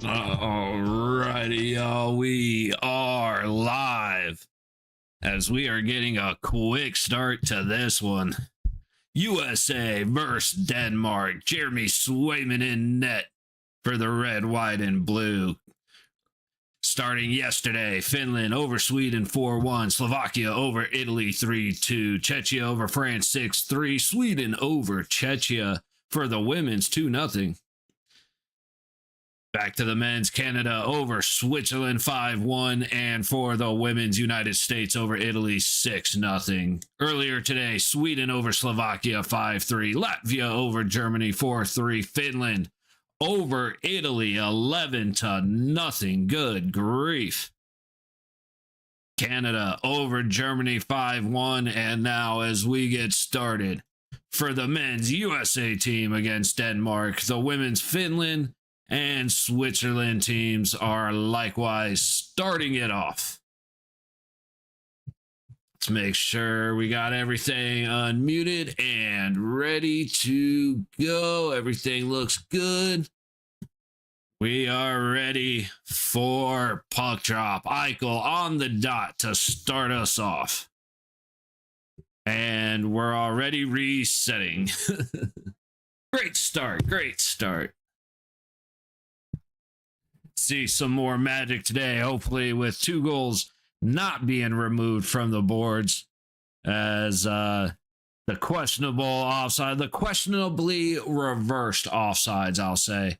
Alrighty, y'all. We are live as we are getting a quick start to this one. USA versus Denmark. Jeremy Swayman in net for the red, white, and blue. Starting yesterday, Finland over Sweden 4-1, Slovakia over Italy 3-2, Czechia over France 6-3, Sweden over Czechia for the women's 2-0. Back to the men's, Canada over Switzerland 5-1, and for the women's, United States over Italy 6-0. Earlier today, Sweden over Slovakia 5-3, Latvia over Germany 4-3, Finland over Italy 11-0. Good grief. Canada over Germany 5-1, and now as we get started for the men's USA team against Denmark, the women's Finland and Switzerland teams are likewise starting it off. Let's make sure we got everything unmuted and ready to go. Everything looks good. We are ready for puck drop. Eichel on the dot to start us off. And we're already resetting. Great start. Great start. See some more magic today, hopefully with 2 goals not being removed from the boards, as the questionable offside, the questionably reversed offsides, I'll say,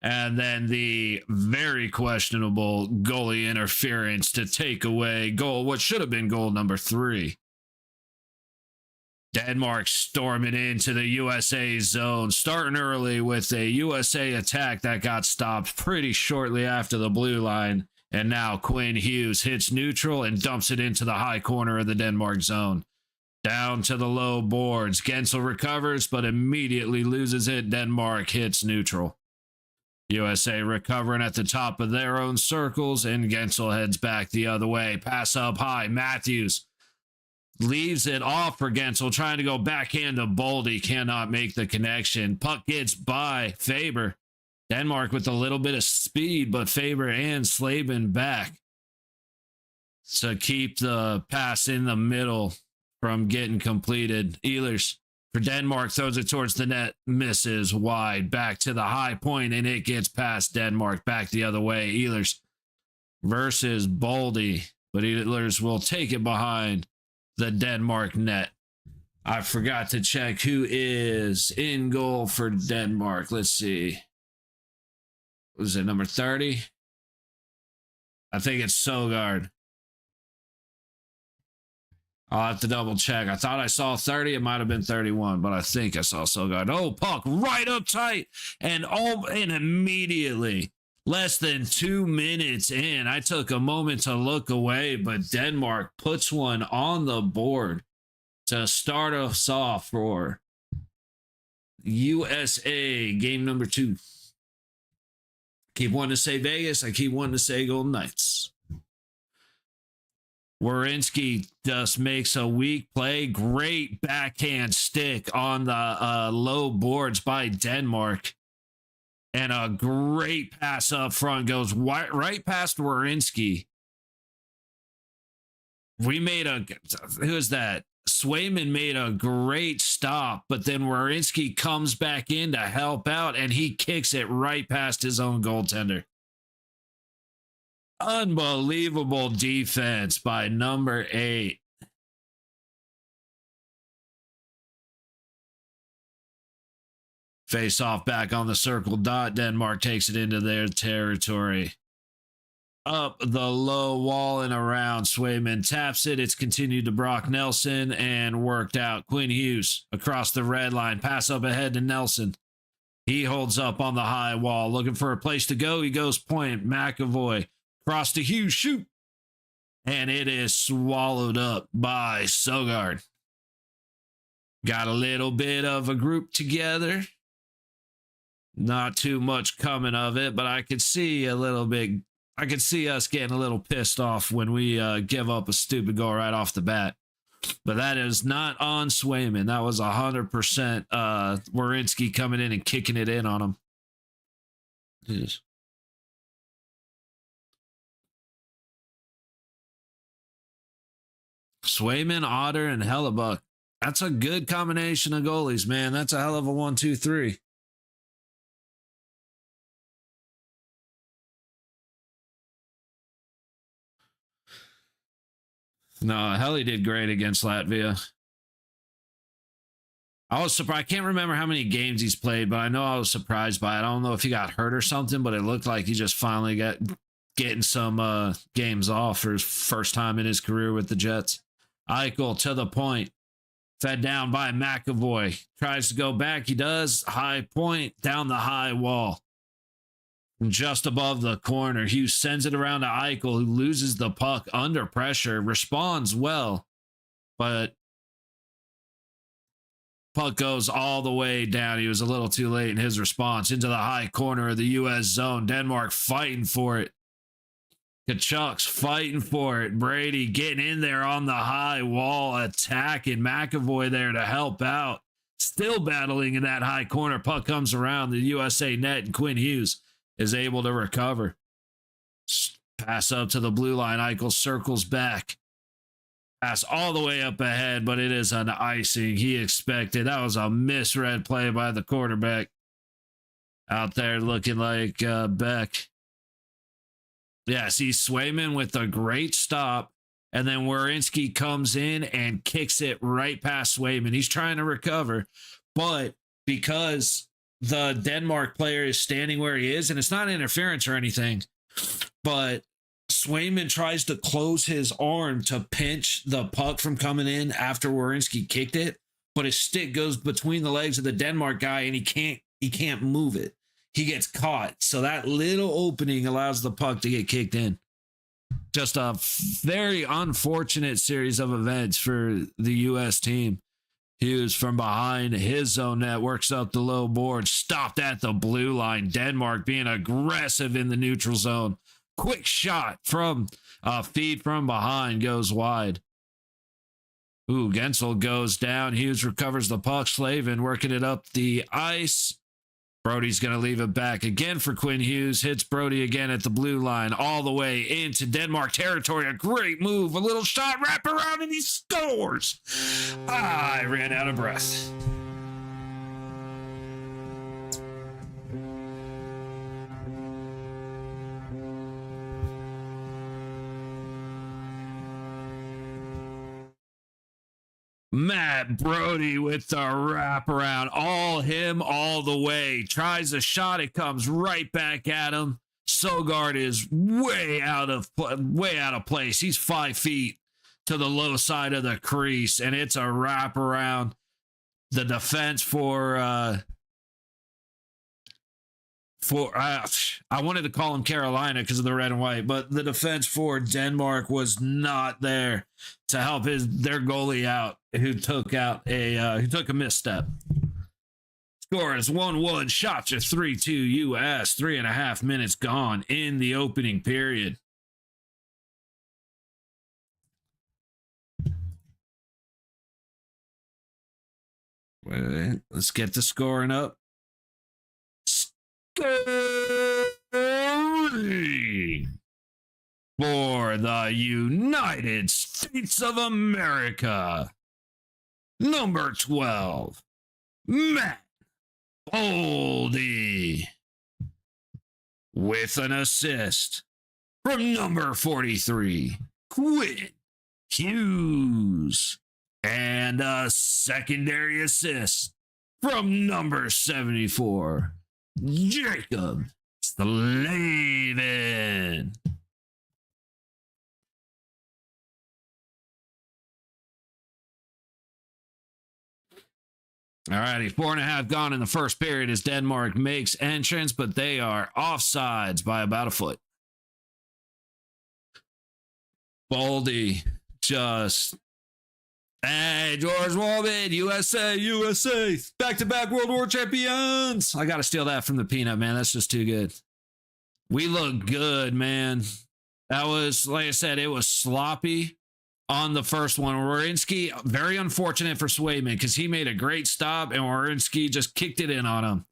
and then the very questionable goalie interference to take away goal, what should have been goal number 3. Denmark storming into the USA zone, starting early with a USA attack that got stopped pretty shortly after the blue line. And now Quinn Hughes hits neutral and dumps it into the high corner of the Denmark zone. Down to the low boards. Gensel recovers, but immediately loses it. Denmark hits neutral. USA recovering at the top of their own circles, and Gensel heads back the other way. Pass up high. Matthews leaves it off for Gensel, trying to go backhand to Boldy. Cannot make the connection. Puck gets by Faber. Denmark with a little bit of speed, but Faber and Slavin back to keep the pass in the middle from getting completed. Ehlers for Denmark throws it towards the net, misses wide. Back to the high point, and it gets past Denmark. Back the other way. Ehlers versus Boldy, but Ehlers will take it behind the Denmark net. I forgot to check who is in goal for Denmark. Let's see. Was it number 30? I think it's Søgaard. I'll have to double check. I thought I saw 30. It might have been 31, but I think I saw Søgaard. Oh, puck right up tight. And immediately, less than 2 minutes in, I took a moment to look away, but Denmark puts one on the board to start us off for USA game number 2. Keep wanting to say Vegas. I keep wanting to say Golden Knights. Werenski just makes a weak play. Great backhand stick on the low boards by Denmark. And a great pass up front goes right past Werenski. Who is that? Swayman made a great stop, but then Werenski comes back in to help out, and he kicks it right past his own goaltender. Unbelievable defense by number 8. Face off back on the circle dot. Denmark takes it into their territory. Up the low wall and around. Swayman taps it. It's continued to Brock Nelson and worked out. Quinn Hughes across the red line. Pass up ahead to Nelson. He holds up on the high wall, looking for a place to go. He goes point. McAvoy across to Hughes. Shoot. And it is swallowed up by Søgaard. Got a little bit of a group together. Not too much coming of it, but I could see a little bit. I could see us getting a little pissed off when we give up a stupid goal right off the bat. But that is not on Swayman. That was 100% Werenski coming in and kicking it in on him. Jeez. Swayman, Otter, and Hellebuck. That's a good combination of goalies, man. That's a hell of a 1-2-3. No, Helly did great against Latvia. I was surprised. I can't remember how many games he's played, but I know I was surprised by it. I don't know if he got hurt or something, but it looked like he just finally got getting some games off for his first time in his career with the Jets. Eichel to the point. Fed down by McAvoy. Tries to go back. He does. High point down the high wall. Just above the corner. Hughes sends it around to Eichel, who loses the puck under pressure. Responds well, but puck goes all the way down. He was a little too late in his response into the high corner of the U.S. zone. Denmark fighting for it. Kachuk's fighting for it. Brady getting in there on the high wall, attacking McAvoy there to help out. Still battling in that high corner. Puck comes around the USA net, and Quinn Hughes is able to recover. Pass up to the blue line. Eichel circles back. Pass all the way up ahead, but it is an icing. He expected. That was a misread play by the quarterback. Out there looking like Beck. Yeah, see Swayman with a great stop, and then Werenski comes in and kicks it right past Swayman. He's trying to recover, but because the Denmark player is standing where he is, and it's not interference or anything, but Swayman tries to close his arm to pinch the puck from coming in after Werenski kicked it, but his stick goes between the legs of the Denmark guy, and he can't move it. He gets caught. So that little opening allows the puck to get kicked in. Just a very unfortunate series of events for the U.S. team. Hughes from behind his zone net works up the low board, stopped at the blue line. Denmark being aggressive in the neutral zone. Quick shot from feed from behind goes wide. Ooh, Gensel goes down. Hughes recovers the puck. Slavin working it up the ice. Brody's going to leave it back again for Quinn Hughes. Hits Brody again at the blue line all the way into Denmark territory. A great move. A little shot, wrap around, and he scores. I ran out of breath. Matt Brody with the wraparound, all the way. Tries a shot, it comes right back at him. Sogard is way out of place. He's 5 feet to the low side of the crease, and it's a wraparound. The defense I wanted to call him Carolina because of the red and white, but the defense for Denmark was not there to help their goalie out, who took a misstep. Score is 1-1. Shots are 3-2 U.S. 3.5 minutes gone in the opening period. Wait, let's get the scoring up. For the United States of America, number 12, Matt Boldy, with an assist from number 43, Quinn Hughes, and a secondary assist from number 74, Jacob Slavin. All righty, 4.5 gone in the first period as Denmark makes entrance, but they are offsides by about a foot. Boldy just... Hey, George Woolman, USA, back-to-back World War champions. I got to steal that from the Peanut, man. That's just too good. We look good, man. That was, like I said, it was sloppy on the first one. Werenski, very unfortunate for Swayman because he made a great stop and Werenski just kicked it in on him.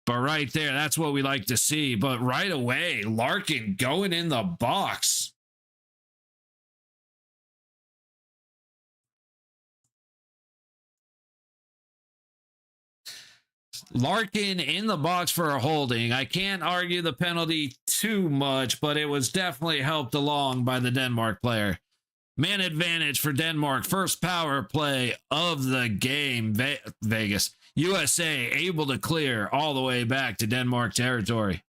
But right there, that's what we like to see. But right away, Larkin going in the box. Larkin in the box for a holding. I can't argue the penalty too much, but it was definitely helped along by the Denmark player. Man advantage for Denmark. First power play of the game. Vegas. USA able to clear all the way back to Denmark territory.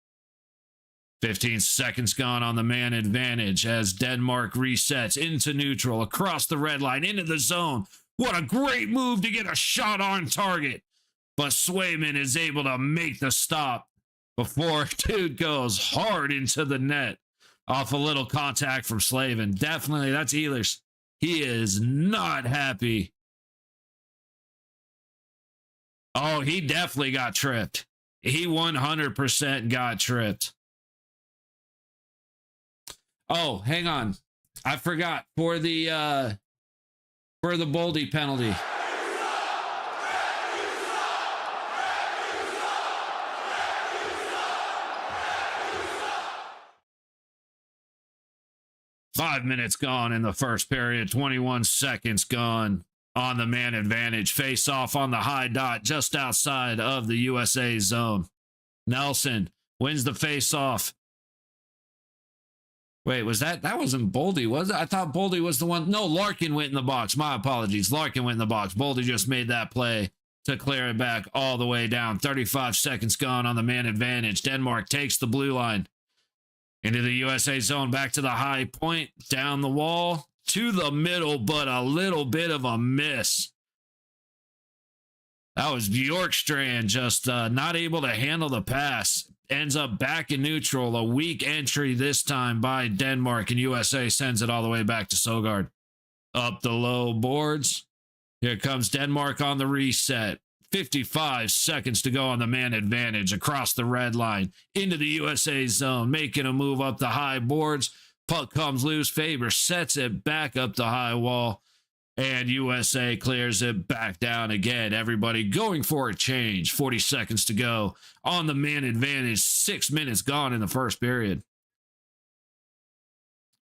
15 seconds gone on the man advantage as Denmark resets into neutral, across the red line, into the zone. What a great move to get a shot on target. But Swayman is able to make the stop before dude goes hard into the net off a little contact from Slavin. Definitely, that's Ehlers. He is not happy. Oh, he definitely got tripped. He 100% got tripped. Oh, hang on. I forgot for the Boldy penalty. Five minutes gone in the first period. 21 seconds gone on the man advantage. Face off on the high dot just outside of the USA zone. Nelson wins the face off. Wait, was that wasn't Boldy, was it? I thought Boldy was the one. No, Larkin went in the box. My apologies. Larkin went in the box. Boldy just made that play to clear it back all the way down. 35 seconds gone on the man advantage. Denmark takes the blue line into the USA zone, back to the high point, down the wall, to the middle, but a little bit of a miss. That was Bjorkstrand just not able to handle the pass. Ends up back in neutral. A weak entry this time by Denmark, and USA sends it all the way back to Søgaard. Up the low boards. Here comes Denmark on the reset. 55 seconds to go on the man advantage across the red line into the USA zone, making a move up the high boards. Puck comes loose. Faber sets it back up the high wall, and USA clears it back down again. Everybody going for a change. 40 seconds to go on the man advantage. 6 minutes gone in the first period.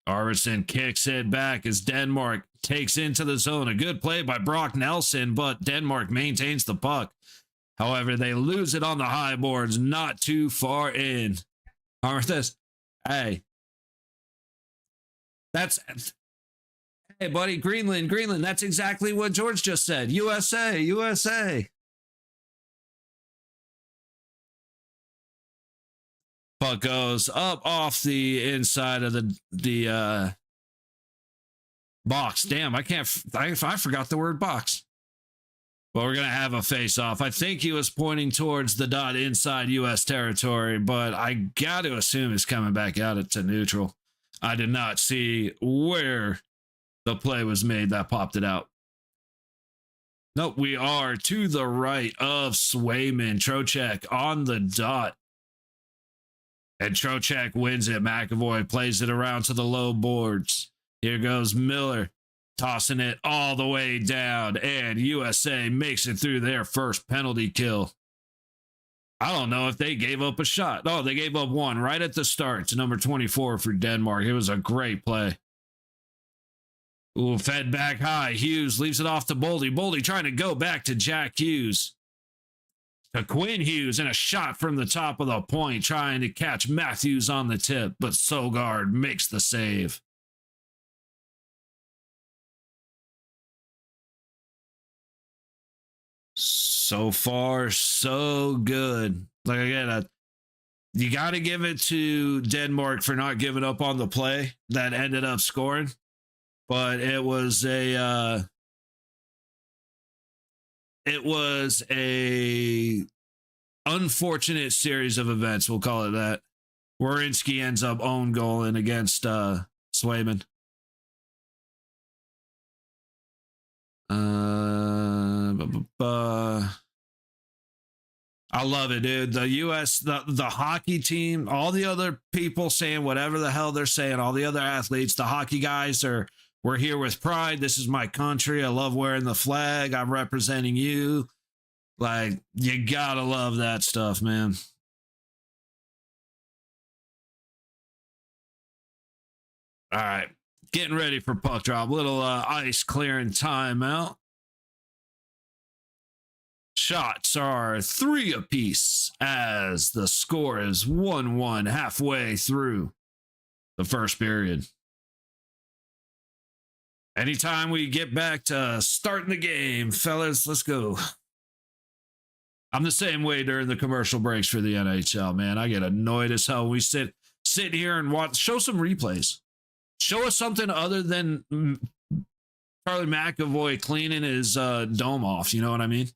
Arvidsson kicks it back as Denmark takes into the zone. A good play by Brock Nelson, but Denmark maintains the puck. However, they lose it on the high boards, not too far in. Arvidsson, hey. Hey, buddy, Greenland, that's exactly what George just said. USA. Puck goes up off the inside of the box. Damn, I forgot the word box. But we're going to have a face-off. I think he was pointing towards the dot inside U.S. territory, but I got to assume he's coming back out to neutral. I did not see where the play was made that popped it out. Nope, we are to the right of Swayman. Trocheck on the dot. And Trocheck wins it. McAvoy plays it around to the low boards. Here goes Miller, tossing it all the way down. And USA makes it through their first penalty kill. I don't know if they gave up a shot. Oh, they gave up one right at the start to number 24 for Denmark. It was a great play. Ooh, fed back high. Hughes leaves it off to Boldy. Boldy trying to go back to Jack Hughes. To Quinn Hughes, and a shot from the top of the point, trying to catch Matthews on the tip, but Søgaard makes the save. So far, so good. Like again, you got to give it to Denmark for not giving up on the play that ended up scoring, but it was a unfortunate series of events. We'll call it that. Werenski ends up own goaling against Swayman. I love it, dude. The U.S., the hockey team, all the other people saying whatever the hell they're saying, all the other athletes, the hockey guys we're here with pride. This is my country. I love wearing the flag. I'm representing you. Like, you gotta love that stuff, man. All right. Getting ready for puck drop. Little ice clearing timeout. Shots are 3 apiece as the score is 1-1 halfway through the first period. Anytime we get back to starting the game, fellas, let's go. I'm the same way during the commercial breaks for the NHL, man. I get annoyed as hell. We sit here and watch. Show some replays. Show us something other than Charlie McAvoy cleaning his dome off. You know what I mean?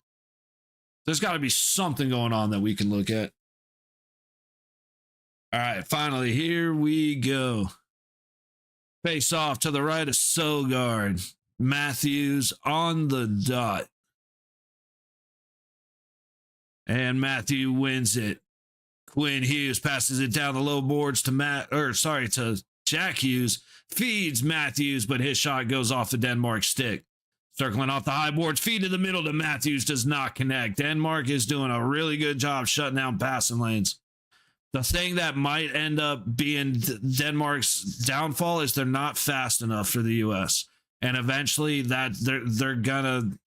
There's got to be something going on that we can look at. All right, finally, here we go. Face off to the right of Sogard. Matthews on the dot. And Matthew wins it. Quinn Hughes passes it down the low boards to Jack Hughes. Feeds Matthews, but his shot goes off the Denmark stick. Circling off the high boards, feed to the middle to Matthews, does not connect. Denmark is doing a really good job shutting down passing lanes. The thing that might end up being Denmark's downfall is they're not fast enough for the U.S. And eventually that they're gonna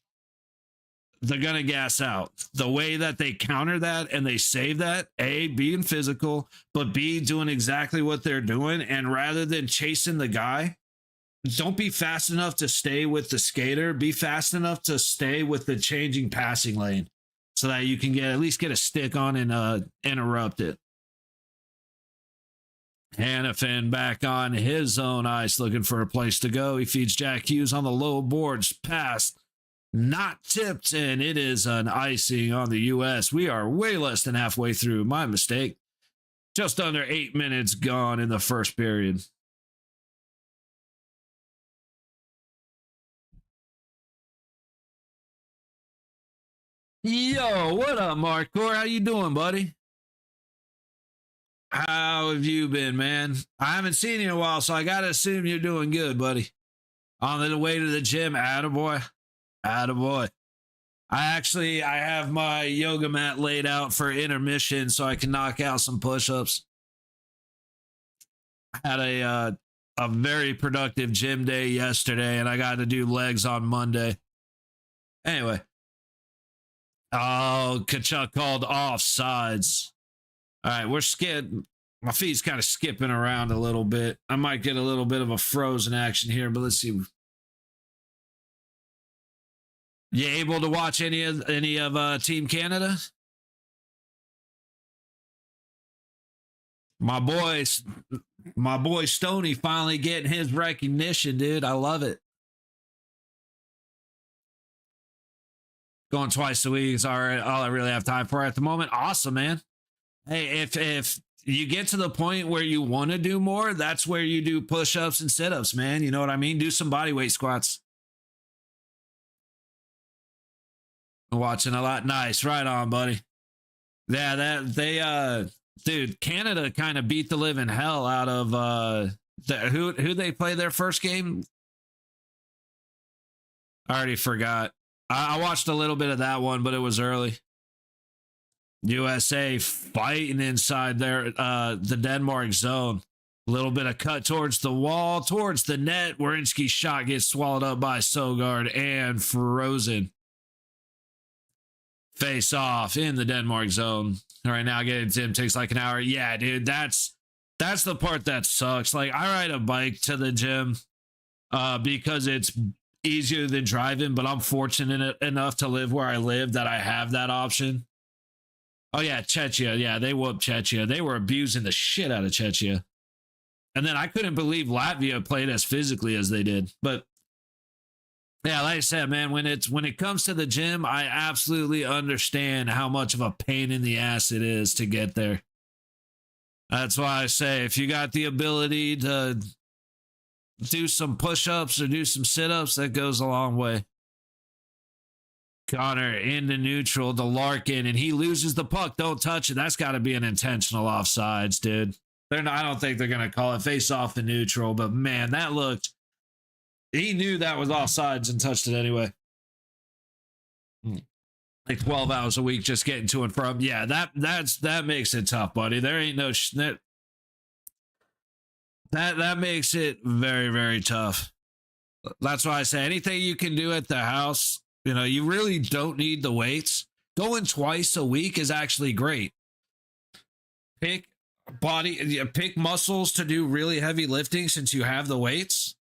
gas out. The way that they counter that and they save that, A, being physical, but B, doing exactly what they're doing. And rather than chasing the guy, don't be fast enough to stay with the skater. Be fast enough to stay with the changing passing lane so that you can at least get a stick on and interrupt it. Hannafin back on his own ice looking for a place to go. He feeds Jack Hughes on the low boards. Pass not tipped, and it is an icing on the U.S. We are way less than halfway through. My mistake. Just under 8 minutes gone in the first period. Yo, what up, Markor? How you doing, buddy? How have you been, man? I haven't seen you in a while, so I gotta assume you're doing good, buddy. On the way to the gym, attaboy. Attaboy. I have my yoga mat laid out for intermission so I can knock out some push-ups. I had a very productive gym day yesterday, and I got to do legs on Monday. Anyway. Oh, Kachuk called offsides. All right, we're skipping. My feet's kind of skipping around a little bit. I might get a little bit of a frozen action here, but let's see. You able to watch any of Team Canada? My boy Stoney finally getting his recognition, dude. I love it. Going twice a week is all I really have time for at the moment. Awesome, man. Hey, if you get to the point where you want to do more, that's where you do push-ups and sit-ups, man. You know what I mean? Do some body weight squats. Watching a lot. Nice. Right on, buddy. Yeah, dude, Canada kind of beat the living hell out of who they play their first game? I already forgot. I watched a little bit of that one, but it was early. USA fighting inside the Denmark zone. A little bit of cut towards the wall, towards the net. Werenski's shot gets swallowed up by Sogard and frozen. Face off in the Denmark zone. All right, now getting Tim takes like an hour. Yeah, dude, that's the part that sucks. Like, I ride a bike to the gym because it's easier than driving, but I'm fortunate enough to live where I live that I have that option. Oh, yeah, Czechia. Yeah, they whooped Czechia. They were abusing the shit out of Czechia. And then I couldn't believe Latvia played as physically as they did. But, yeah, like I said, man, when it comes to the gym, I absolutely understand how much of a pain in the ass it is to get there. That's why I say if you got the ability to do some push-ups or do some sit-ups, that goes a long way. Connor into neutral to Larkin, and he loses the puck. Don't touch it. That's got to be an intentional offsides, dude. I don't think they're going to call it face-off in neutral, but, man, that looked... He knew that was offsides and touched it anyway. Like 12 hours a week just getting to and from. Yeah, that makes it tough, buddy. There ain't no... That makes it very, very tough. That's why I say anything you can do at the house... You know, you really don't need the weights. going twice a week is actually great. Pick pick muscles to do really heavy lifting since you have the weights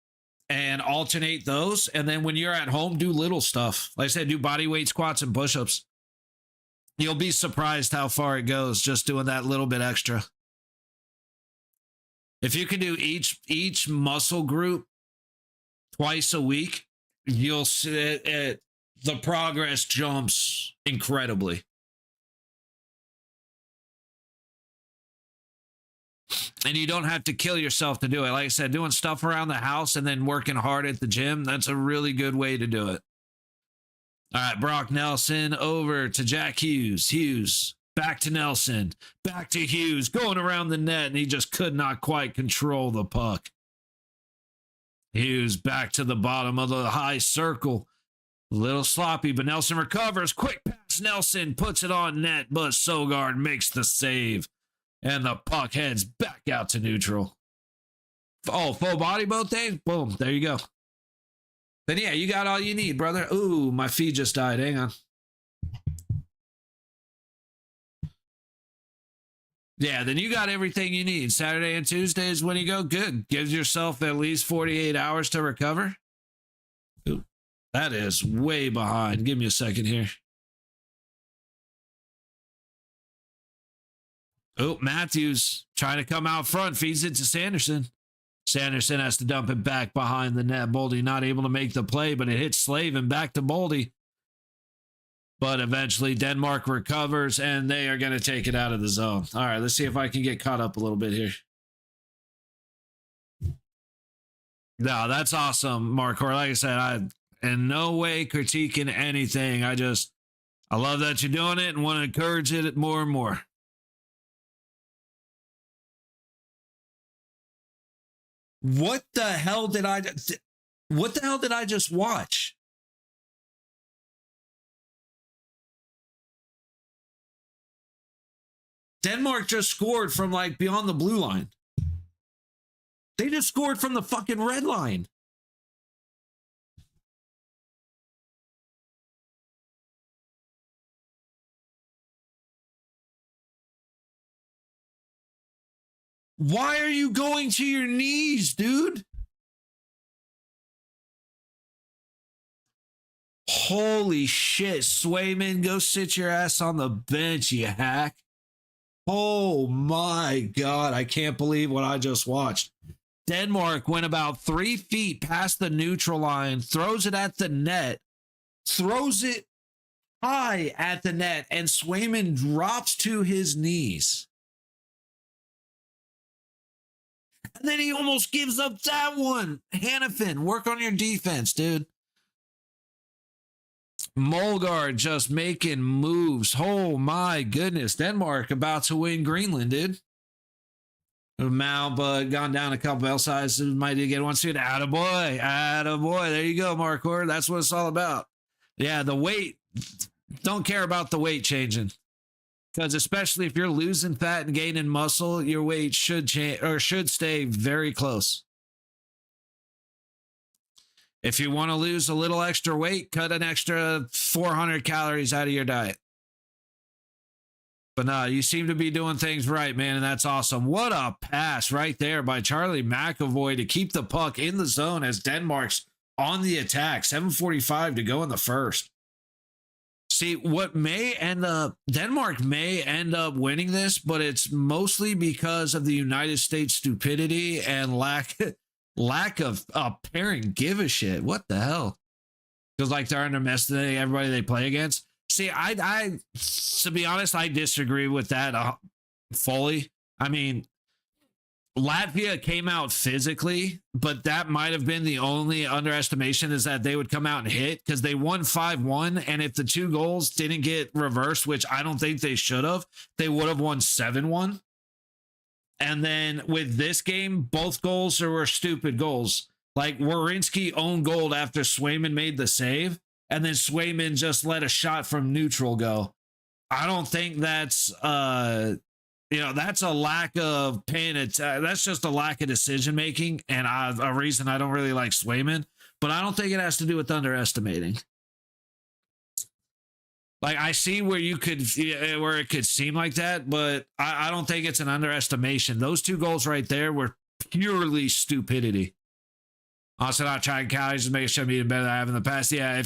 and alternate those. And then when you're at home, do little stuff. Like I said, do body weight squats and push-ups. You'll be surprised how far it goes just doing that little bit extra. If you can do each muscle group twice a week, you'll see it, the progress jumps incredibly. And you don't have to kill yourself to do it. Like I said, doing stuff around the house and then working hard at the gym, that's a really good way to do it. All right, Brock Nelson over to Jack Hughes. Hughes, back to Nelson, back to Hughes, going around the net, and he just could not quite control the puck. Hughes back to the bottom of the high circle. A little sloppy, but Nelson recovers. Quick pass, Nelson puts it on net, but Sogard makes the save. And the puck heads back out to neutral. Oh, full body both days? Boom, there you go. Then yeah, you got all you need, brother. Ooh, my feed just died. Hang on. Yeah, then you got everything you need. Saturday and Tuesdays when you go, good. Gives yourself at least 48 hours to recover. Ooh, that is way behind. Give me a second here. Oh, Matthews trying to come out front, feeds it to Sanderson. Sanderson has to dump it back behind the net. Boldy not able to make the play, but it hits Slavin back to Boldy. But eventually Denmark recovers, and they are going to take it out of the zone. All right, let's see if I can get caught up a little bit here. No, that's awesome, Marcor. Like I said, I in no way critiquing anything. I love that you're doing it and want to encourage it more and more. What the hell did I just watch? Denmark just scored from like beyond the blue line. They just scored from the fucking red line. Why are you going to your knees, dude? Holy shit, Swayman, go sit your ass on the bench, you hack. Oh my God, I can't believe what I just watched. Denmark went about 3 feet past the neutral line, throws it at the net, throws it high at the net, and Swayman drops to his knees. And then he almost gives up that one. Hannafin, work on your defense, dude. Molgaard just making moves. Oh my goodness. Denmark about to win Greenland, dude. Mount, but gone down a couple L sizes. Might get one suit. Attaboy. Attaboy. There you go, Marcor. That's what it's all about. Yeah, the weight. Don't care about the weight changing. Because especially if you're losing fat and gaining muscle, your weight should change or should stay very close. If you want to lose a little extra weight, cut an extra 400 calories out of your diet. But no, you seem to be doing things right, man, and that's awesome. What a pass right there by Charlie McAvoy to keep the puck in the zone as Denmark's on the attack. 7:45 to go in the first. See, what may end up, Denmark may end up winning this, but it's mostly because of the United States stupidity and lack of apparent give a shit. What the hell? Because like they're underestimating everybody they play against. See, I to be honest, I disagree with that fully. I mean, Latvia came out physically, but that might have been the only underestimation is that they would come out and hit because they won 5-1. And if the 2 goals didn't get reversed, which I don't think they should have, they would have won 7-1. And then with this game, both goals were stupid goals. Like Werenski owned goal after Swayman made the save, and then Swayman just let a shot from neutral go. I don't think that's that's a lack of paying it. That's just a lack of decision making, and a reason I don't really like Swayman. But I don't think it has to do with underestimating. Like I see where you could, where it could seem like that, but I don't think it's an underestimation. Those 2 goals right there were purely stupidity. Also, not trying calories to make sure I'm eating better than I have in the past. Yeah,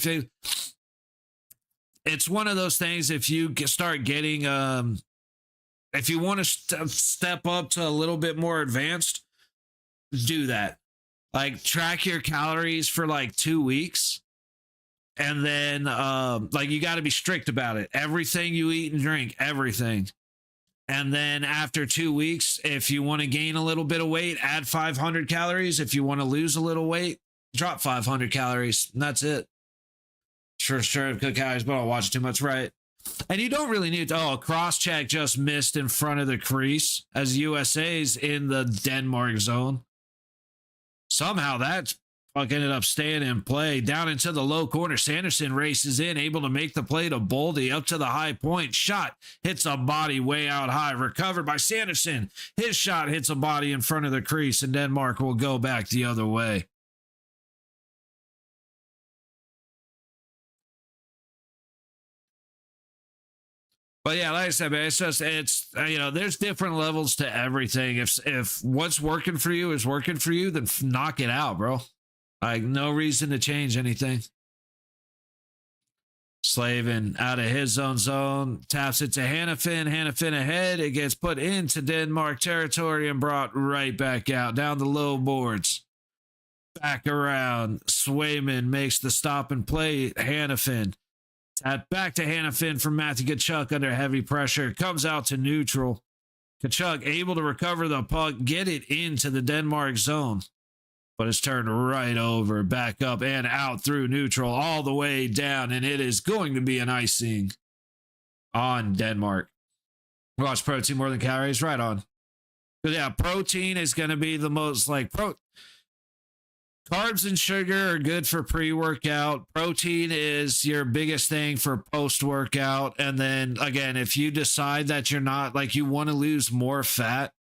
it's one of those things. If you start getting, if you want to step up to a little bit more advanced, do that. Like track your calories for like 2 weeks. And then, like, you got to be strict about it. Everything you eat and drink, everything. And then after 2 weeks, if you want to gain a little bit of weight, add 500 calories. If you want to lose a little weight, drop 500 calories. And that's it. Sure, good calories, but I'll watch too much, right? And you don't really need to. Oh, cross-check just missed in front of the crease as USA's in the Denmark zone. Somehow that's ended up staying in play. Down into the low corner, Sanderson races in, able to make the play to Boldy up to the high point. Shot hits a body way out high. Recovered by Sanderson. His shot hits a body in front of the crease, and Denmark will go back the other way. But yeah, like I said, man, it's there's different levels to everything. If what's working for you is working for you, then knock it out, bro. Like, no reason to change anything. Slavin out of his own zone. Taps it to Hannafin. Hannafin ahead. It gets put into Denmark territory and brought right back out. Down the low boards. Back around. Swayman makes the stop and play. Hannafin. Tap back to Hannafin from Matthew Tkachuk under heavy pressure. Comes out to neutral. Tkachuk able to recover the puck. Get it into the Denmark zone. But it's turned right over, back up and out through neutral, all the way down, and it is going to be an icing on Denmark. Watch protein more than calories, right on. But yeah, protein is going to be the most carbs and sugar are good for pre-workout. Protein is your biggest thing for post-workout. And then again, if you decide that you're not you want to lose more fat,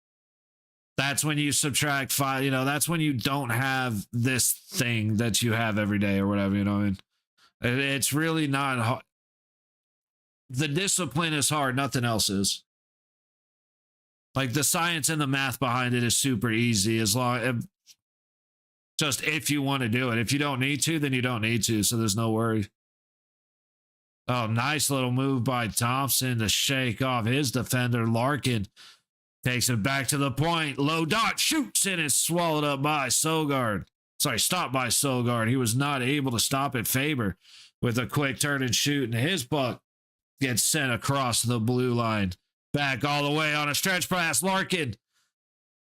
that's when you subtract 5, that's when you don't have this thing that you have every day or whatever, what I mean? It's really not hard. The discipline is hard. Nothing else is. Like the science and the math behind it is super easy just if you want to do it. If you don't need to, then you don't need to. So there's no worry. Oh, nice little move by Thompson to shake off his defender, Larkin. Takes it back to the point. Low dot shoots and is swallowed up by Sogard. Stopped by Sogard. He was not able to stop it. Faber with a quick turn and shoot, and his puck gets sent across the blue line. Back all the way on a stretch pass. Larkin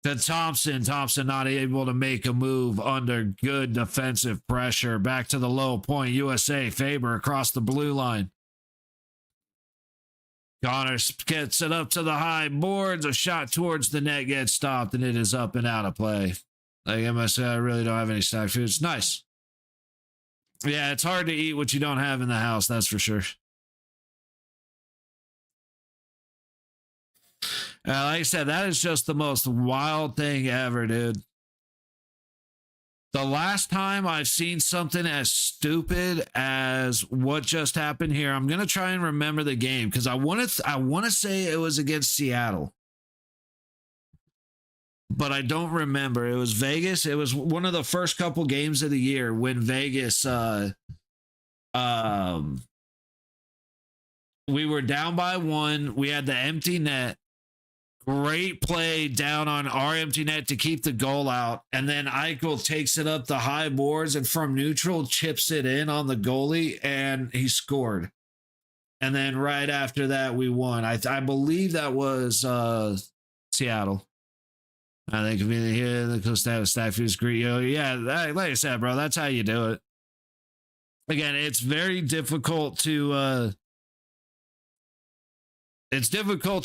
to Thompson. Thompson not able to make a move under good defensive pressure. Back to the low point. USA. Faber across the blue line. Connor gets it up to the high boards. A shot towards the net gets stopped, and it is up and out of play. Like I must say, I really don't have any snack food. It's nice. Yeah, it's hard to eat what you don't have in the house, that's for sure. Like I said, that is just the most wild thing ever, dude. The last time I've seen something as stupid as what just happened here, I'm going to try and remember the game because I want to say it was against Seattle. But I don't remember. It was Vegas. It was one of the first couple games of the year when Vegas we were down by 1. We had the empty net. Great play down on our empty net to keep the goal out. And then Eichel takes it up the high boards and from neutral chips it in on the goalie and he scored. And then right after that, we won. I believe that was Seattle. I think if you hear the staff is great. Yeah, like I said, bro, that's how you do it. Again, it's very difficult to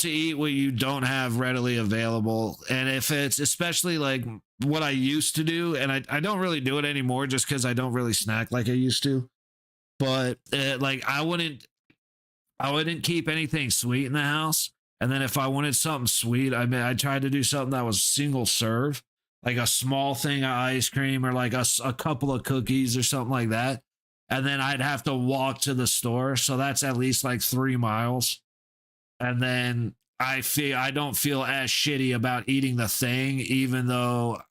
eat what you don't have readily available. And if it's especially like what I used to do, and I don't really do it anymore just because I don't really snack like I used to. But I wouldn't keep anything sweet in the house. And then if I wanted something sweet, I tried to do something that was single serve, like a small thing of ice cream or like a couple of cookies or something like that. and then I'd have to walk to the store. So that's at least like 3 miles. And then I don't feel as shitty about eating the thing, even though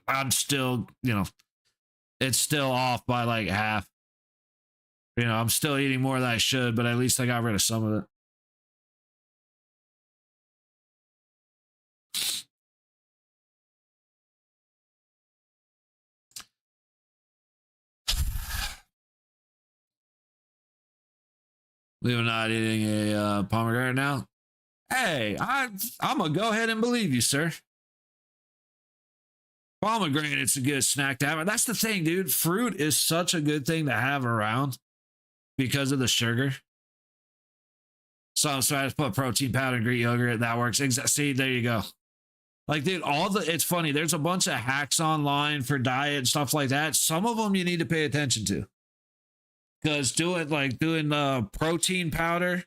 I'm still, it's still off by like half. I'm still eating more than I should, but at least I got rid of some of it. We're not eating a pomegranate now. Hey, I'm gonna go ahead and believe you, sir. Pomegranate's a good snack to have. That's the thing, dude. Fruit is such a good thing to have around because of the sugar. So I just put protein powder and Greek yogurt. That works. See, there you go. Like, dude, it's funny. There's a bunch of hacks online for diet and stuff like that. Some of them you need to pay attention to. Because doing protein powder,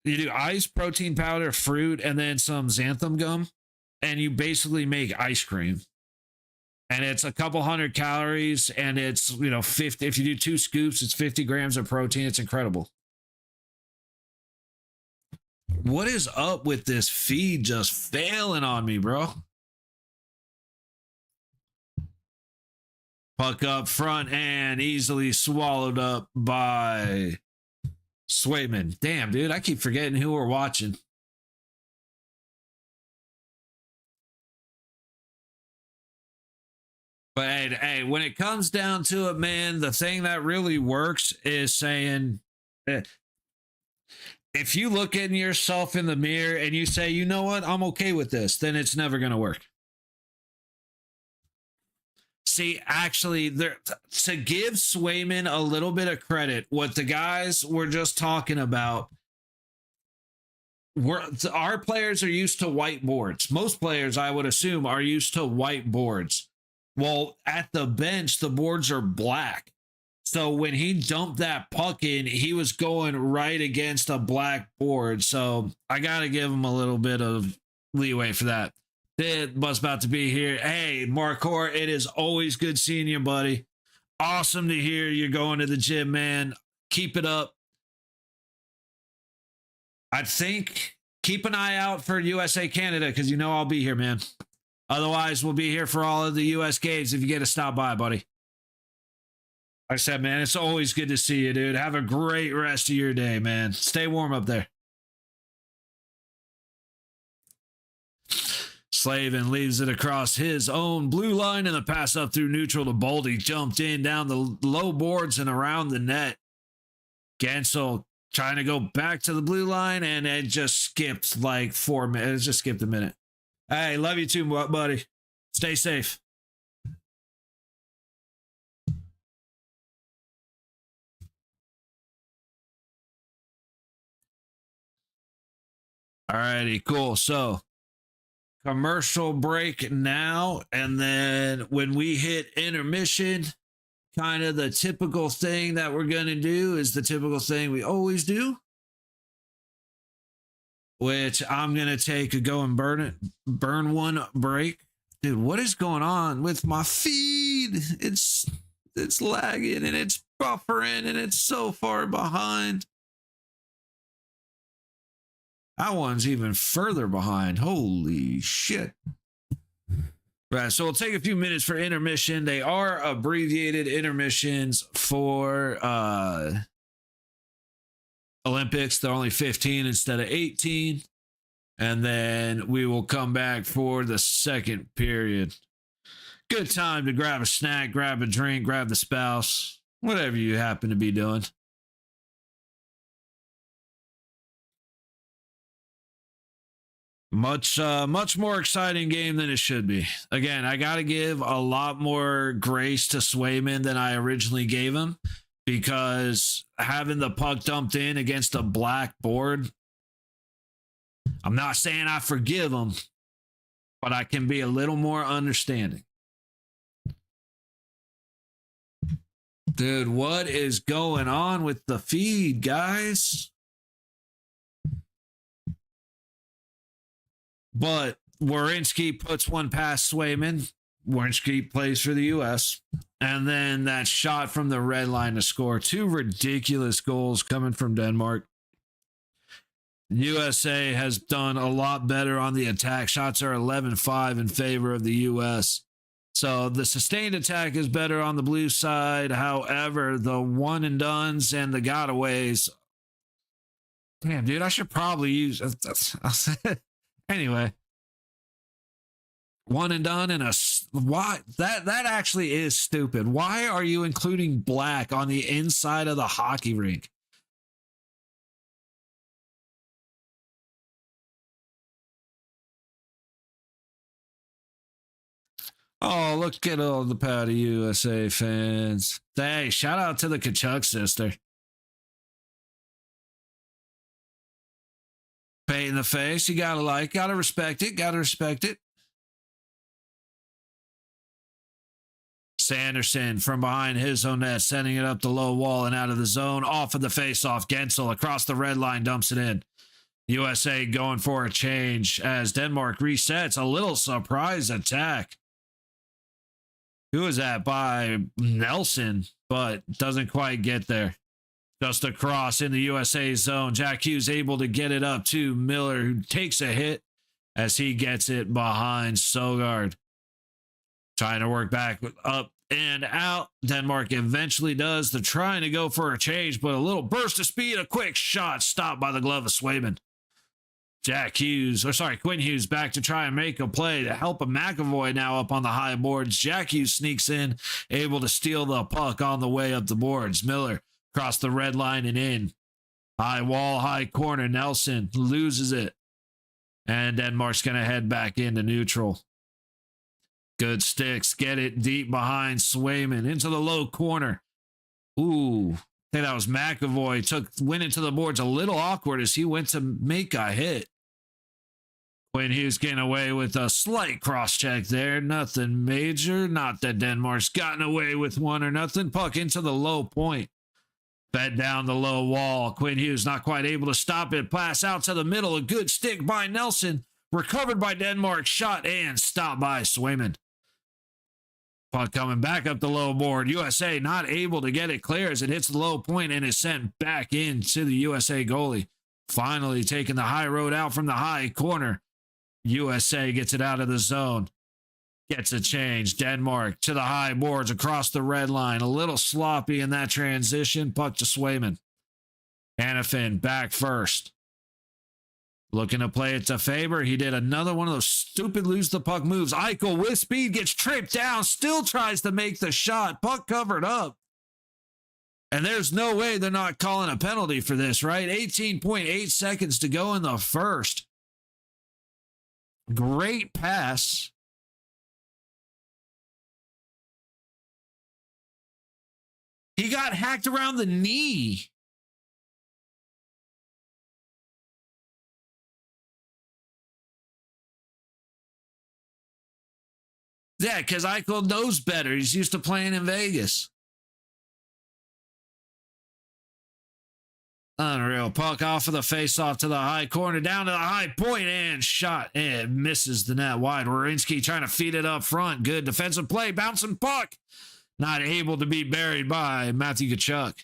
you do ice, protein powder, fruit, and then some xanthan gum, and you basically make ice cream. And it's a couple hundred calories, and it's 50. If you do 2 scoops, it's 50 grams of protein. It's incredible. What is up with this feed just failing on me, bro? Puck up front and easily swallowed up by Swayman. Damn, dude, I keep forgetting who we're watching. But hey, when it comes down to it, man, the thing that really works is saying, if you look at yourself in the mirror and you say, you know what, I'm okay with this, then it's never going to work. See, actually, to give Swayman a little bit of credit, what the guys were just talking about, our players are used to whiteboards. Most players, I would assume, are used to whiteboards. Well, at the bench, the boards are black. So when he dumped that puck in, he was going right against a black board. So I got to give him a little bit of leeway for that. It was about to be here. Hey, Marcor, it is always good seeing you, buddy. Awesome to hear you're going to the gym, man. Keep it up. I think keep an eye out for USA Canada because I'll be here, man. Otherwise, we'll be here for all of the US games if you get to stop by, buddy. Like I said, man, it's always good to see you, dude. Have a great rest of your day, man. Stay warm up there. Slavin leaves it across his own blue line, and the pass up through neutral to Boldy jumped in down the low boards and around the net. Gensel trying to go back to the blue line, and it just skipped like 4 minutes. It just skipped a minute. Hey, love you too, buddy. Stay safe. All righty, cool. So commercial break now, and then when we hit intermission, kind of the typical thing that we're going to do is the typical thing we always do, which I'm going to take a go and burn one break. Dude, what is going on with my feed? It's lagging and it's buffering and it's so far behind. That one's even further behind. Holy shit. Right, so we'll take a few minutes for intermission. They are abbreviated intermissions for Olympics. They're only 15 instead of 18. And then we will come back for the second period. Good time to grab a snack, grab a drink, grab the spouse, whatever you happen to be doing. Much more exciting game than it should be. Again, I got to give a lot more grace to Swayman than I originally gave him, because having the puck dumped in against a black board, I'm not saying I forgive him, but I can be a little more understanding. Dude, what is going on with the feed, guys? But Werenski puts one past Swayman. Wernski plays for the U.S. And then that shot from the red line to score. Two ridiculous goals coming from Denmark. USA has done a lot better on the attack. Shots are 11-5 in favor of the U.S. So the sustained attack is better on the blue side. However, the one and dones and the gotaways. Damn, dude, I should probably use. Anyway, one and done and why that actually is stupid. Why are you including black on the inside of the hockey rink? Oh, look at all the Patty USA fans. Hey, shout out to the Kachuk sister. Paint in the face. You gotta respect it. Sanderson from behind his own net, sending it up the low wall and out of the zone. Off of the face-off. Gensel across the red line, dumps it in. USA going for a change as Denmark resets. A little surprise attack. Who is that by Nelson, but doesn't quite get there. Just across in the USA zone. Jack Hughes able to get it up to Miller, who takes a hit as he gets it behind Sogard. Trying to work back up and out. Denmark eventually does. They're trying to go for a change, but a little burst of speed, a quick shot stopped by the glove of Swayman. Quinn Hughes back to try and make a play to help a McAvoy now up on the high boards. Jack Hughes sneaks in, able to steal the puck on the way up the boards. Miller across the red line and in. High wall, high corner. Nelson loses it. And Denmark's going to head back into neutral. Good sticks. Get it deep behind Swayman into the low corner. Ooh. I think that was McAvoy. Went into the boards a little awkward as he went to make a hit. Quinn Hughes getting away with a slight cross-check there. Nothing major. Not that Denmark's gotten away with one or nothing. Puck into the low point. Fed down the low wall. Quinn Hughes not quite able to stop it. Pass out to the middle. A good stick by Nelson. Recovered by Denmark. Shot and stopped by Swayman. Puck coming back up the low board. USA not able to get it clear as it hits the low point and is sent back into the USA goalie. Finally taking the high road out from the high corner. USA gets it out of the zone. Gets a change. Denmark to the high boards across the red line. A little sloppy in that transition. Puck to Swayman. Hanifin back first. Looking to play it to Faber. He did another one of those stupid lose the puck moves. Eichel with speed gets tripped down. Still tries to make the shot. Puck covered up. And there's no way they're not calling a penalty for this, right? 18.8 seconds to go in the first. Great pass. He got hacked around the knee. Yeah, because Eichel knows better. He's used to playing in Vegas. Unreal. Puck off of the face-off to the high corner, down to the high point, and shot. And misses the net wide. Werenski trying to feed it up front. Good defensive play. Bouncing puck. Not able to be buried by Matthew Tkachuk.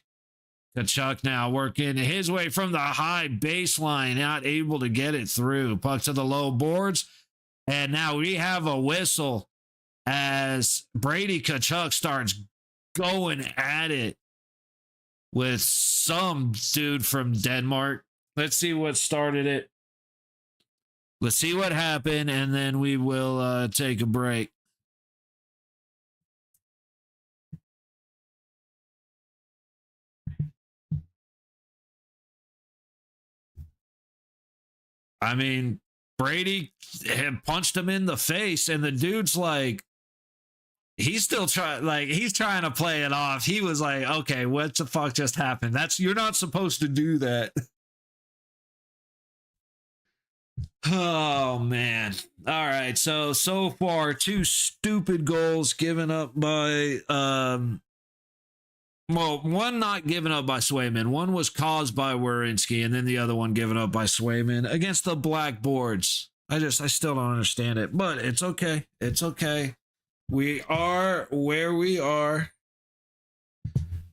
Tkachuk now working his way from the high baseline. Not able to get it through. Puck to the low boards. And now we have a whistle as Brady Tkachuk starts going at it with some dude from Denmark. Let's see what started it. Let's see what happened, and then we will take a break. I mean, Brady had punched him in the face, and the dude's like, he's still he's trying to play it off. He was like, okay, what the fuck just happened? You're not supposed to do that. Oh, man. All right. So far, two stupid goals given up by, one not given up by Swayman. One was caused by Werenski, and then the other one given up by Swayman against the Blackboards. I still don't understand it, but it's okay. It's okay. We are where we are.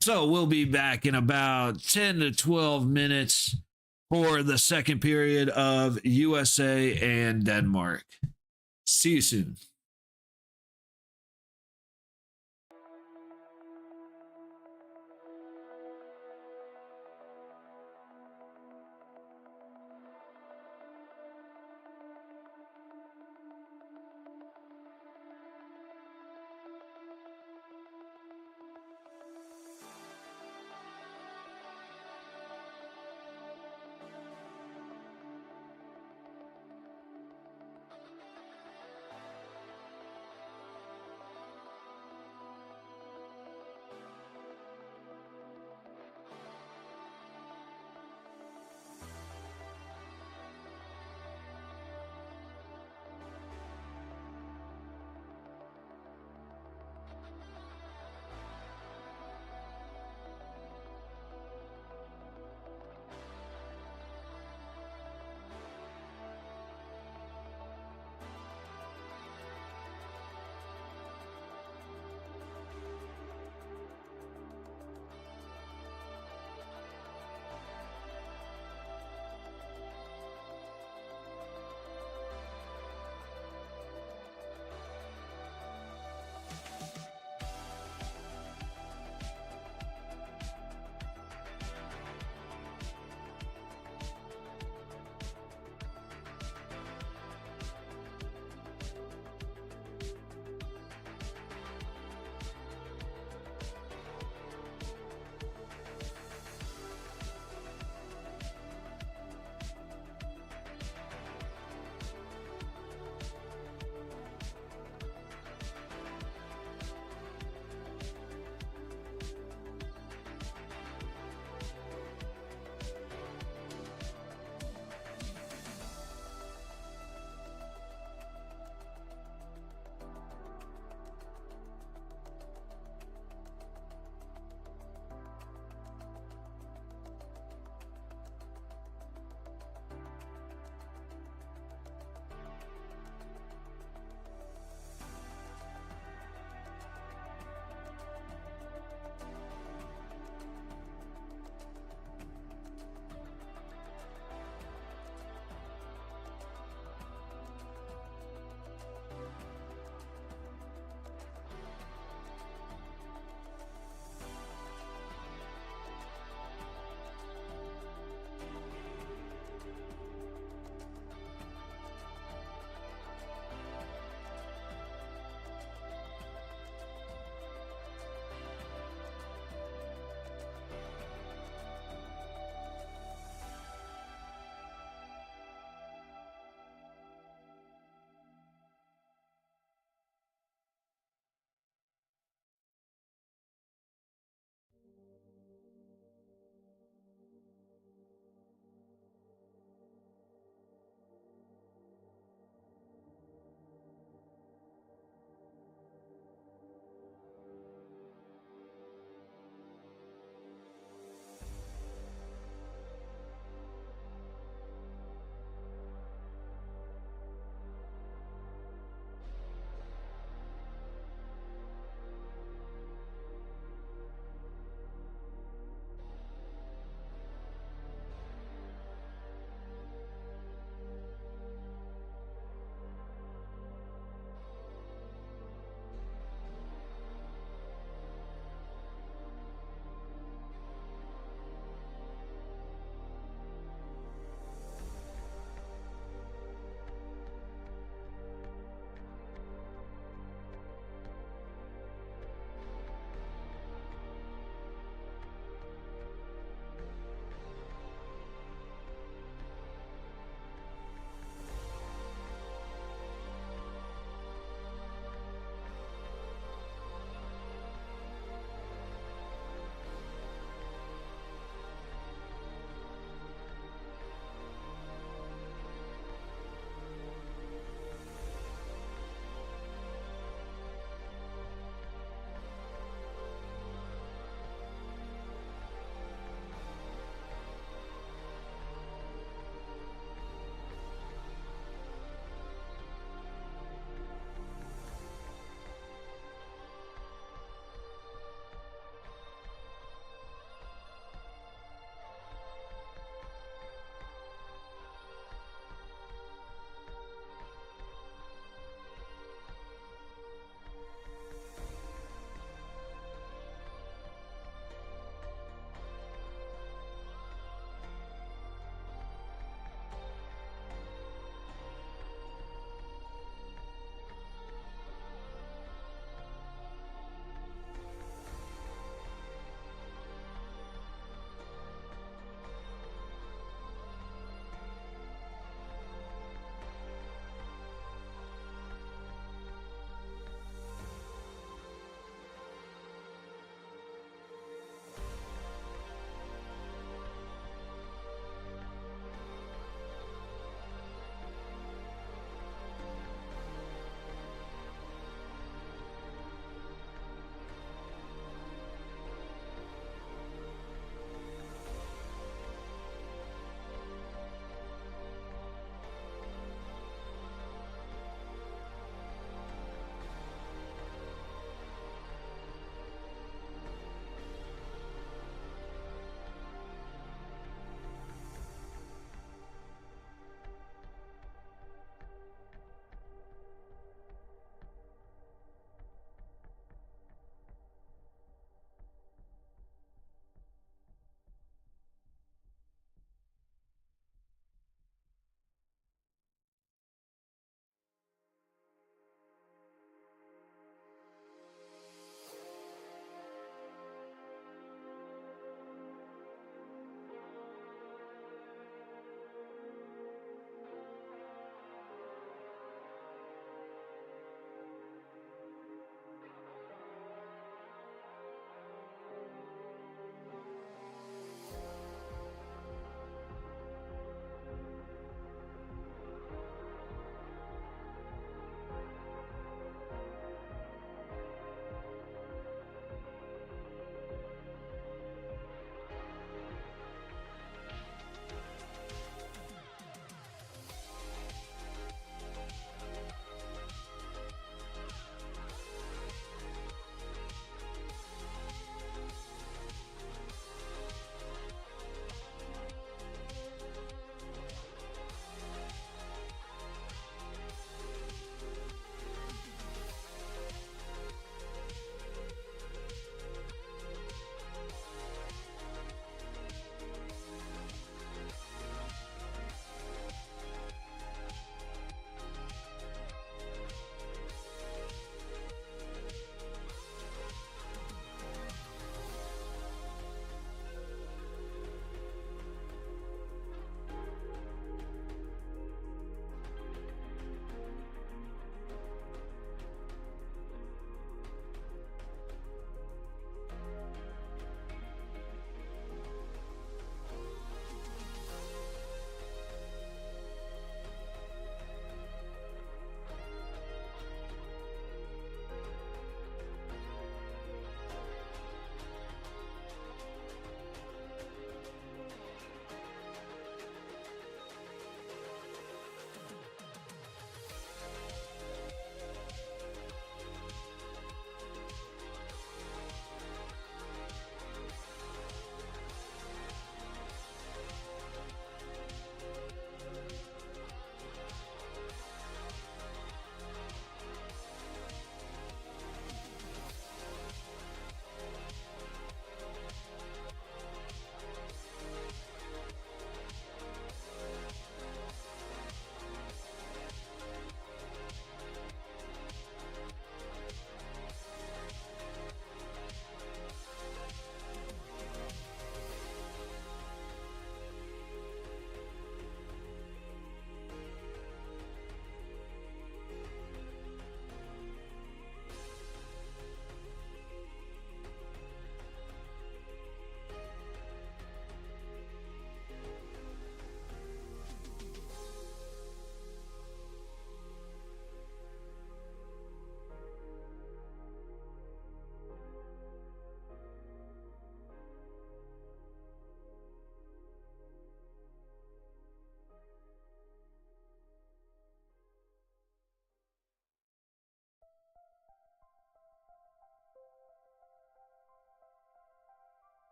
So we'll be back in about 10 to 12 minutes for the second period of USA and Denmark. See you soon.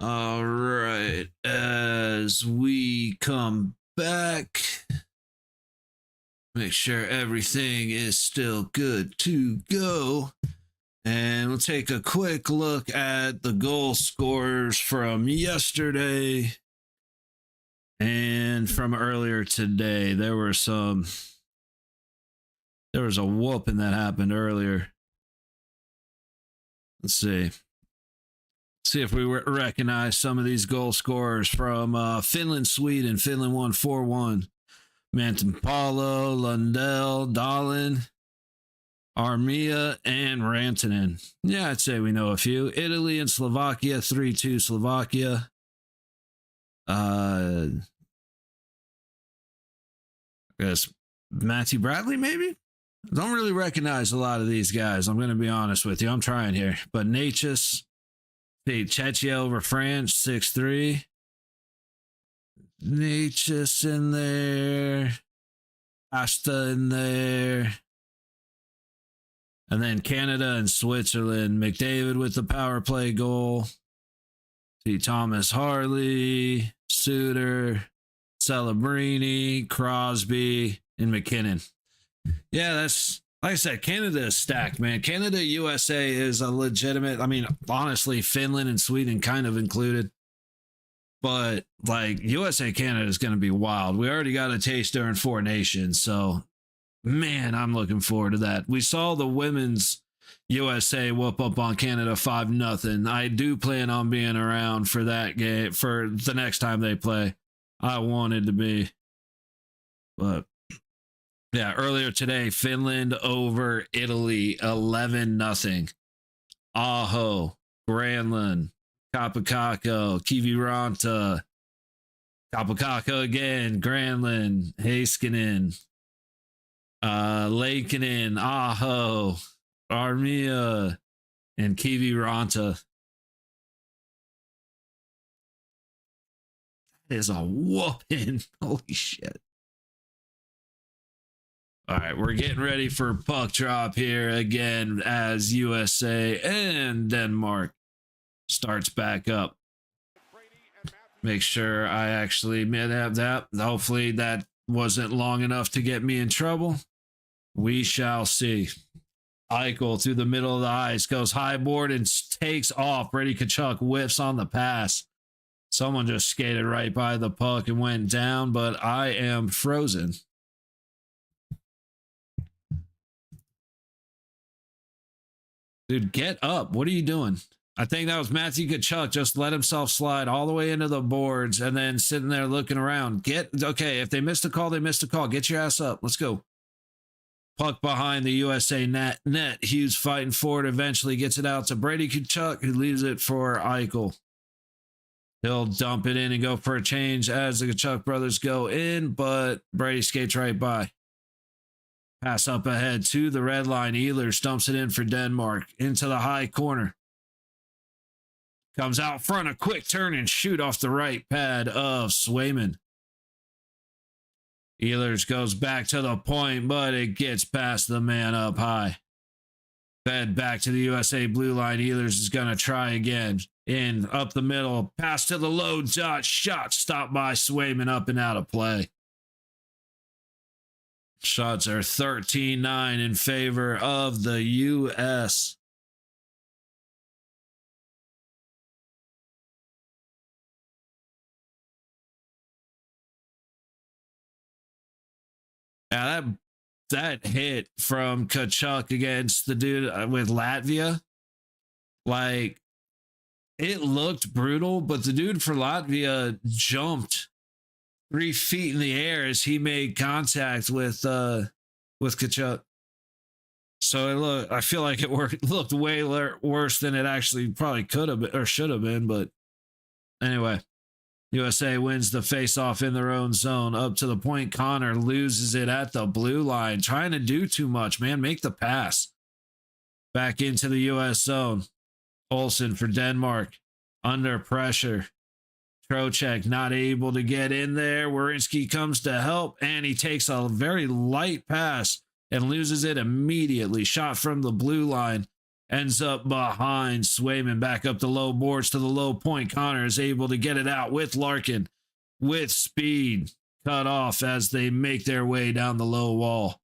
All right. As we come back, make sure everything is still good to go. And we'll take a quick look at the goal scorers from yesterday and from earlier today. There was a whooping that happened earlier. Let's see if we recognize some of these goal scorers from Finland, Sweden. Finland won 4-1. Mantipalo, Lundell, Dahlin, Armia, and Rantanen. Yeah, I'd say we know a few. Italy and Slovakia, 3-2 Slovakia. I guess Matthew Bradley, maybe? Don't really recognize a lot of these guys. I'm going to be honest with you. I'm trying here. But Natchez beat Czechia over France, 6-3. Natchez in there. Asta in there. And then Canada and Switzerland. McDavid with the power play goal. See Thomas Harley, Suter, Celebrini, Crosby, and McKinnon. Yeah, that's, like I said, Canada is stacked, man. Canada, USA is a legitimate, I mean, honestly, Finland and Sweden kind of included. But, like, USA, Canada is going to be wild. We already got a taste during Four Nations, so, man, I'm looking forward to that. We saw the women's USA whoop up on Canada 5-0. I do plan on being around for that game, for the next time they play. I wanted to be. But, yeah, earlier today, Finland over Italy, 11-0. Aho, Granlund, Kapakako, Kiviranta, Kapakako again, Granlund, Heiskanen, Lankinen, Aho, Armia, and Kiviranta. That is a whooping. Holy shit. All right, we're getting ready for puck drop here again as USA and Denmark starts back up. Make sure I actually have that. Hopefully that wasn't long enough to get me in trouble. We shall see. Eichel through the middle of the ice, goes high board and takes off. Brady Tkachuk whiffs on the pass. Someone just skated right by the puck and went down, but I am frozen. Dude, get up. What are you doing? I think that was Matthew Tkachuk just let himself slide all the way into the boards and then sitting there looking around. Okay, if they missed a call, they missed a call. Get your ass up. Let's go. Puck behind the USA net. Hughes fighting for it. Eventually gets it out to Brady Tkachuk, who leaves it for Eichel. He'll dump it in and go for a change as the Tkachuk brothers go in, but Brady skates right by. Pass up ahead to the red line. Ehlers dumps it in for Denmark into the high corner. Comes out front, a quick turn and shoot off the right pad of Swayman. Ehlers goes back to the point, but it gets past the man up high. Fed back to the USA blue line. Ehlers is going to try again. In, up the middle, pass to the low dot, shot stopped by Swayman, up and out of play. Shots are 13-9 in favor of the U.S. Yeah, that hit from Tkachuk against the dude with Latvia, like, it looked brutal, but the dude for Latvia jumped 3 feet in the air as he made contact with Tkachuk. So I feel like it looked way worse than it actually probably could have been or should have been. But anyway, USA wins the face-off in their own zone. Up to the point, Connor loses it at the blue line. Trying to do too much, man. Make the pass. Back into the U.S. zone. Olsen for Denmark. Under pressure. Trocheck not able to get in there. Werenski comes to help, and he takes a very light pass and loses it immediately. Shot from the blue line, ends up behind Swayman, back up the low boards to the low point. Connor is able to get it out with Larkin with speed, cut off as they make their way down the low wall.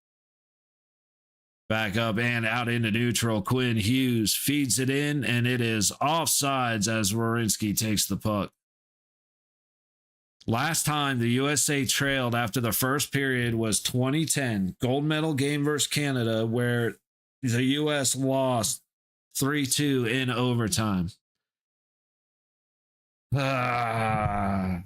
Back up and out into neutral. Quinn Hughes feeds it in, and it is offsides as Werenski takes the puck. Last time the USA trailed after the first period was 2010, gold medal game versus Canada, where the US lost 3-2 in overtime. Damn,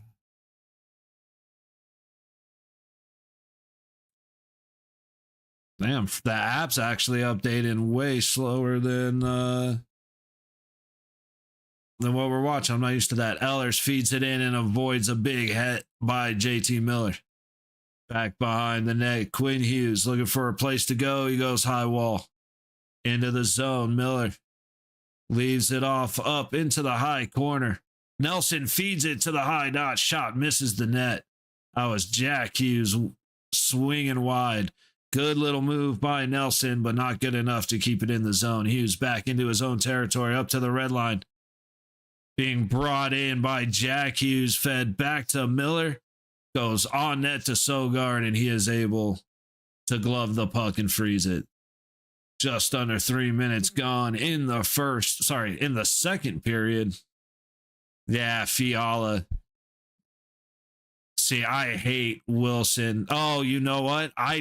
the app's actually updating way slower than what we're watching. I'm not used to that. Ehlers feeds it in and avoids a big hit by JT Miller. Back behind the net, Quinn Hughes looking for a place to go. He goes high wall. Into the zone. Miller leaves it off up into the high corner. Nelson feeds it to the high dot. Shot misses the net. That was Jack Hughes swinging wide. Good little move by Nelson, but not good enough to keep it in the zone. Hughes back into his own territory, up to the red line. Being brought in by Jack Hughes, fed back to Miller. Goes on net to Sogard, and he is able to glove the puck and freeze it. Just under 3 minutes gone in the second period. Yeah, Fiala. See, I hate Wilson. Oh, you know what? I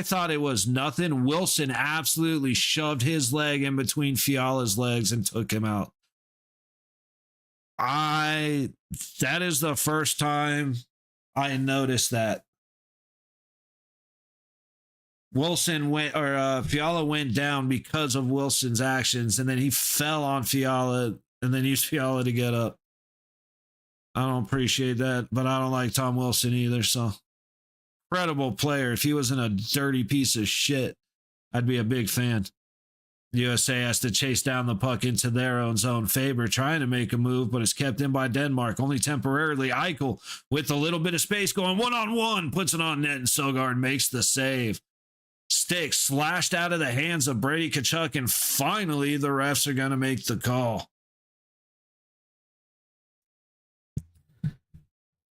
thought it was nothing. Wilson absolutely shoved his leg in between Fiala's legs and took him out. That is the first time I noticed that. Fiala went down because of Wilson's actions, and then he fell on Fiala and then used Fiala to get up. I don't appreciate that, but I don't like Tom Wilson either, so incredible player. If he wasn't a dirty piece of shit, I'd be a big fan. USA has to chase down the puck into their own zone. Faber trying to make a move, but is kept in by Denmark, only temporarily. Eichel with a little bit of space going one-on-one, puts it on net, and Sogard makes the save. Stick slashed out of the hands of Brady Tkachuk, and finally the refs are going to make the call.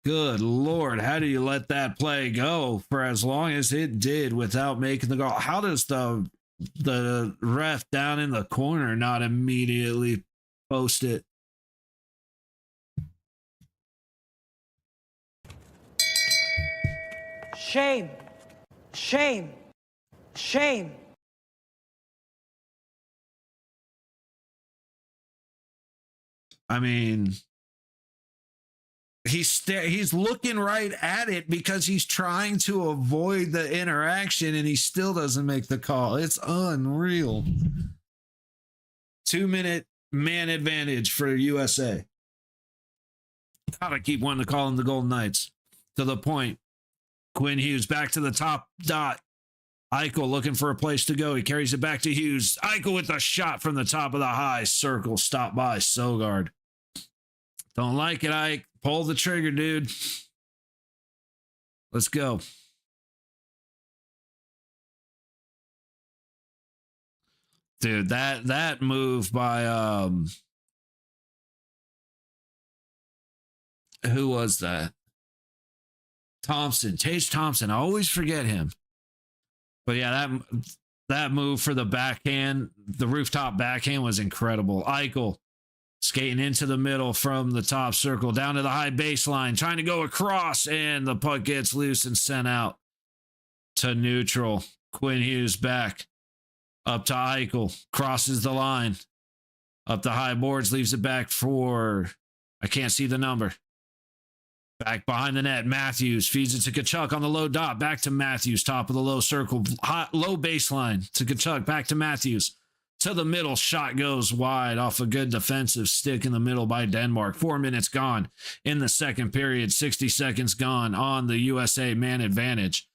Good Lord, how do you let that play go for as long as it did without making the goal? How does the ref down in the corner not immediately post it? Shame. Shame. Shame. I mean, he's looking right at it because he's trying to avoid the interaction, and he still doesn't make the call. It's unreal. 2-minute man advantage for USA. Gotta keep wanting to call him the Golden Knights. To the point. Quinn Hughes back to the top dot. Eichel looking for a place to go. He carries it back to Hughes. Eichel with a shot from the top of the high circle. Stopped by Sogard. Don't like it, Ike. Pull the trigger, dude. Let's go. Dude, that move by who was that? Thompson, Tage Thompson. I always forget him. But yeah, that move for the backhand, the rooftop backhand was incredible. Eichel skating into the middle from the top circle down to the high baseline, trying to go across, and the puck gets loose and sent out to neutral. Quinn Hughes back up to Eichel, crosses the line up the high boards, leaves it back for, I can't see the number. Back behind the net, Matthews feeds it to Tkachuk on the low dot. Back to Matthews, top of the low circle, low baseline to Tkachuk. Back to Matthews, to the middle. Shot goes wide off a good defensive stick in the middle by Denmark. 4 minutes gone in the second period. 60 seconds gone on the USA man advantage.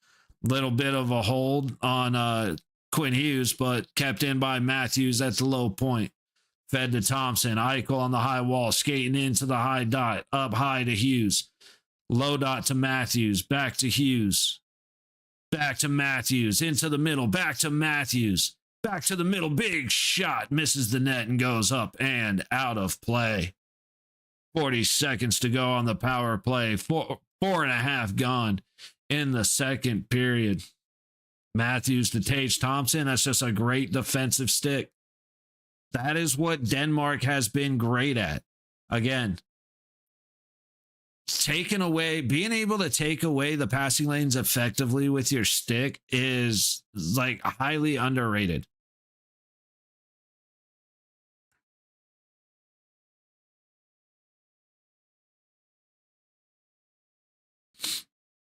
Little bit of a hold on Quinn Hughes, but kept in by Matthews at the low point. Fed to Thompson. Eichel on the high wall, skating into the high dot. Up high to Hughes. Low dot to Matthews, back to Hughes, back to Matthews, into the middle, back to Matthews. Back to the middle. Big shot. Misses the net and goes up and out of play. 40 seconds to go on the power play. Four and a half gone in the second period. Matthews to Tage Thompson. That's just a great defensive stick. That is what Denmark has been great at. Again, being able to take away the passing lanes effectively with your stick is like highly underrated.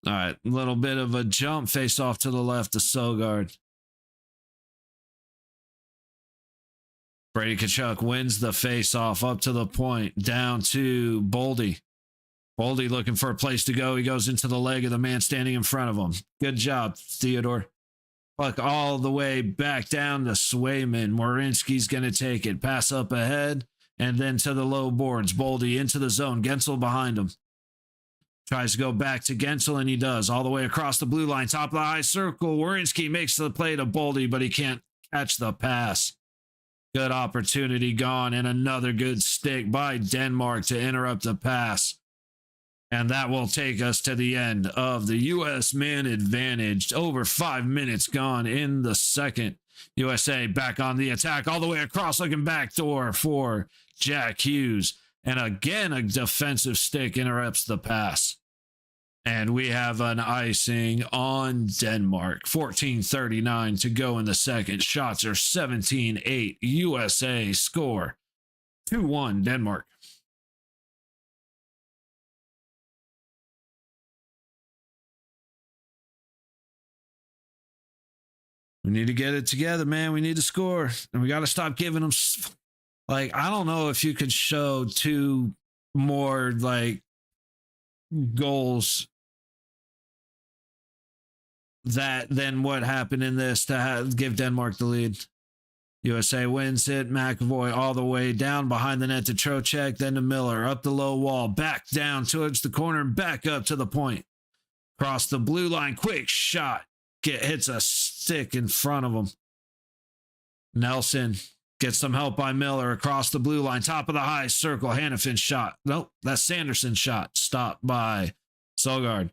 All right, a little bit of a jump, face off to the left to Sogard. Brady Tkachuk wins the face off up to the point, down to Boldy. Boldy looking for a place to go. He goes into the leg of the man standing in front of him. Good job, Theodore. Puck all the way back down to Swayman. Werenski's going to take it. Pass up ahead and then to the low boards. Boldy into the zone. Gensel behind him. Tries to go back to Gensel, and he does. All the way across the blue line. Top of the high circle. Werenski makes the play to Boldy, but he can't catch the pass. Good opportunity gone, and another good stick by Denmark to interrupt the pass. And that will take us to the end of the U.S. man advantage. Over 5 minutes gone in the second. USA back on the attack all the way across, looking backdoor for Jack Hughes. And again, a defensive stick interrupts the pass. And we have an icing on Denmark. 14:39 to go in the second. Shots are 17-8. USA score 2-1 Denmark. We need to get it together, man. We need to score. And we got to stop giving them... Like, I don't know if you could show two more, like, goals than what happened in this to give Denmark the lead. USA wins it. McAvoy all the way down behind the net to Trocheck, then to Miller. Up the low wall, back down towards the corner, back up to the point. Across the blue line, quick shot. Hits a stick in front of him. Nelson gets some help by Miller across the blue line. Top of the high circle. Hannafin shot. Nope, that's Sanderson shot. Stopped by Sogard.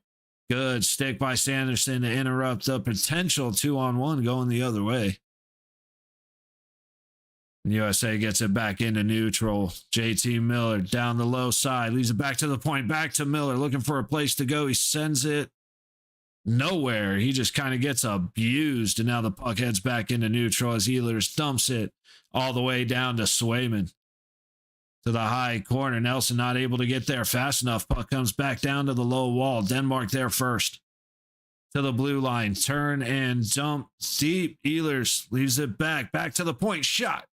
Good stick by Sanderson to interrupt the potential 2-on-1 going the other way. USA gets it back into neutral. JT Miller down the low side. Leaves it back to the point. Back to Miller. Looking for a place to go. He sends it nowhere. He just kind of gets abused, and now the puck heads back into neutral as Ehlers dumps it all the way down to Swayman. To the high corner. Nelson not able to get there fast enough. Puck comes back down to the low wall. Denmark there first. To the blue line. Turn and dump deep. Ehlers leaves it back. Back to the point. Shot.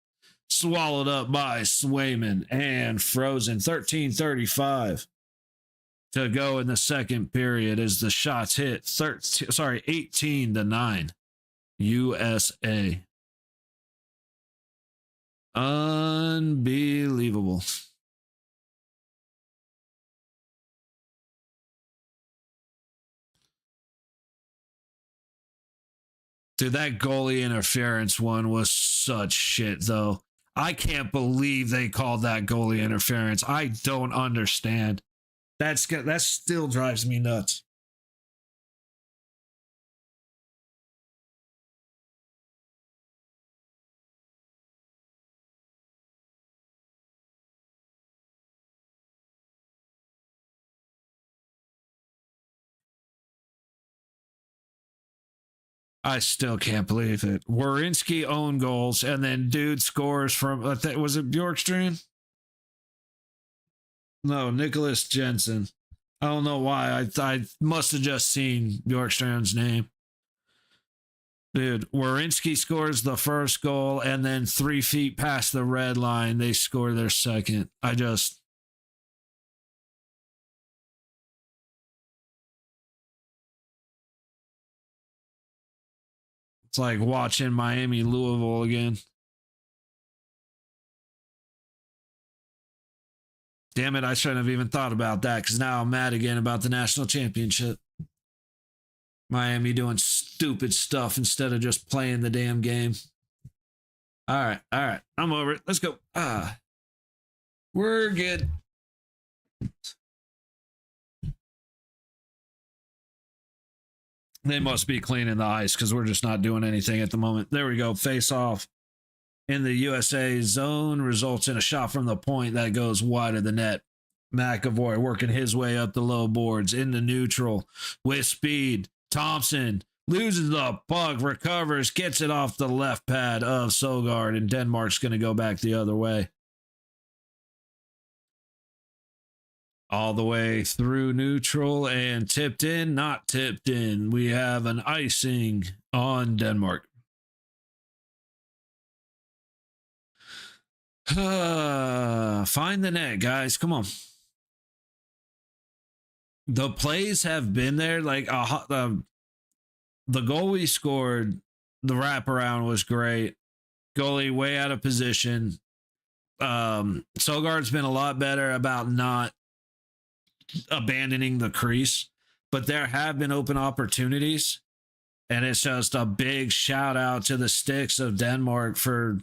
Swallowed up by Swayman and frozen. 13:35 to go in the second period as the shots hit 18-9 USA. Unbelievable. Dude, that goalie interference one was such shit, though. I can't believe they called that goalie interference. I don't understand. That still drives me nuts. I still can't believe it. Werenski own goals, and then dude scores from, was it Bjorkstrand? No, Nicholas Jensen. I don't know why. I must have just seen Bjorkstrand's name. Dude, Werenski scores the first goal, and then 3 feet past the red line, they score their second. It's like watching Miami Louisville again. Damn it, I shouldn't have even thought about that because now I'm mad again about the national championship. Miami doing stupid stuff instead of just playing the damn game. All right. I'm over it. Let's go. We're good. They must be cleaning the ice because we're just not doing anything at the moment. There we go. Face off in the USA zone results in a shot from the point that goes wide of the net. McAvoy working his way up the low boards into neutral with speed. Thompson loses the puck, recovers, gets it off the left pad of Sogard, and Denmark's going to go back the other way. All the way through neutral and tipped in, not tipped in. We have an icing on Denmark. Find the net, guys. Come on. The plays have been there. Like the goal we scored, the wraparound was great. Goalie way out of position. Sogard's been a lot better about not abandoning the crease, but there have been open opportunities, and it's just a big shout out to the sticks of Denmark for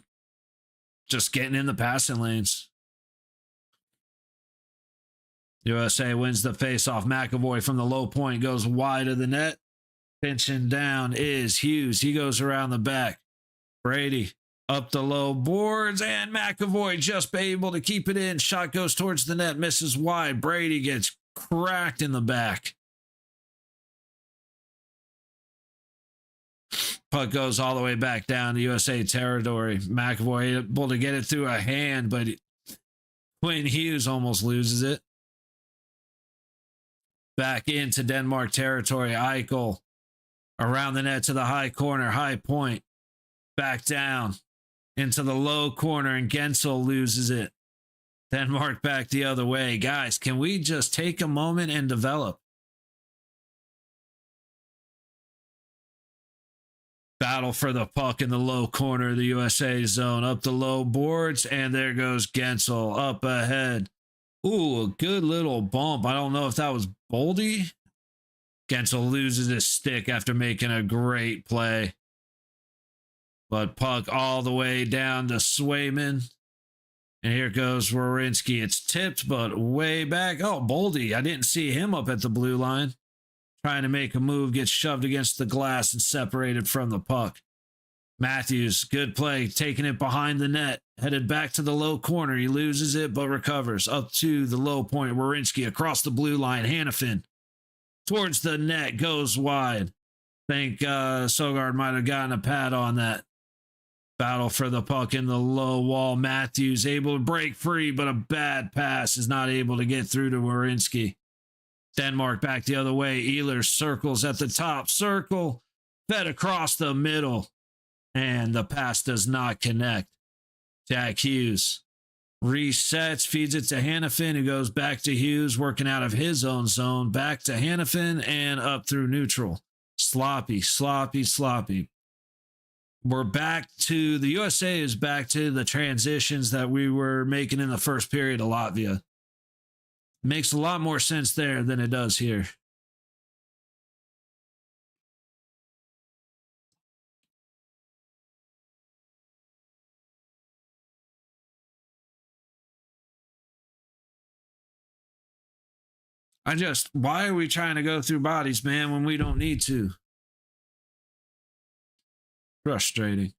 just getting in the passing lanes. USA wins the faceoff. McAvoy from the low point goes wide of the net. Pinching down is Hughes. He goes around the back. Brady up the low boards, and McAvoy just able to keep it in. Shot goes towards the net, misses wide. Brady gets cracked in the back. Puck goes all the way back down to USA territory. McAvoy able to get it through a hand, but Quinn Hughes almost loses it. Back into Denmark territory. Eichel around the net to the high corner, high point. Back down into the low corner, and Gensel loses it. Denmark back the other way. Guys, can we just take a moment and develop? Battle for the puck in the low corner of the USA zone. Up the low boards, and there goes Gensel up ahead. Ooh, a good little bump. I don't know if that was Boldy. Gensel loses his stick after making a great play. But puck all the way down to Swayman. And here goes Werenski. It's tipped, but way back. Oh, Boldy. I didn't see him up at the blue line. Trying to make a move, gets shoved against the glass and separated from the puck. Matthews, good play, taking it behind the net. Headed back to the low corner. He loses it, but recovers. Up to the low point. Werenski across the blue line. Hannafin towards the net, goes wide. Think Sogard might have gotten a pad on that. Battle for the puck in the low wall. Matthews able to break free, but a bad pass is not able to get through to Werenski. Denmark back the other way. Ehlers circles at the top circle. Fed across the middle. And the pass does not connect. Jack Hughes resets, feeds it to Hannafin, who goes back to Hughes, working out of his own zone. Back to Hannafin and up through neutral. Sloppy. We're back to, the USA is back to the transitions that we were making in the first period of Latvia. Makes a lot more sense there than it does here. Why are we trying to go through bodies, man, when we don't need to? Frustrating.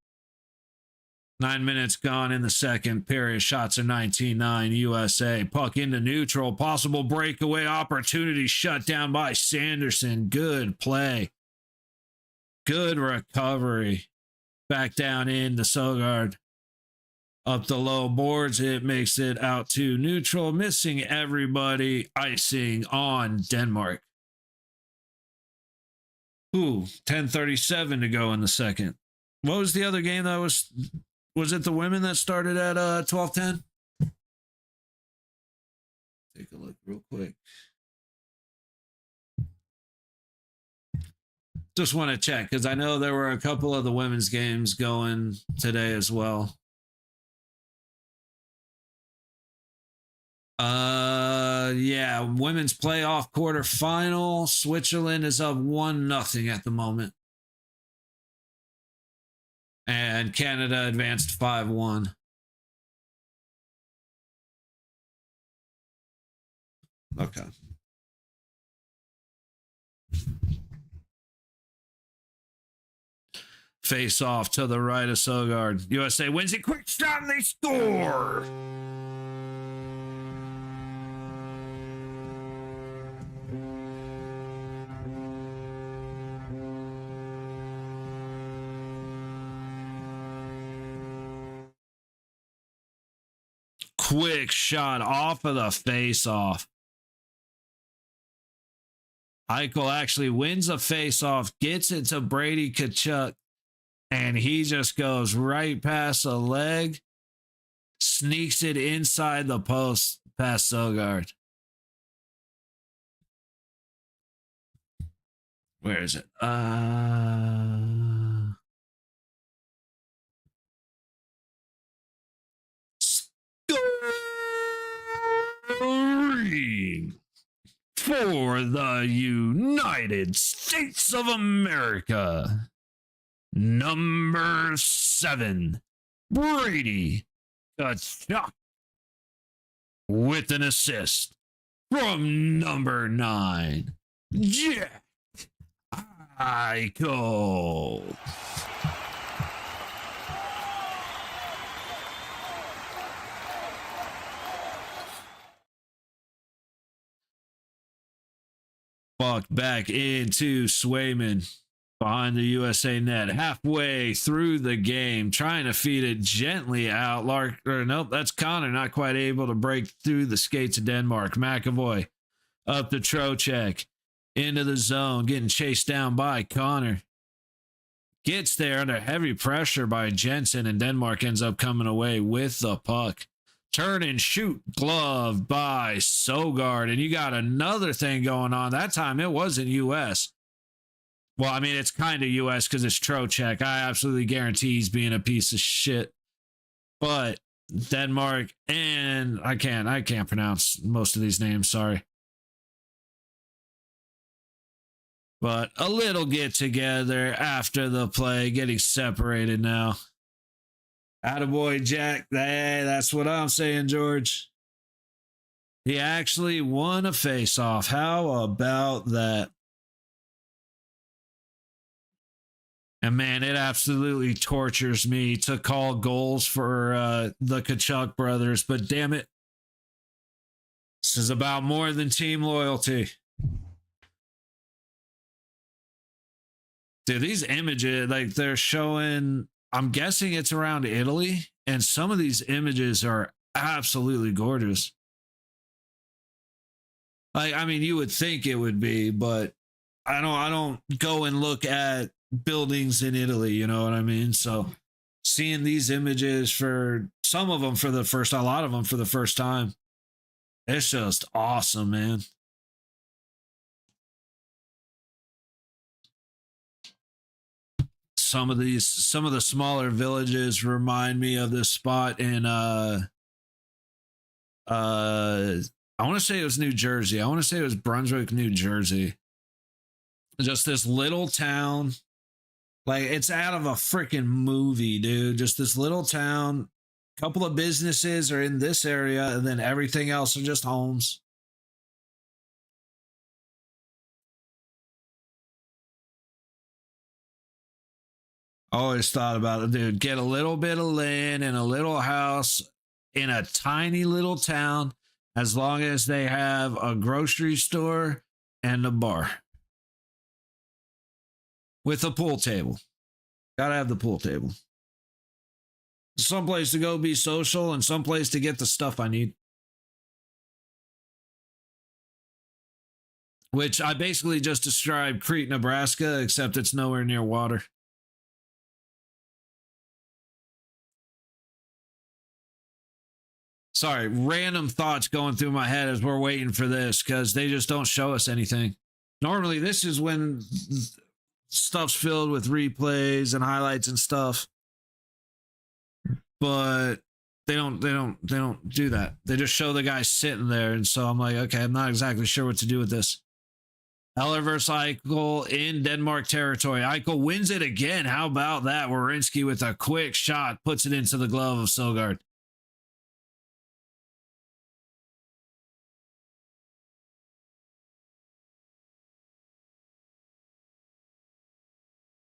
9 minutes gone in the second period. Shots are 19-9 USA. Puck into neutral. Possible breakaway opportunity shut down by Sanderson. Good play. Good recovery. Back down into Sogard. Up the low boards. It makes it out to neutral. Missing everybody. Icing on Denmark. Ooh, 10:37 to go in the second. What was the other game that was it the women that started at 12:10? Take a look real quick. Just want to check because I know there were a couple of the women's games going today as well. Yeah, women's playoff quarterfinal. Switzerland is up 1-0 at the moment. And Canada advanced 5-1. Okay. Face off to the right of Sogard. USA wins it. Quick stop. They score. Quick shot off of the face off. Eichel actually wins a face off, gets it to Brady Tkachuk, and he just goes right past a leg, sneaks it inside the post past Sogard. Where is it? Scoring for the United States of America. Number 7, Brady Tkachuk with an assist from number 9, Jack Eichel. Walked back into Swayman behind the USA net, halfway through the game, trying to feed it gently out. Nope, that's Connor, not quite able to break through the skates of Denmark. McAvoy up to Trocheck, into the zone, getting chased down by Connor. Gets there under heavy pressure by Jensen, and Denmark ends up coming away with the puck. Turn and shoot glove by Sogard, and you got another thing going on. That time it wasn't U.S. Well, I mean, it's kind of U.S. because it's Trocheck. I absolutely guarantee he's being a piece of shit. But Denmark and I can't pronounce most of these names, sorry. But a little get together after the play, getting separated now. Attaboy, Jack. Hey, that's what I'm saying, George. He actually won a face-off. How about that? And man, it absolutely tortures me to call goals for the Tkachuk brothers, but damn it. This is about more than team loyalty. Dude, these images, like they're showing, I'm guessing it's around Italy, and some of these images are absolutely gorgeous. Like, I mean, you would think it would be, but I don't go and look at buildings in Italy, you know what I mean? So seeing these images for some of them a lot of them for the first time, it's just awesome, man. Some of the smaller villages remind me of this spot in I want to say it was New Jersey. I want to say it was Brunswick, New Jersey. Just this little town. Like, it's out of a freaking movie, dude. Just this little town. A couple of businesses are in this area, and then everything else are just homes. Always thought about it, dude. Get a little bit of land in a little house in a tiny little town, as long as they have a grocery store and a bar with a pool table. Gotta have the pool table. Someplace to go be social and someplace to get the stuff I need. Which I basically just described Crete, Nebraska, except it's nowhere near water. Sorry, random thoughts going through my head as we're waiting for this because they just don't show us anything. Normally, this is when stuff's filled with replays and highlights and stuff, but they don't do that. They just show the guy sitting there, and so I'm like, okay, I'm not exactly sure what to do with this. Eller versus Eichel in Denmark territory. Eichel wins it again. How about that? Werenski with a quick shot puts it into the glove of Sogard.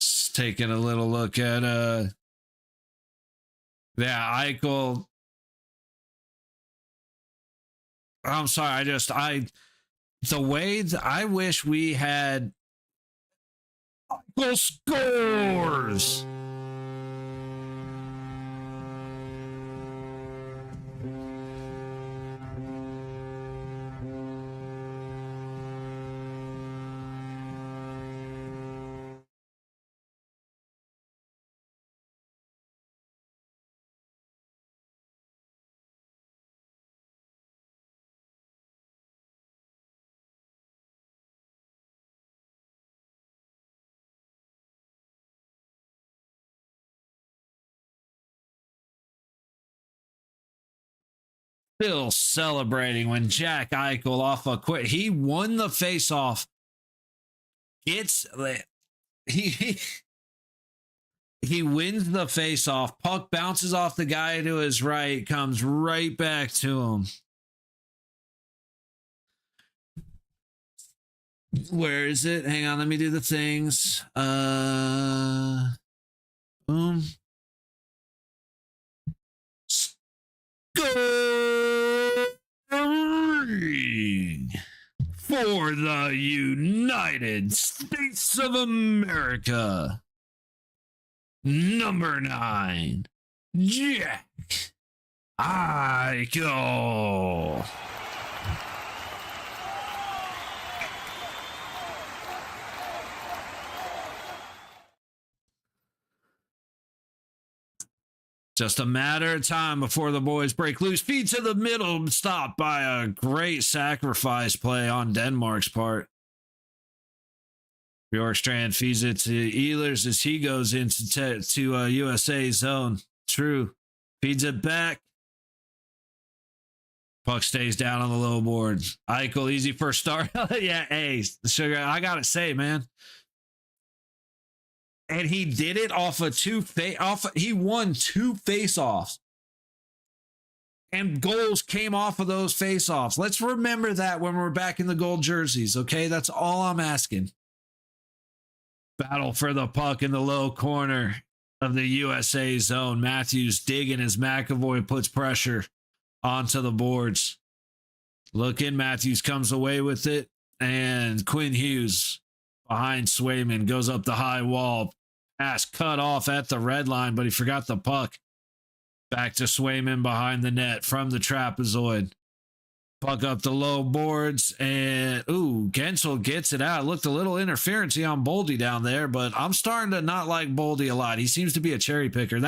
Just taking a little look at Eichel. I'm sorry, the way I wish we had Eichel scores. Still celebrating when Jack Eichel off a quit. He won the faceoff. He wins the faceoff. Puck bounces off the guy to his right, comes right back to him. Where is it? Hang on, let me do the things. Boom. Scoring for the United States of America. Number 9, Jack Eichel. Just a matter of time before the boys break loose. Feed to the middle, stopped by a great sacrifice play on Denmark's part. Bjorkstrand feeds it to Ehlers as he goes into USA zone. True. Feeds it back. Puck stays down on the low boards. Eichel, easy first start. Yeah, hey, Sugar, I got to say, man. And he did it off of he won 2 face-offs. And goals came off of those face-offs. Let's remember that when we're back in the gold jerseys, okay? That's all I'm asking. Battle for the puck in the low corner of the USA zone. Matthews digging as McAvoy puts pressure onto the boards. Looking, Matthews comes away with it. And Quinn Hughes behind Swayman goes up the high wall. Pass cut off at the red line, but he forgot the puck. Back to Swayman behind the net from the trapezoid. Puck up the low boards, and Gensel gets it out. Looked a little interference on Boldy down there, but I'm starting to not like Boldy a lot. He seems to be a cherry picker.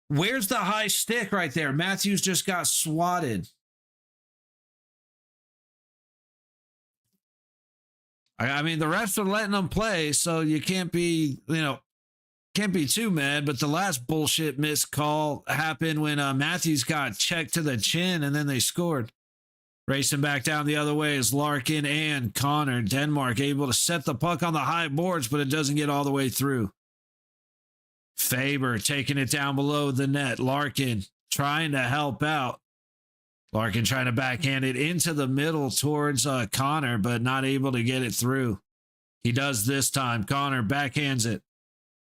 Where's the high stick right there? Matthews just got swatted. I mean, the refs are letting them play, so you can't be too mad, but the last bullshit missed call happened when Matthews got checked to the chin and then they scored. Racing back down the other way is Larkin and Connor. Denmark able to set the puck on the high boards, but it doesn't get all the way through. Faber taking it down below the net. Larkin trying to help out. Larkin trying to backhand it into the middle towards Connor, but not able to get it through. He does this time. Connor backhands it.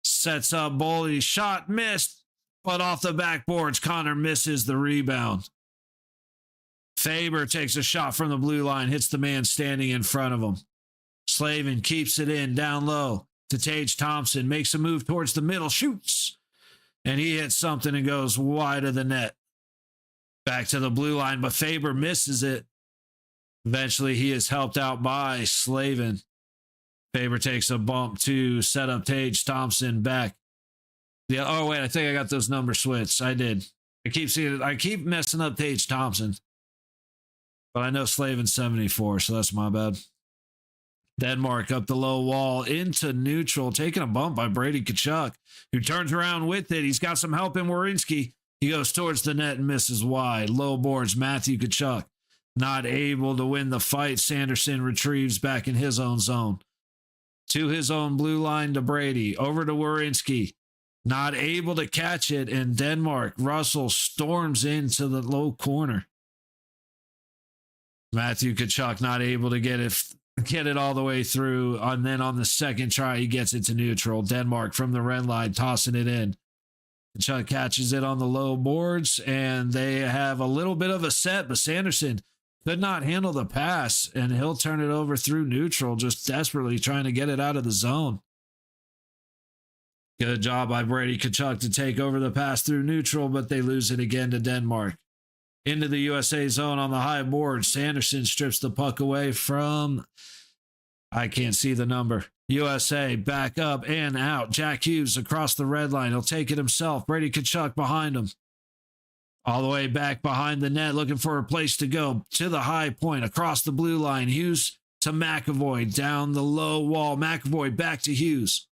Sets up Boldy. Shot missed, but off the backboards. Connor misses the rebound. Faber takes a shot from the blue line, hits the man standing in front of him. Slavin keeps it in down low to Tage Thompson. Makes a move towards the middle, shoots, and he hits something and goes wide of the net. Back to the blue line, but Faber misses it. Eventually, he is helped out by Slavin. Faber takes a bump to set up Tage Thompson back. Oh, wait, I think I got those numbers switched. I did. I keep messing up Tage Thompson. But I know Slavin's 74, so that's my bad. Denmark up the low wall into neutral, taking a bump by Brady Tkachuk, who turns around with it. He's got some help in Werenski. He goes towards the net and misses wide. Low boards, Matthew Tkachuk. Not able to win the fight. Sanderson retrieves back in his own zone. To his own blue line to Brady. Over to Werenski. Not able to catch it. And Denmark. Russell storms into the low corner. Matthew Tkachuk not able to get it all the way through. And then on the second try, he gets it to neutral. Denmark from the red line tossing it in. Tkachuk catches it on the low boards, and they have a little bit of a set, but Sanderson could not handle the pass, and he'll turn it over through neutral, just desperately trying to get it out of the zone. Good job by Brady Tkachuk to take over the pass through neutral, but they lose it again to Denmark. Into the USA zone on the high board. Sanderson strips the puck away from, I can't see the number. USA back up and out. Jack Hughes across the red line. He'll take it himself. Brady Tkachuk behind him. All the way back behind the net, looking for a place to go. To the high point, across the blue line. Hughes to McAvoy. Down the low wall. McAvoy back to Hughes.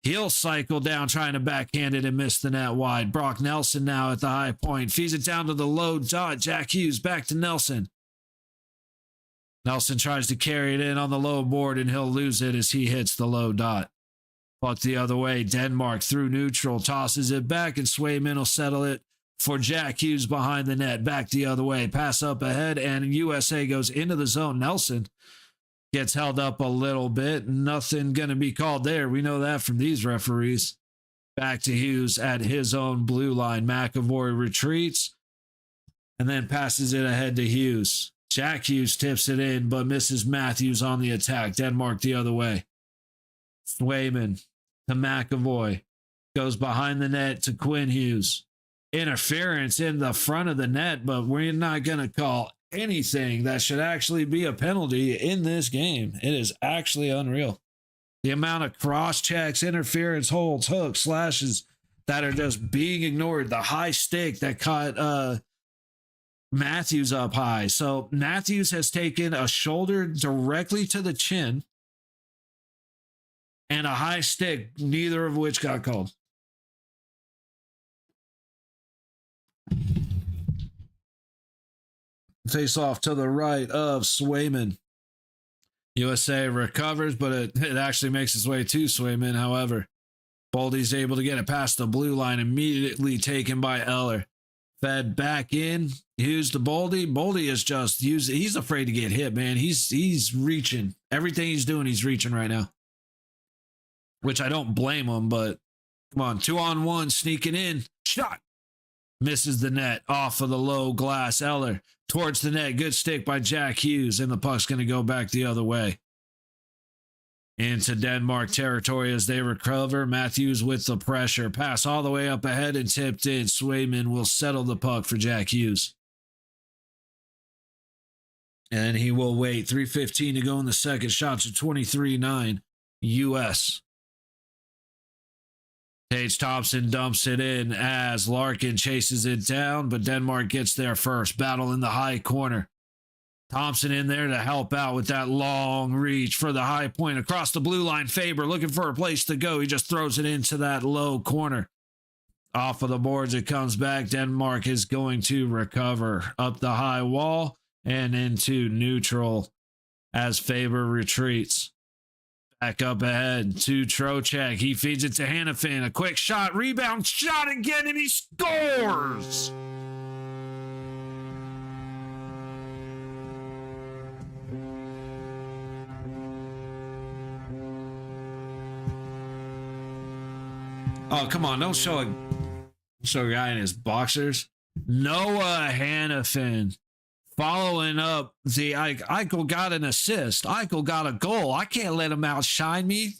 He'll cycle down, trying to backhand it and miss the net wide. Brock Nelson now at the high point. Feeds it down to the low dot. Jack Hughes back to Nelson. Nelson tries to carry it in on the low board, and he'll lose it as he hits the low dot. Puck the other way. Denmark through neutral. Tosses it back, and Swayman will settle it for Jack Hughes behind the net. Back the other way. Pass up ahead, and USA goes into the zone. Nelson gets held up a little bit. Nothing going to be called there. We know that from these referees. Back to Hughes at his own blue line. McAvoy retreats and then passes it ahead to Hughes. Jack Hughes tips it in, but misses Matthews on the attack. Denmark the other way. Swayman to McAvoy. Goes behind the net to Quinn Hughes. Interference in the front of the net, but we're not going to call anything that should actually be a penalty in this game. It is actually unreal. The amount of cross checks, interference, holds, hooks, slashes that are just being ignored. The high stick that caught Matthews up high. So Matthews has taken a shoulder directly to the chin and a high stick, neither of which got called. Face off to the right of Swayman. USA recovers, but it actually makes its way to Swayman. However, Boldy's able to get it past the blue line, immediately taken by Eller. Fed back in. Hughes to Boldy. Boldy is just he's afraid to get hit, man. He's reaching. Everything he's doing, he's reaching right now. Which I don't blame him, but come on. 2-on-1, sneaking in. Shot. Misses the net off of the low glass. Eller towards the net. Good stick by Jack Hughes, and the puck's going to go back the other way. Into Denmark territory as they recover. Matthews with the pressure. Pass all the way up ahead and tipped in. Swayman will settle the puck for Jack Hughes. And he will wait. 3:15 to go in the second. Shots are 23-9 US. Tage Thompson dumps it in as Larkin chases it down, but Denmark gets there first. Battle in the high corner. Thompson in there to help out with that long reach for the high point across the blue line. Faber looking for a place to go. He just throws it into that low corner. Off of the boards, it comes back. Denmark is going to recover up the high wall and into neutral as Faber retreats. Back up ahead to Trocheck. He feeds it to Hanifin. A quick shot, rebound, shot again, and he scores! Oh, come on. Don't show a guy in his boxers. Noah Hanifin following up the Eichel got an assist. Eichel got a goal. I can't let him outshine me.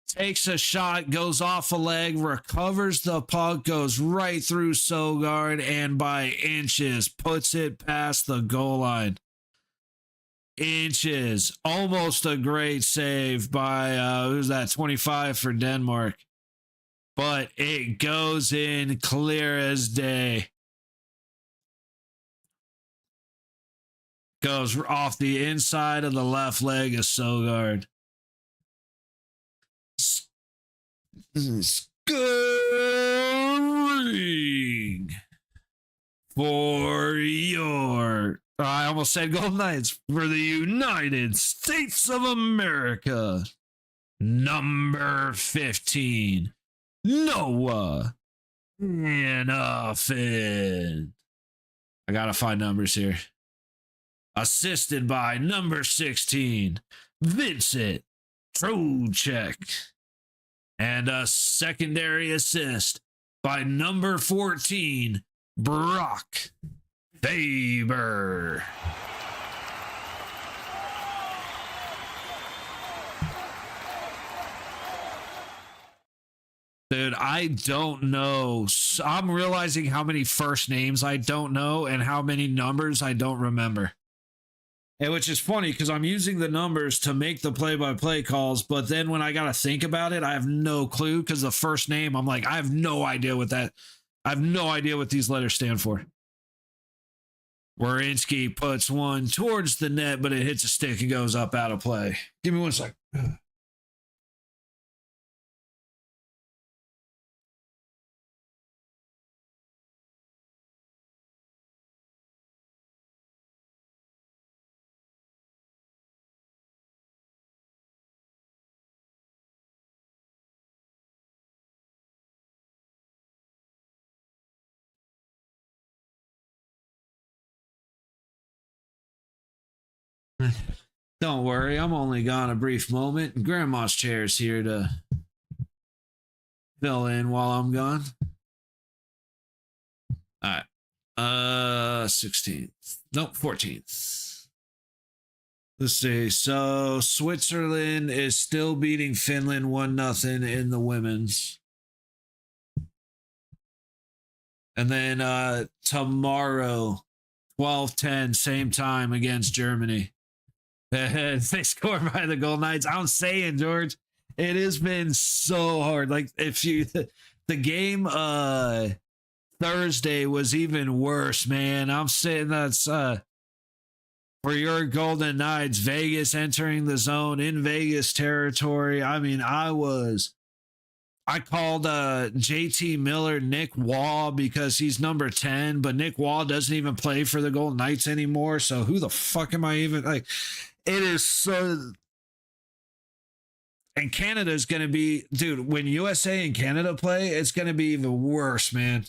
Takes a shot, goes off a leg, recovers the puck, goes right through Sogard, and by inches puts it past the goal line. Inches. Almost a great save by, who's that, 25 for Denmark. But it goes in clear as day. Goes off the inside of the left leg of Sogard. Scoring for your, I almost said Golden Knights, for the United States of America, number 15, Noah Hannafin. I gotta find numbers here. Assisted by number 16, Vincent Trocheck. And a secondary assist by number 14, Brock Faber. Dude, I don't know. I'm realizing how many first names I don't know and how many numbers I don't remember. And which is funny because I'm using the numbers to make the play-by-play calls, but then when I got to think about it, I have no clue because the first name, I'm like, I have no idea what that, I have no idea what these letters stand for. Werenski puts one towards the net, but it hits a stick and goes up out of play. Give me 1 sec. Don't worry, I'm only gone a brief moment. Grandma's chair's here to fill in while I'm gone. All right. 16th. Nope, 14th. Let's see. So Switzerland is still beating Finland 1-0 in the women's. And then tomorrow, 12:10, same time against Germany. They score by the Golden Knights. I'm saying, George, it has been so hard. Like if you, the game Thursday was even worse, man. I'm saying that's for your Golden Knights, Vegas entering the zone in Vegas territory. I mean, I called JT Miller Nick Wall because he's number 10, but Nick Wall doesn't even play for the Golden Knights anymore. So who the fuck am I even like? It is so. And Canada is going to be, dude, when USA and Canada play, it's going to be even worse, man.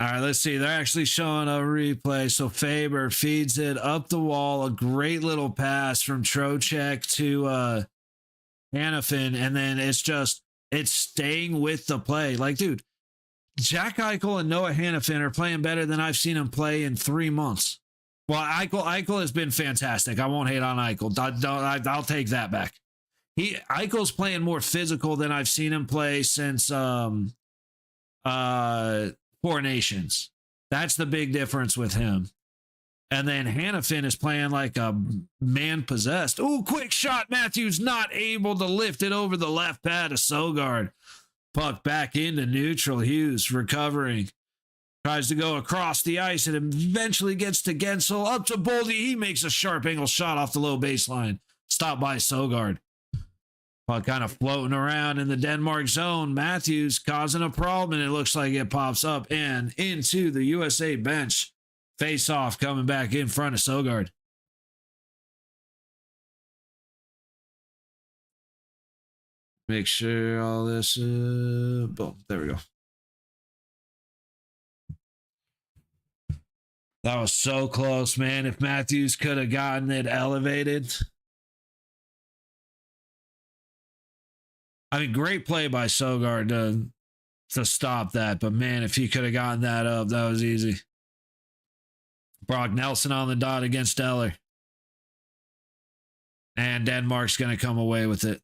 All right, let's see. They're actually showing a replay. So Faber feeds it up the wall. A great little pass from Trocheck to Hannafin. And then it's staying with the play. Like, dude, Jack Eichel and Noah Hannafin are playing better than I've seen him play in 3 months. Well, Eichel has been fantastic. I won't hate on Eichel. I'll take that back. Eichel's playing more physical than I've seen him play since Four Nations. That's the big difference with him. And then Hannafin is playing like a man possessed. Oh, quick shot. Matthews not able to lift it over the left pad of Sogard. Puck back into neutral. Hughes recovering. Tries to go across the ice and eventually gets to Gensel. Up to Boldy. He makes a sharp angle shot off the low baseline. Stopped by Sogard. Puck kind of floating around in the Denmark zone. Matthews causing a problem, and it looks like it pops up and into the USA bench. Face off coming back in front of Sogard. Make sure all this, boom, there we go. That was so close, man. If Matthews could have gotten it elevated. I mean, great play by Sogard to stop that. But, man, if he could have gotten that up, that was easy. Brock Nelson on the dot against Eller. And Denmark's going to come away with it.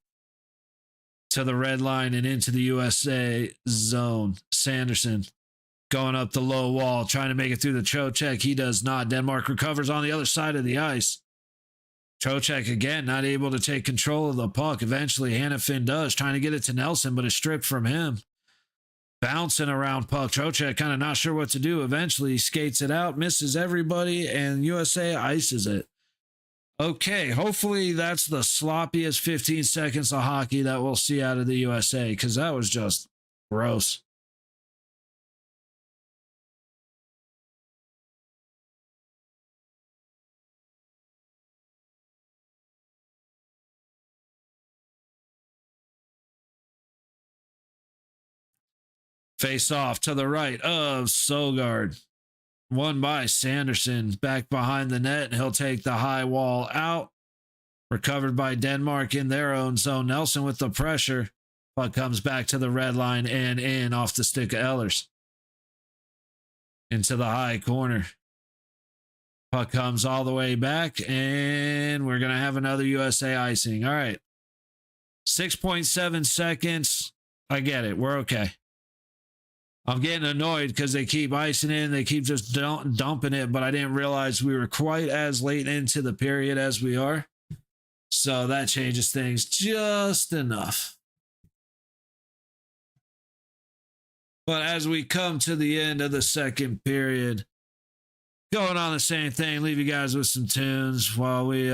To the red line and into the USA zone. Sanderson going up the low wall, trying to make it through the Trocheck. He does not. Denmark recovers on the other side of the ice. Trocheck again, not able to take control of the puck. Eventually, Hannafin does, trying to get it to Nelson, but it's stripped from him. Bouncing around puck. Trocheck kind of not sure what to do. Eventually, he skates it out, misses everybody, and USA ices it. Okay, hopefully that's the sloppiest 15 seconds of hockey that we'll see out of the USA, because that was just gross. Face off to the right of Sogard. Won by Sanderson. Back behind the net. He'll take the high wall out. Recovered by Denmark in their own zone. Nelson with the pressure. Puck comes back to the red line and in off the stick of Ehlers. Into the high corner. Puck comes all the way back, and we're going to have another USA icing. All right. 6.7 seconds. I get it. We're okay. I'm getting annoyed because they keep icing in. They keep just dumping it, but I didn't realize we were quite as late into the period as we are. So that changes things just enough. But as we come to the end of the second period, going on the same thing, leave you guys with some tunes while we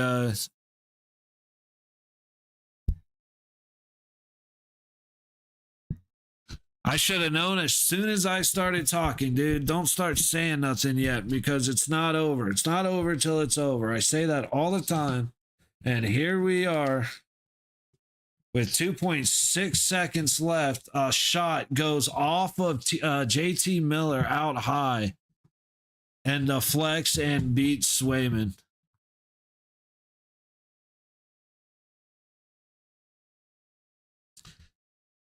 I should have known as soon as I started talking, dude. Don't start saying nothing yet because it's not over. It's not over till it's over. I say that all the time. And here we are with 2.6 seconds left. A shot goes off of JT Miller out high and deflects and beats Swayman.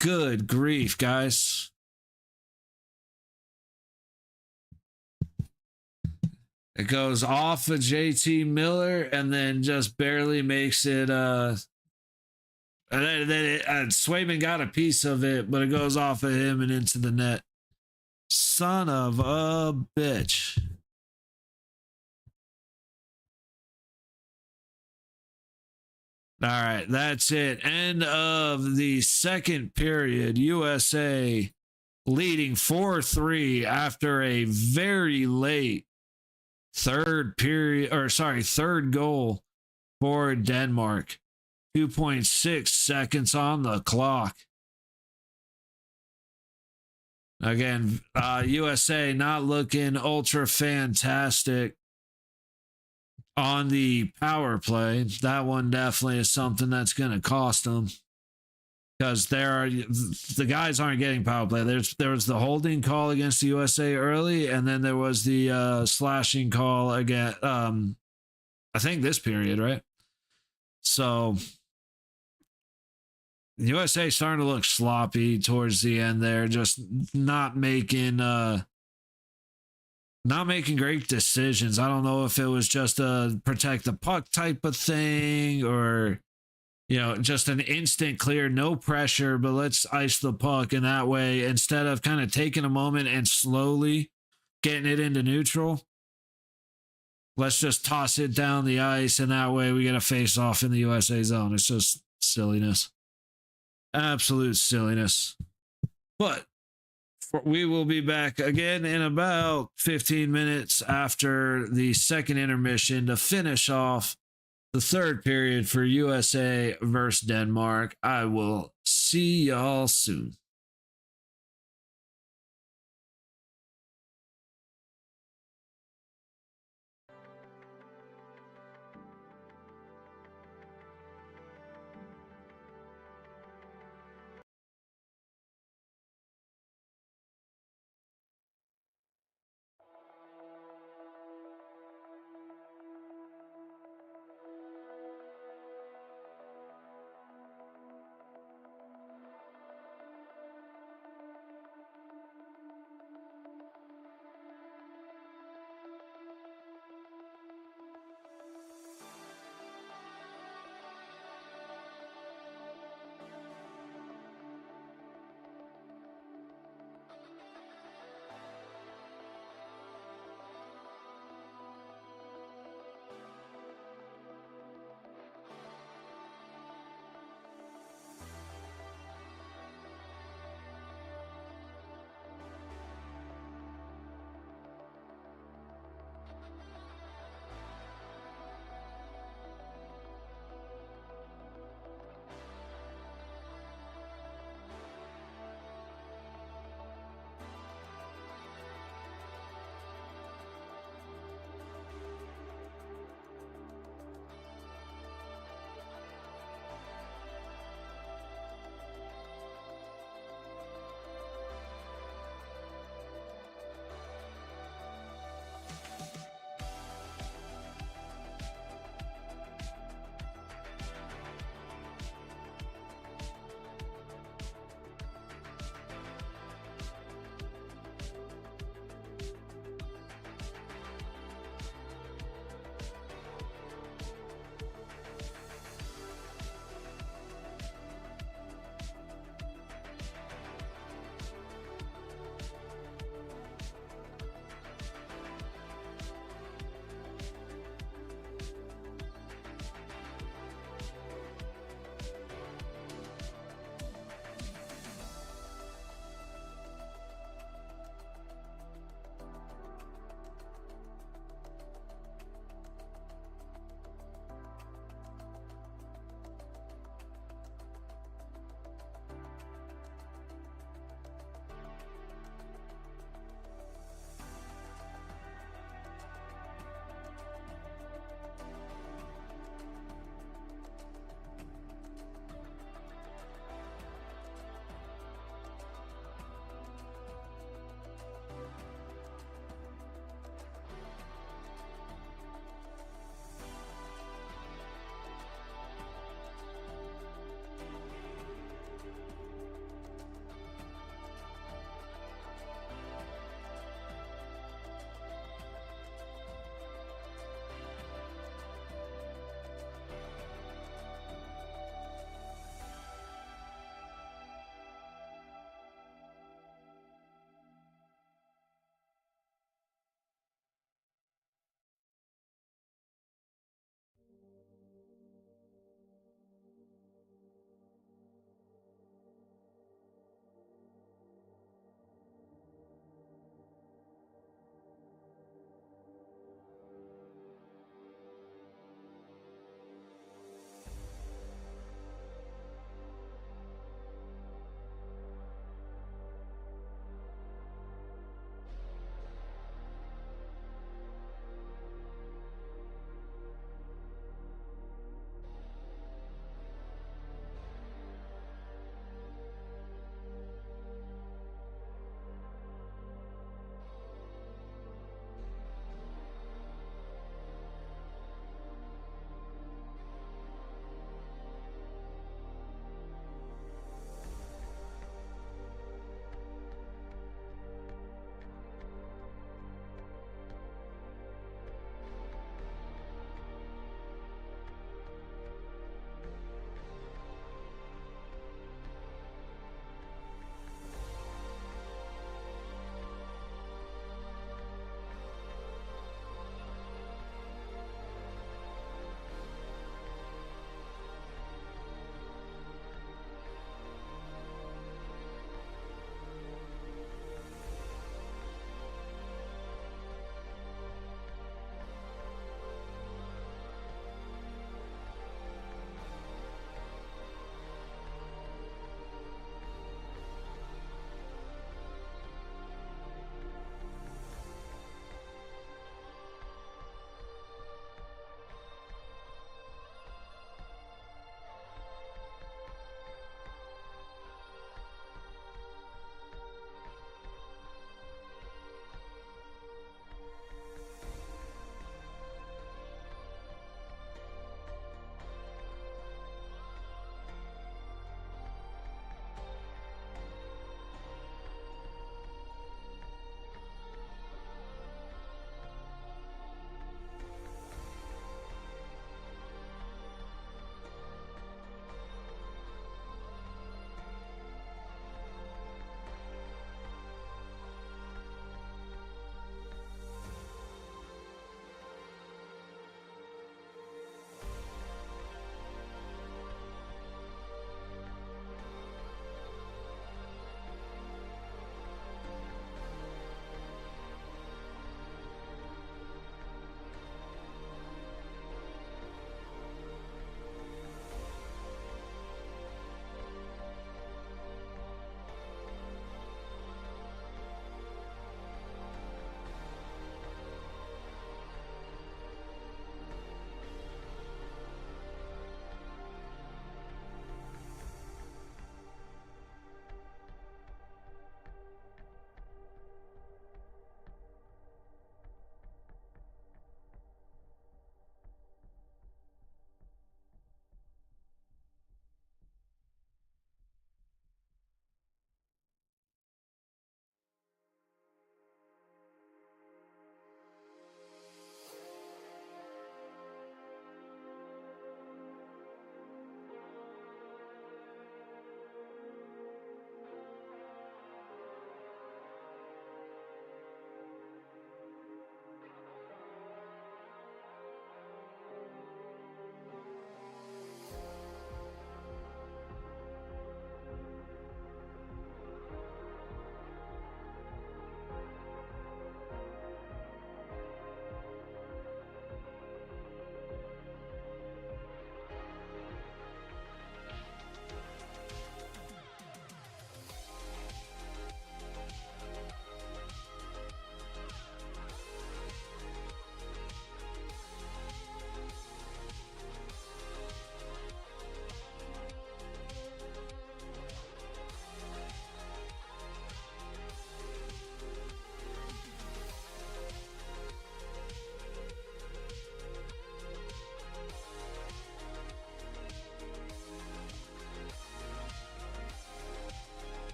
Good grief, guys. It goes off of JT Miller and then just barely makes it. Swayman got a piece of it, but it goes off of him and into the net. Son of a bitch. All right, that's it. End of the second period. USA leading 4-3 after a very late third goal for Denmark. 2.6 seconds on the clock. Again, USA not looking ultra fantastic on the power play. That one definitely is something that's going to cost them because the guys aren't getting power play. There was the holding call against the USA early, and then there was the slashing call again. I think this period, right? So the USA starting to look sloppy towards the end there, just not making great decisions. I don't know if it was just a protect the puck type of thing or, just an instant clear, no pressure, but let's ice the puck. And that way, instead of kind of taking a moment and slowly getting it into neutral, let's just toss it down the ice. And that way we get a face off in the USA zone. It's just silliness. Absolute silliness. But we will be back again in about 15 minutes after the second intermission to finish off the third period for USA versus Denmark. I will see y'all soon.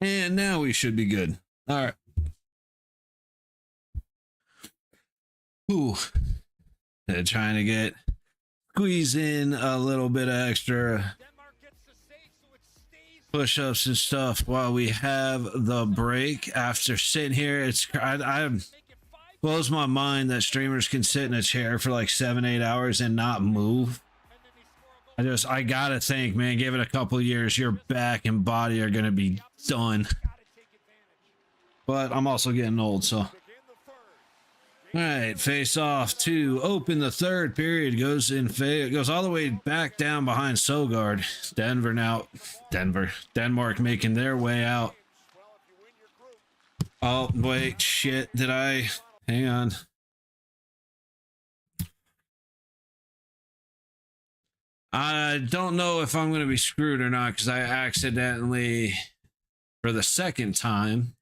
And now we should be good. All right. Ooh. They're trying to squeeze in a little bit of extra push-ups and stuff while we have the break. After sitting here, I blows my mind that streamers can sit in a chair for like 7-8 hours and not move. I gotta think, man, give it a couple years, your back and body are gonna be done. But I'm also getting old, so. All right, face off to open the third period. Goes all the way back down behind Sogard. Denmark making their way out. Oh, wait, shit. Hang on. I don't know if I'm going to be screwed or not because I accidentally, for the second time,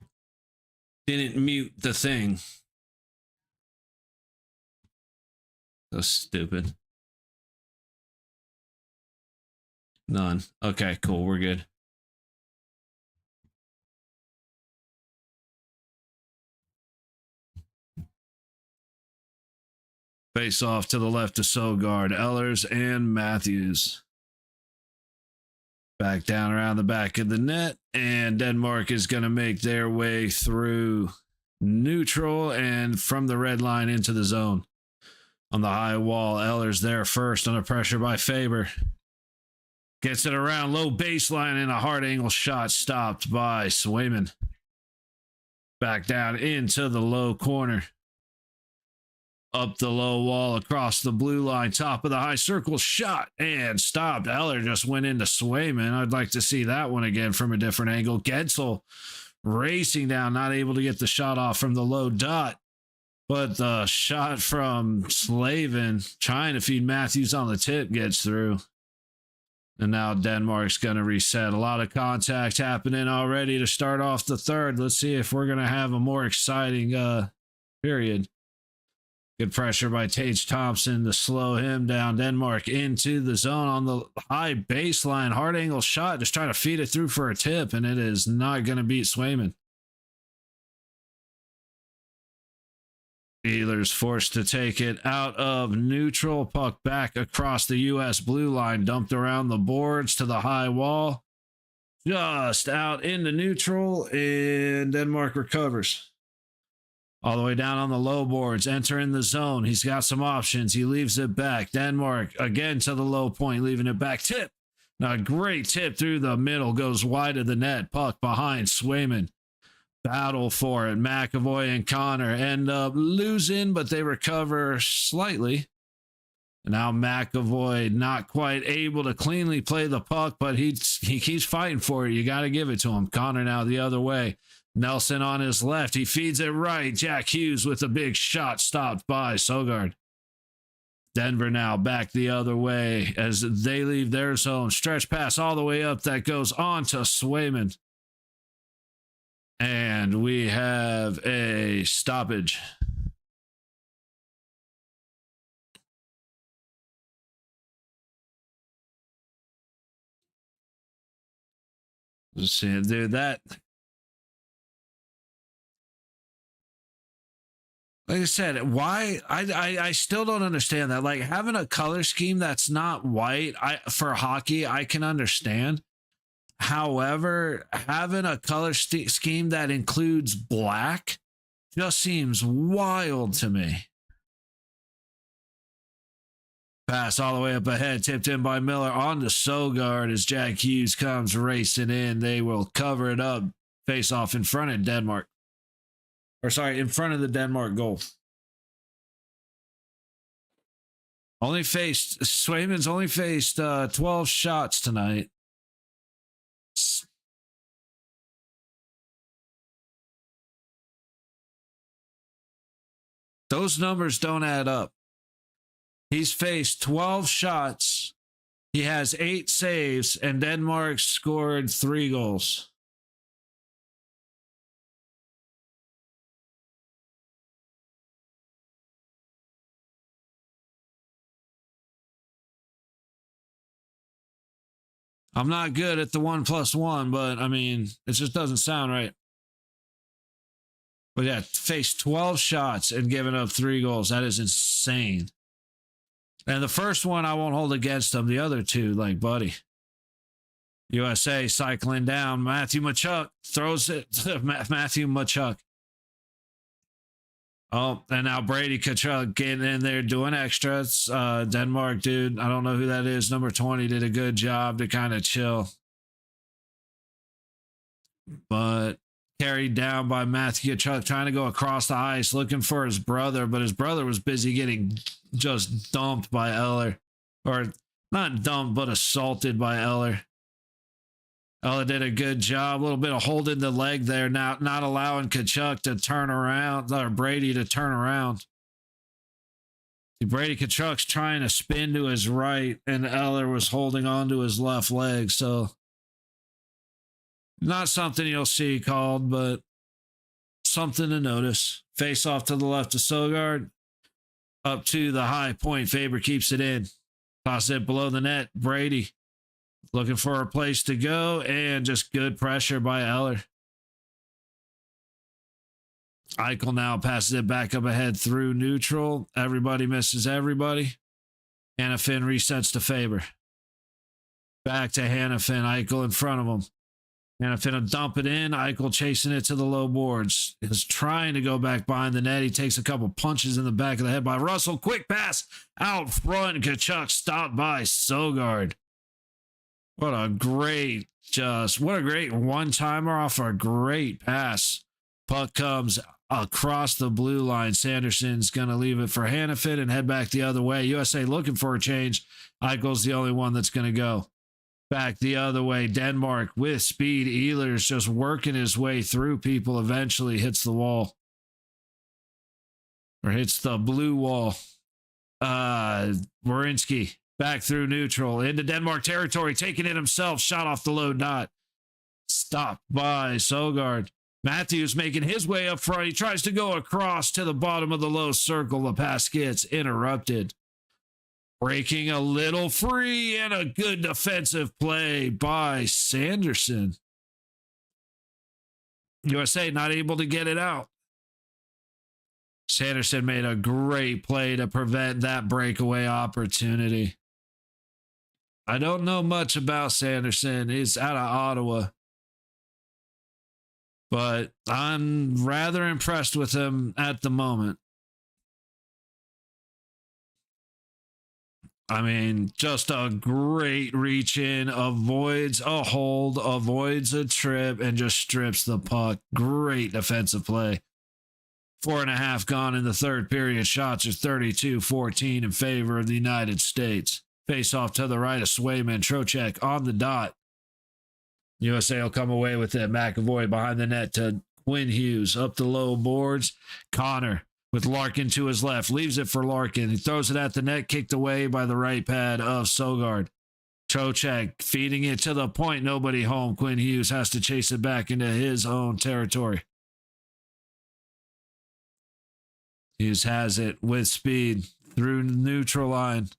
didn't mute the thing. So stupid. None. Okay, cool. We're good. Face off to the left of Sogard, Ellers, and Matthews. Back down around the back of the net, and Denmark is going to make their way through neutral and from the red line into the zone. On the high wall, Ellers there first under pressure by Faber. Gets it around low baseline and a hard angle shot stopped by Swayman. Back down into the low corner. Up the low wall, across the blue line, top of the high circle, shot and stopped. Eller just went into Swayman. I'd like to see that one again from a different angle. Gensel racing down, not able to get the shot off from the low dot. But the shot from Slavin, trying to feed Matthews on the tip, gets through. And now Denmark's going to reset. A lot of contact happening already to start off the third. Let's see if we're going to have a more exciting period. Good pressure by Tage Thompson to slow him down. Denmark into the zone on the high baseline. Hard angle shot, just trying to feed it through for a tip, and it is not going to beat Swayman. Ehlers forced to take it out of neutral. Puck back across the U.S. blue line. Dumped around the boards to the high wall. Just out into neutral, and Denmark recovers. All the way down on the low boards, entering the zone. He's got some options. He leaves it back. Denmark again to the low point, leaving it back. Tip. A great tip through the middle. Goes wide of the net. Puck behind Swayman. Battle for it. McAvoy and Connor end up losing, but they recover slightly. And now McAvoy not quite able to cleanly play the puck, but he keeps fighting for it. You got to give it to him. Connor now the other way. Nelson on his left. He feeds it right. Jack Hughes with a big shot stopped by Sogard. Denver now back the other way as they leave their zone. Stretch pass all the way up that goes on to Swayman. And we have a stoppage. Let's see, dude, that... Like I said, why I still don't understand that. Like having a color scheme that's not white, for hockey, I can understand. However, having a color scheme that includes black just seems wild to me. Pass all the way up ahead, tipped in by Miller on to Sogard as Jack Hughes comes racing in. They will cover it up. Face off in front of Denmark. In front of the Denmark goal. Swayman's only faced 12 shots tonight. Those numbers don't add up. He's faced 12 shots. He has 8 saves, and Denmark scored 3 goals. I'm not good at the 1+1, but I mean, it just doesn't sound right. But yeah, faced 12 shots and given up 3 goals. That is insane. And the first one I won't hold against him. The other two, like, buddy. USA cycling down. Matthew Tkachuk throws it to Matthew Tkachuk. Oh, and now Brady Tkachuk getting in there doing extras. Denmark, dude, I don't know who that is. Number 20 did a good job to kind of chill. But carried down by Matthew Tkachuk, trying to go across the ice, looking for his brother, but his brother was busy getting just dumped by Eller. Or not dumped, but assaulted by Eller. Eller did a good job, a little bit of holding the leg there, now not allowing Tkachuk to turn around, or Brady to turn around. Brady Tkachuk's trying to spin to his right, and Eller was holding on to his left leg, so not something you'll see called, but something to notice. Face off to the left of Sogard, up to the high point. Faber keeps it in. Toss it below the net. Brady looking for a place to go, and just good pressure by Eller. Eichel now passes it back up ahead through neutral. Everybody misses everybody. Hannafin resets to Faber. Back to Hannafin. Eichel in front of him. Hannafin will dump it in. Eichel chasing it to the low boards. He's trying to go back behind the net. He takes a couple punches in the back of the head by Russell. Quick pass out front. Tkachuk stopped by Sogard. What a great one-timer off a great pass. Puck comes across the blue line. Sanderson's going to leave it for Hannafin and head back the other way. USA looking for a change. Eichel's the only one that's going to go. Back the other way. Denmark with speed. Ehlers just working his way through people. Eventually hits the wall. Or hits the blue wall. Werenski. Back through neutral, into Denmark territory, taking it himself, shot off the low dot. Stopped by Sogard. Matthews making his way up front. He tries to go across to the bottom of the low circle. The pass gets interrupted. Breaking a little free, and a good defensive play by Sanderson. USA not able to get it out. Sanderson made a great play to prevent that breakaway opportunity. I don't know much about Sanderson. He's out of Ottawa. But I'm rather impressed with him at the moment. I mean, just a great reach in, avoids a hold, avoids a trip, and just strips the puck. Great defensive play. 4.5 gone in the third period. Shots are 32-14 in favor of the United States. Face off to the right of Swayman. Trocheck on the dot. USA will come away with it. McAvoy behind the net to Quinn Hughes. Up the low boards. Connor with Larkin to his left. Leaves it for Larkin. He throws it at the net. Kicked away by the right pad of Sogard. Trocheck feeding it to the point. Nobody home. Quinn Hughes has to chase it back into his own territory. Hughes has it with speed through neutral line.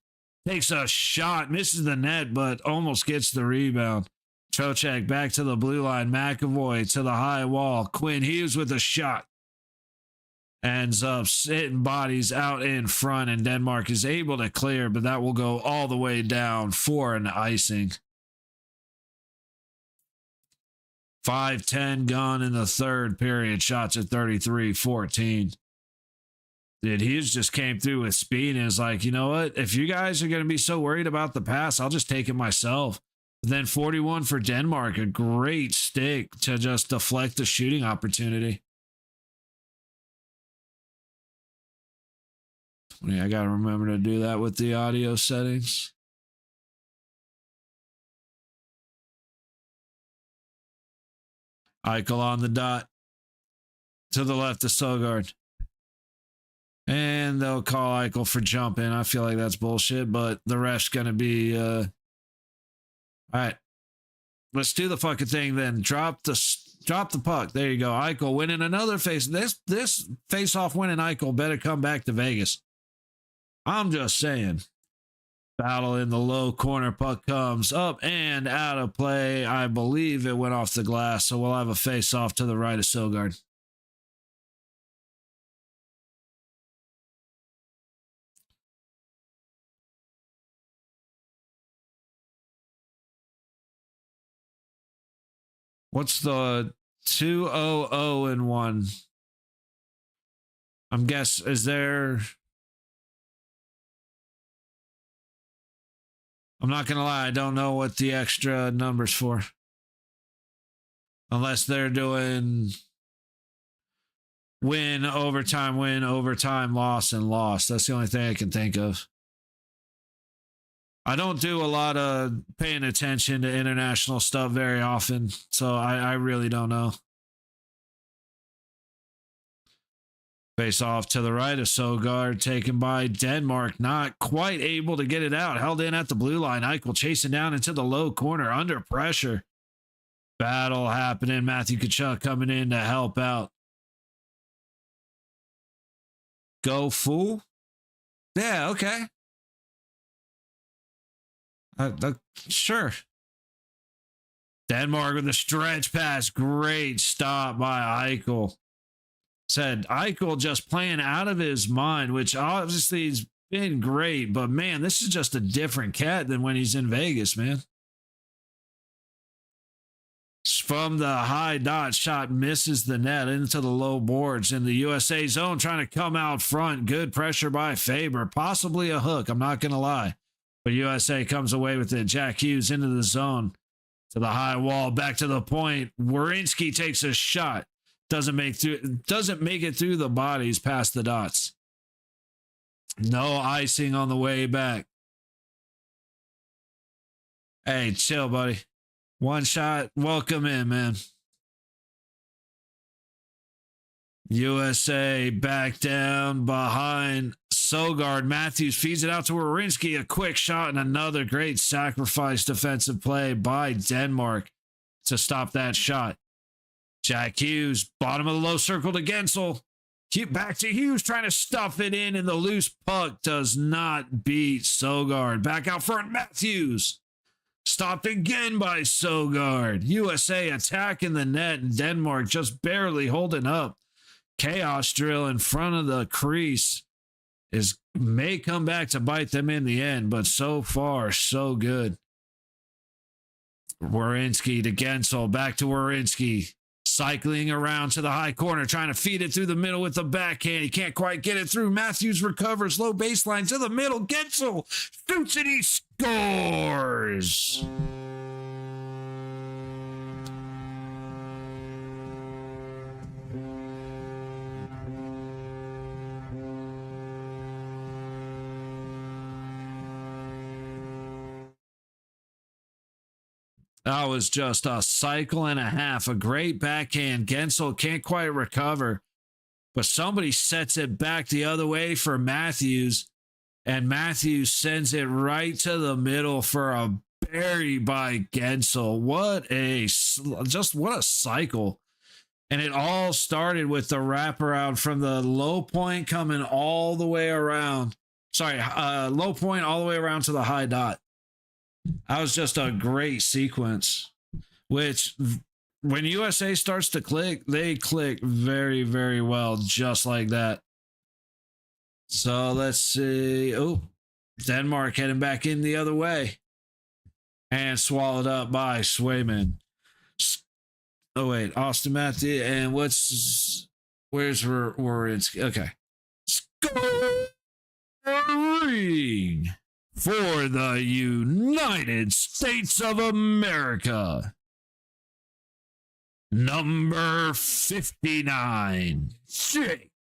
Takes a shot, misses the net, but almost gets the rebound. Trocheck back to the blue line. McAvoy to the high wall. Quinn Hughes with a shot. Ends up hitting bodies out in front, and Denmark is able to clear, but that will go all the way down for an icing. 5:10 gone in the third period. Shots at 33-14. Dude, Hughes just came through with speed and is like, you know what? If you guys are going to be so worried about the pass, I'll just take it myself. Then 41 for Denmark, a great stick to just deflect the shooting opportunity. Yeah, I got to remember to do that with the audio settings. Eichel on the dot. To the left of Sogard. And they'll call Eichel for jumping. I feel like that's bullshit, but the ref's going to be... All right. Let's do the fucking thing then. Drop the puck. There you go. Eichel winning another face. This face-off winning Eichel better come back to Vegas. I'm just saying. Battle in the low corner. Puck comes up and out of play. I believe it went off the glass, so we'll have a face-off to the right of Sogard. What's the 2-0-0-1? I'm guessing, is there... I'm not going to lie, I don't know what the extra number's for. Unless they're doing win, overtime, loss, and loss. That's the only thing I can think of. I don't do a lot of paying attention to international stuff very often, so I really don't know. Face off to the right of Sogard, taken by Denmark. Not quite able to get it out. Held in at the blue line. Eichel chasing down into the low corner under pressure. Battle happening. Matthew Tkachuk coming in to help out. Go fool. Yeah, okay. Sure. Denmark with a stretch pass. Great stop by Eichel. Said Eichel just playing out of his mind, which obviously has been great, but man, this is just a different cat than when he's in Vegas, man. From the high dot, shot misses the net into the low boards in the USA zone, trying to come out front. Good pressure by Faber, possibly a hook, I'm not going to lie. But USA comes away with it. Jack Hughes into the zone, to the high wall, back to the point. Werenski takes a shot. Doesn't make it through the bodies past the dots. No icing on the way back. Hey, chill, buddy. One shot. Welcome in, man. USA back down behind Sogard. Matthews feeds it out to Werenski. A quick shot and another great sacrifice defensive play by Denmark to stop that shot. Jack Hughes, bottom of the low circle to Gensel. Back to Hughes, trying to stuff it in, and the loose puck does not beat Sogard. Back out front, Matthews. Stopped again by Sogard. USA attacking the net, and Denmark just barely holding up. Chaos drill in front of the crease may come back to bite them in the end, but so far, so good. Werenski to Gensel, back to Werenski. Cycling around to the high corner, trying to feed it through the middle with the backhand. He can't quite get it through. Matthews recovers, low baseline to the middle. Gensel shoots and he scores. That was just a cycle and a half. A great backhand. Gensel can't quite recover, but somebody sets it back the other way for Matthews, and Matthews sends it right to the middle for a bury by Gensel. What a cycle. And it all started with the wraparound from the low point coming all the way around. Low point all the way around to the high dot. That was just a great sequence, which when USA starts to click, they click very, very well, just like that. So let's see. Oh, Denmark heading back in the other way and swallowed up by Swayman. Oh, wait, Austin Matthews. And where's Werenski? Okay. Scoring for the United States of America. Number 59, Jake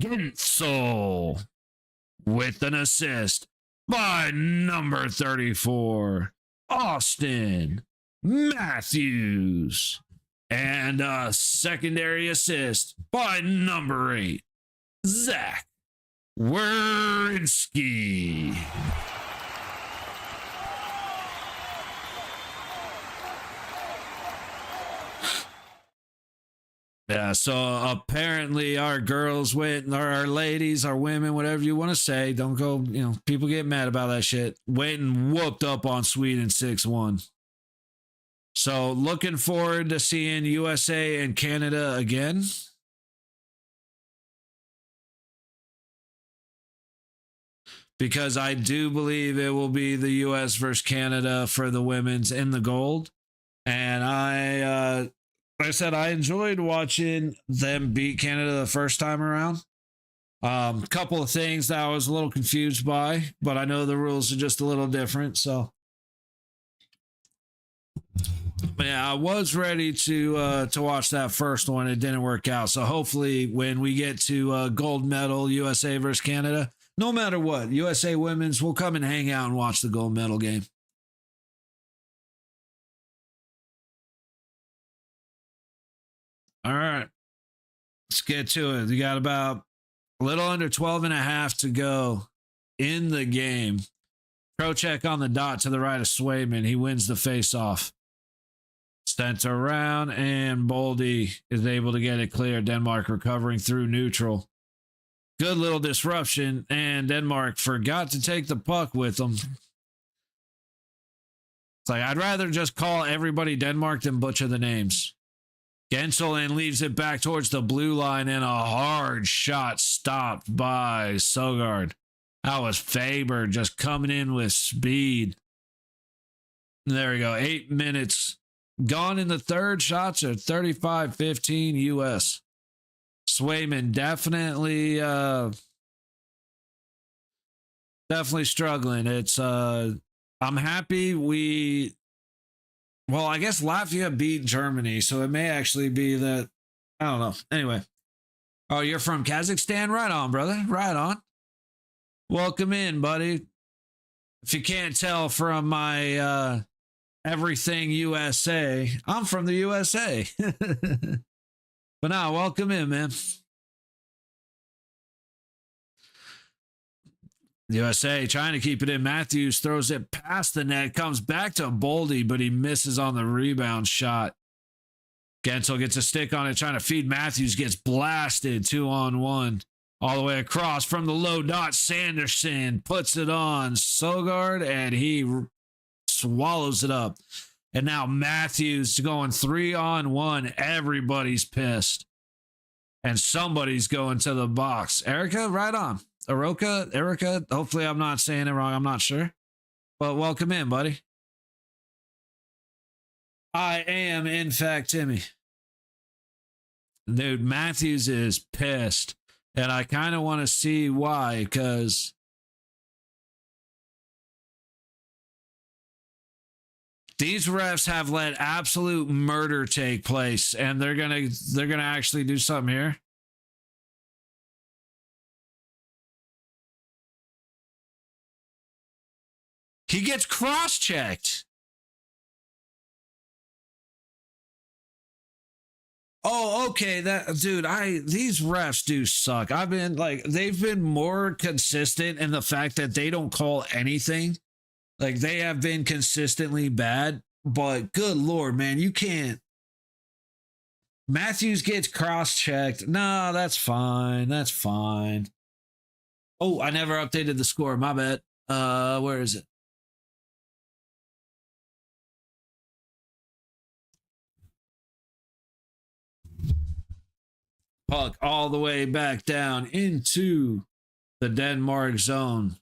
Gensel, with an assist by number 34, Austin Matthews, and a secondary assist by number 8, Zach Werenski. Yeah, so apparently our girls went, or our ladies, our women, whatever you want to say, don't go, people get mad about that shit, went and whooped up on Sweden 6-1. So looking forward to seeing USA and Canada again. Because I do believe it will be the US versus Canada for the women's in the gold. And like I said, I enjoyed watching them beat Canada the first time around. Couple of things that I was a little confused by, but I know the rules are just a little different. So, yeah, I was ready to watch that first one. It didn't work out. So hopefully, when we get to gold medal USA versus Canada, no matter what, USA women's will come and hang out and watch the gold medal game. All right, let's get to it. You got about a little under 12 and a half to go in the game. Trocheck on the dot to the right of Swayman. He wins the face-off. Sent around, and Boldy is able to get it clear. Denmark recovering through neutral. Good little disruption, and Denmark forgot to take the puck with them. It's like, I'd rather just call everybody Denmark than butcher the names. Gensel and leaves it back towards the blue line, and a hard shot stopped by Sogard. That was Faber just coming in with speed. There we go. 8 minutes gone in the third. Shots are 35-15 US. Swayman definitely struggling. It's I'm happy I guess Latvia beat Germany, so it may actually be that. I don't know. Anyway. Oh, you're from Kazakhstan? Right on, brother. Right on. Welcome in, buddy. If you can't tell from my everything USA, I'm from the USA. But now, welcome in, man. USA trying to keep it in. Matthews throws it past the net, comes back to Boldy, but he misses on the rebound shot. Gensel gets a stick on it, trying to feed Matthews, gets blasted 2-on-1. All the way across from the low dot. Sanderson puts it on Sogard, and he swallows it up. And now Matthews going 3-on-1. Everybody's pissed. And somebody's going to the box. Erica, right on. Erica, hopefully I'm not saying it wrong. I'm not sure. But welcome in, buddy. I am, in fact, Timmy. Dude, Matthews is pissed. And I kind of want to see why, because these refs have let absolute murder take place, and they're gonna actually do something here. He gets cross-checked. Oh, okay. These refs do suck. They've been more consistent in the fact that they don't call anything. Like, they have been consistently bad, but good Lord, man, you can't. Matthews gets cross-checked. No, that's fine. That's fine. Oh, I never updated the score. My bad. Where is it? Puck all the way back down into the Denmark zone.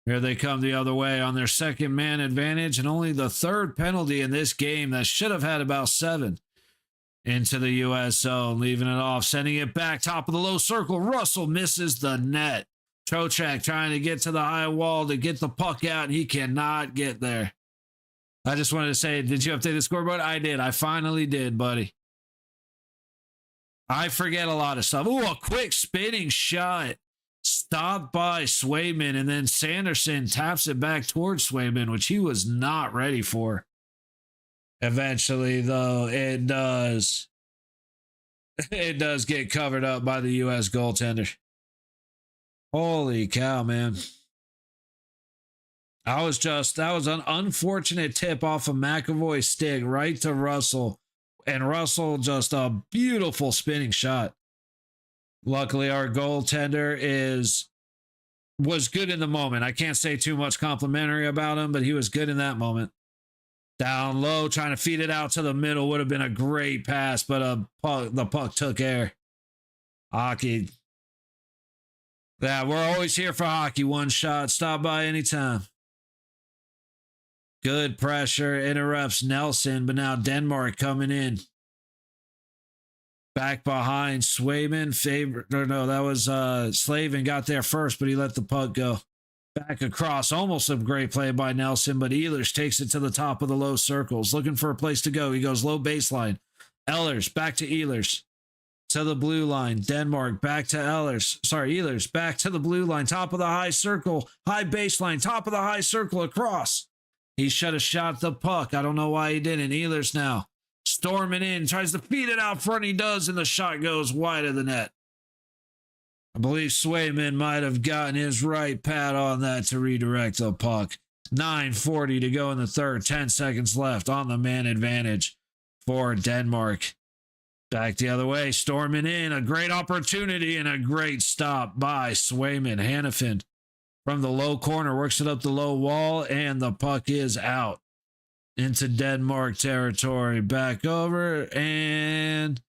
Here they come the other way on their second man advantage, and only the third penalty in this game that should have had about 7 into the U.S. zone, leaving it off, sending it back top of the low circle. Russell misses the net. Trocheck trying to get to the high wall to get the puck out, and he cannot get there. I just wanted to say, did you update the scoreboard? I did. I finally did, buddy. I forget a lot of stuff. Ooh, a quick spinning shot. Stopped by Swayman, and then Sanderson taps it back towards Swayman, which he was not ready for. Eventually, though, it does get covered up by the U.S. goaltender. Holy cow, man. That was an unfortunate tip off of McAvoy's stick right to Russell. and Russell, just a beautiful spinning shot. Luckily, our goaltender was good in the moment. I can't say too much complimentary about him, but he was good in that moment. Down low, trying to feed it out to the middle would have been a great pass, but the puck took air. Hockey. Yeah, we're always here for hockey. One shot. Stop by anytime. Good pressure. Interrupts Nelson, but now Denmark coming in. Back behind Swayman. That was Slavin got there first, but he let the puck go. Back across. Almost a great play by Nelson, but Ehlers takes it to the top of the low circles. Looking for a place to go. He goes low baseline. Ehlers back to Ehlers. To the blue line. Denmark back to Ehlers back to the blue line. Top of the high circle. High baseline. Top of the high circle across. He should have shot the puck. I don't know why he didn't. Ehlers now. Storming in. Tries to feed it out front. He does, and the shot goes wide of the net. I believe Swayman might have gotten his right pad on that to redirect the puck. 9:40 to go in the third. 10 seconds left on the man advantage for Denmark. Back the other way, storming in. A great opportunity and a great stop by Swayman. Hannafin from the low corner works it up the low wall, and the puck is out into Denmark territory. Back over, and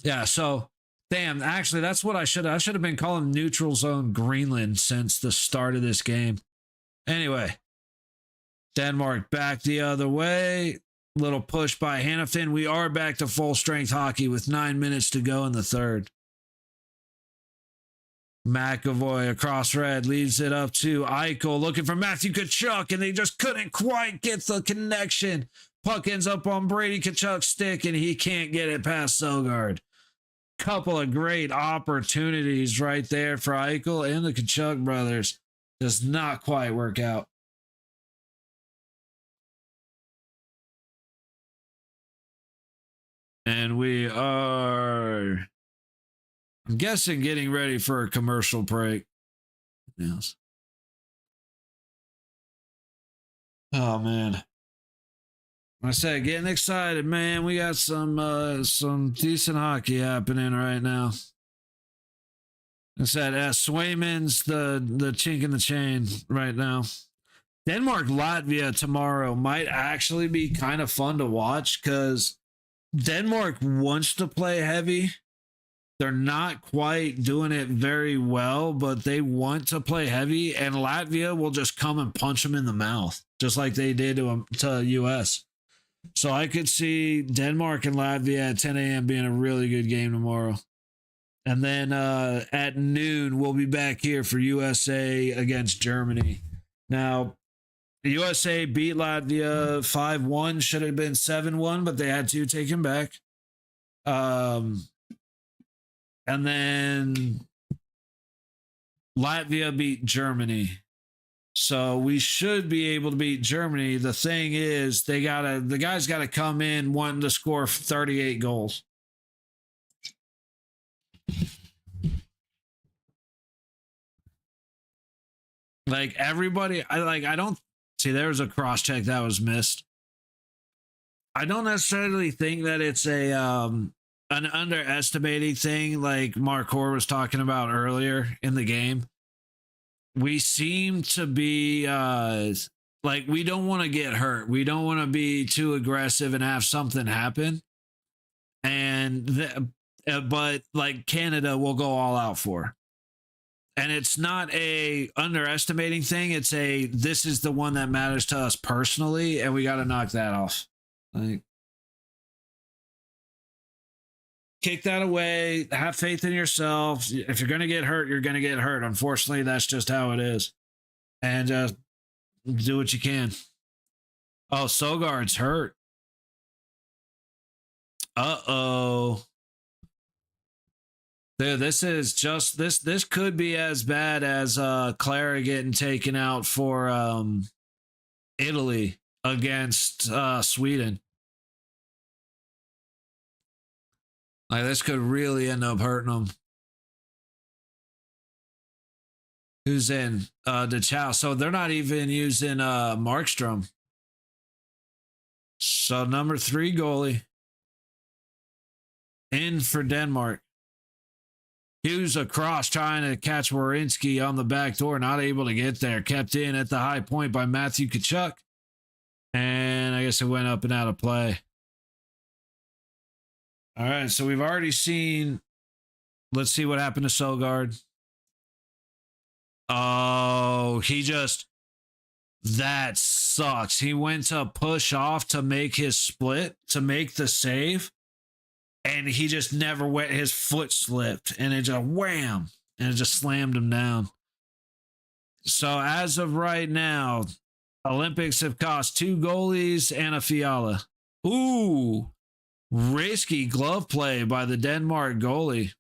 yeah, so damn, actually, that's what I should have been calling neutral zone Greenland since the start of this game. Anyway, Denmark back the other way. Little push by Hannafin. We are back to full strength hockey with 9 minutes to go in the third. McAvoy across red leaves it up to Eichel, looking for Matthew Tkachuk, and they just couldn't quite get the connection. Puck ends up on Brady Tkachuk's stick, and he can't get it past Sogard. Couple of great opportunities right there for Eichel and the Tkachuk brothers. Does not quite work out. And we are, I'm guessing, getting ready for a commercial break. Yes. Oh, man. I said, getting excited, man. We got some decent hockey happening right now. I said, Swayman's the chink in the chain right now. Denmark, Latvia tomorrow might actually be kind of fun to watch because Denmark wants to play heavy. They're not quite doing it very well, but they want to play heavy, and Latvia will just come and punch them in the mouth, just like they did to US. So I could see Denmark and Latvia at 10 a.m. being a really good game tomorrow. And then at noon, we'll be back here for USA against Germany. Now, the USA beat Latvia 5-1. Should have been 7-1, but they had to take him back. And then Latvia beat Germany. So we should be able to beat Germany. The thing is, the guys gotta come in wanting to score 38 goals. Like everybody, I don't see there was a cross check that was missed. I don't necessarily think that it's an underestimating thing like Mark Hoare was talking about earlier in the game. We seem to be like we don't want to get hurt. We don't want to be too aggressive and have something happen. And but like Canada will go all out for. And it's not a underestimating thing. It's this is the one that matters to us personally, and we got to knock that off. Like, kick that away. Have faith in yourself. If you're going to get hurt, you're going to get hurt. Unfortunately, that's just how it is. And just do what you can. Oh, Sogard's hurt. Uh-oh. Dude, this is just this could be as bad as Clara getting taken out for Italy against Sweden. Like this could really end up hurting them. Who's in DeChow? So they're not even using Markstrom. So number 3 goalie in for Denmark. Hughes across trying to catch Werenski on the back door, not able to get there. Kept in at the high point by Matthew Tkachuk. And I guess it went up and out of play. All right, so we've already seen. Let's see what happened to Sogard. Oh, that sucks. He went to push off to make his split, to make the save, and he just never went. His foot slipped, and it just wham, and it just slammed him down. So as of right now, Olympics have cost 2 goalies and a Fiala. Ooh, risky glove play by the Denmark goalie.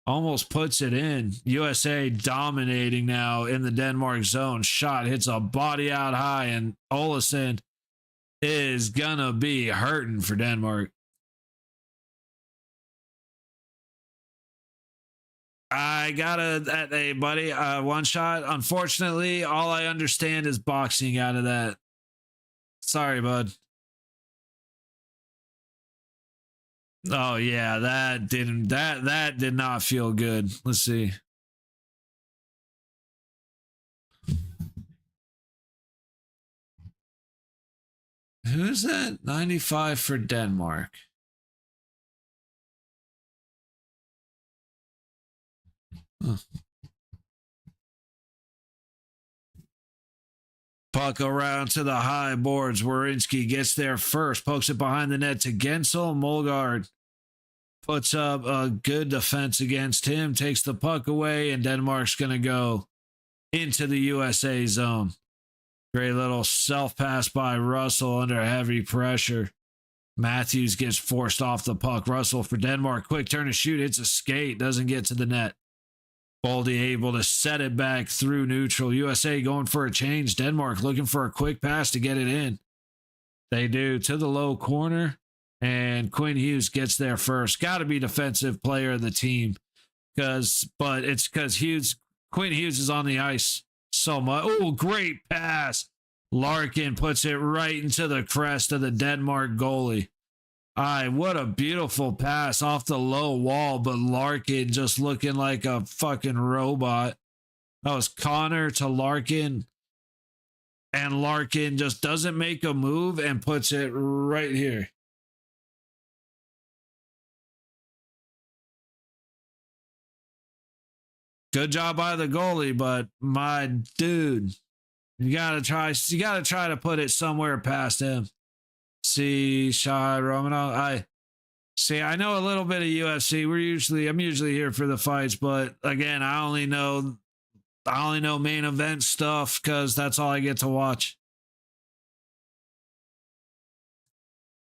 Almost puts it in. USA dominating now in the Denmark zone. Shot hits a body out high, and Olesen is gonna be hurting for Denmark. I gotta, hey buddy, one shot. Unfortunately, all I understand is boxing out of that. Sorry, bud. Oh yeah, that did not feel good. Let's see. Who's that? 95 for Denmark. Huh. Puck around to the high boards. Werenski gets there first, pokes it behind the net to Gensel. Molgaard puts up a good defense against him, takes the puck away, and Denmark's going to go into the USA zone. Great little self-pass by Russell under heavy pressure. Matthews gets forced off the puck. Russell for Denmark. Quick turn and shoot. Hits a skate. Doesn't get to the net. Boldy able to set it back through neutral. USA going for a change. Denmark looking for a quick pass to get it in. They do to the low corner. And Quinn Hughes gets there first. Got to be defensive player of the team. But it's because Quinn Hughes is on the ice so much. Oh, great pass. Larkin puts it right into the crest of the Denmark goalie. What a beautiful pass off the low wall, but Larkin just looking like a fucking robot. That was Connor to Larkin, and Larkin just doesn't make a move and puts it right here. Good job by the goalie, but my dude, you gotta try to put it somewhere past him. See, Shai Romanov. I know a little bit of UFC. I'm usually here for the fights, but again, I only know main event stuff because that's all I get to watch.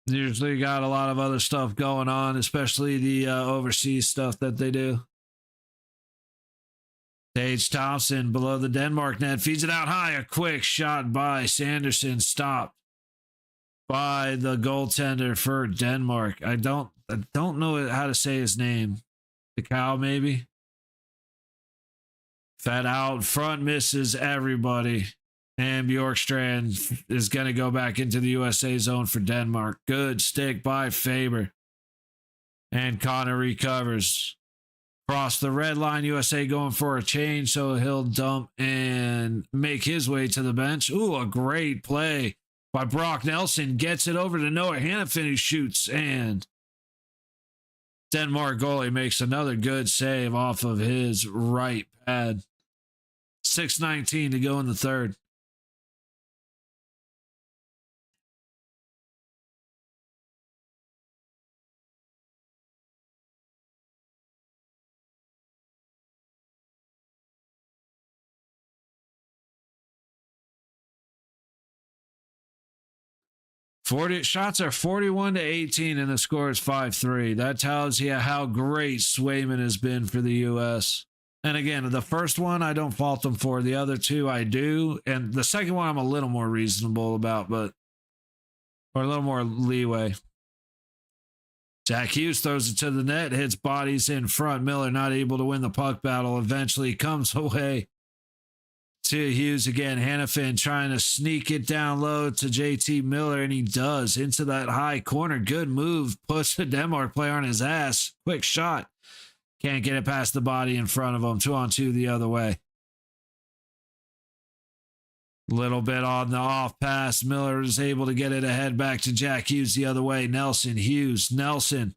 Usually got a lot of other stuff going on, especially the overseas stuff that they do. Tage Thompson below the Denmark net, feeds it out high. A quick shot by Sanderson, stopped by the goaltender for Denmark. I don't know how to say his name. The cow, maybe. Fed out front, misses everybody. And Bjorkstrand is going to go back into the USA zone for Denmark. Good stick by Faber. And Connor recovers. Cross the red line, USA going for a change, so he'll dump and make his way to the bench. Ooh, a great play by Brock Nelson. Gets it over to Noah Hannafin, who shoots, and Denmark goalie makes another good save off of his right pad. 6:19 to go in the third. Shots are 41-18 and the score is 5-3. That tells you how great Swayman has been for the U.S. And again, the first one I don't fault him for. The other two I do. And the second one I'm a little more reasonable about, or a little more leeway. Jack Hughes throws it to the net, hits bodies in front. Miller not able to win the puck battle. Eventually comes away To Hughes again. Hannafin trying to sneak it down low to JT Miller, and he does into that high corner. Good move. Puts the Denmark player on his ass. Quick shot. Can't get it past the body in front of him. 2-on-2 the other way. Little bit on the off pass. Miller is able to get it ahead back to Jack Hughes the other way. Nelson, Hughes, Nelson.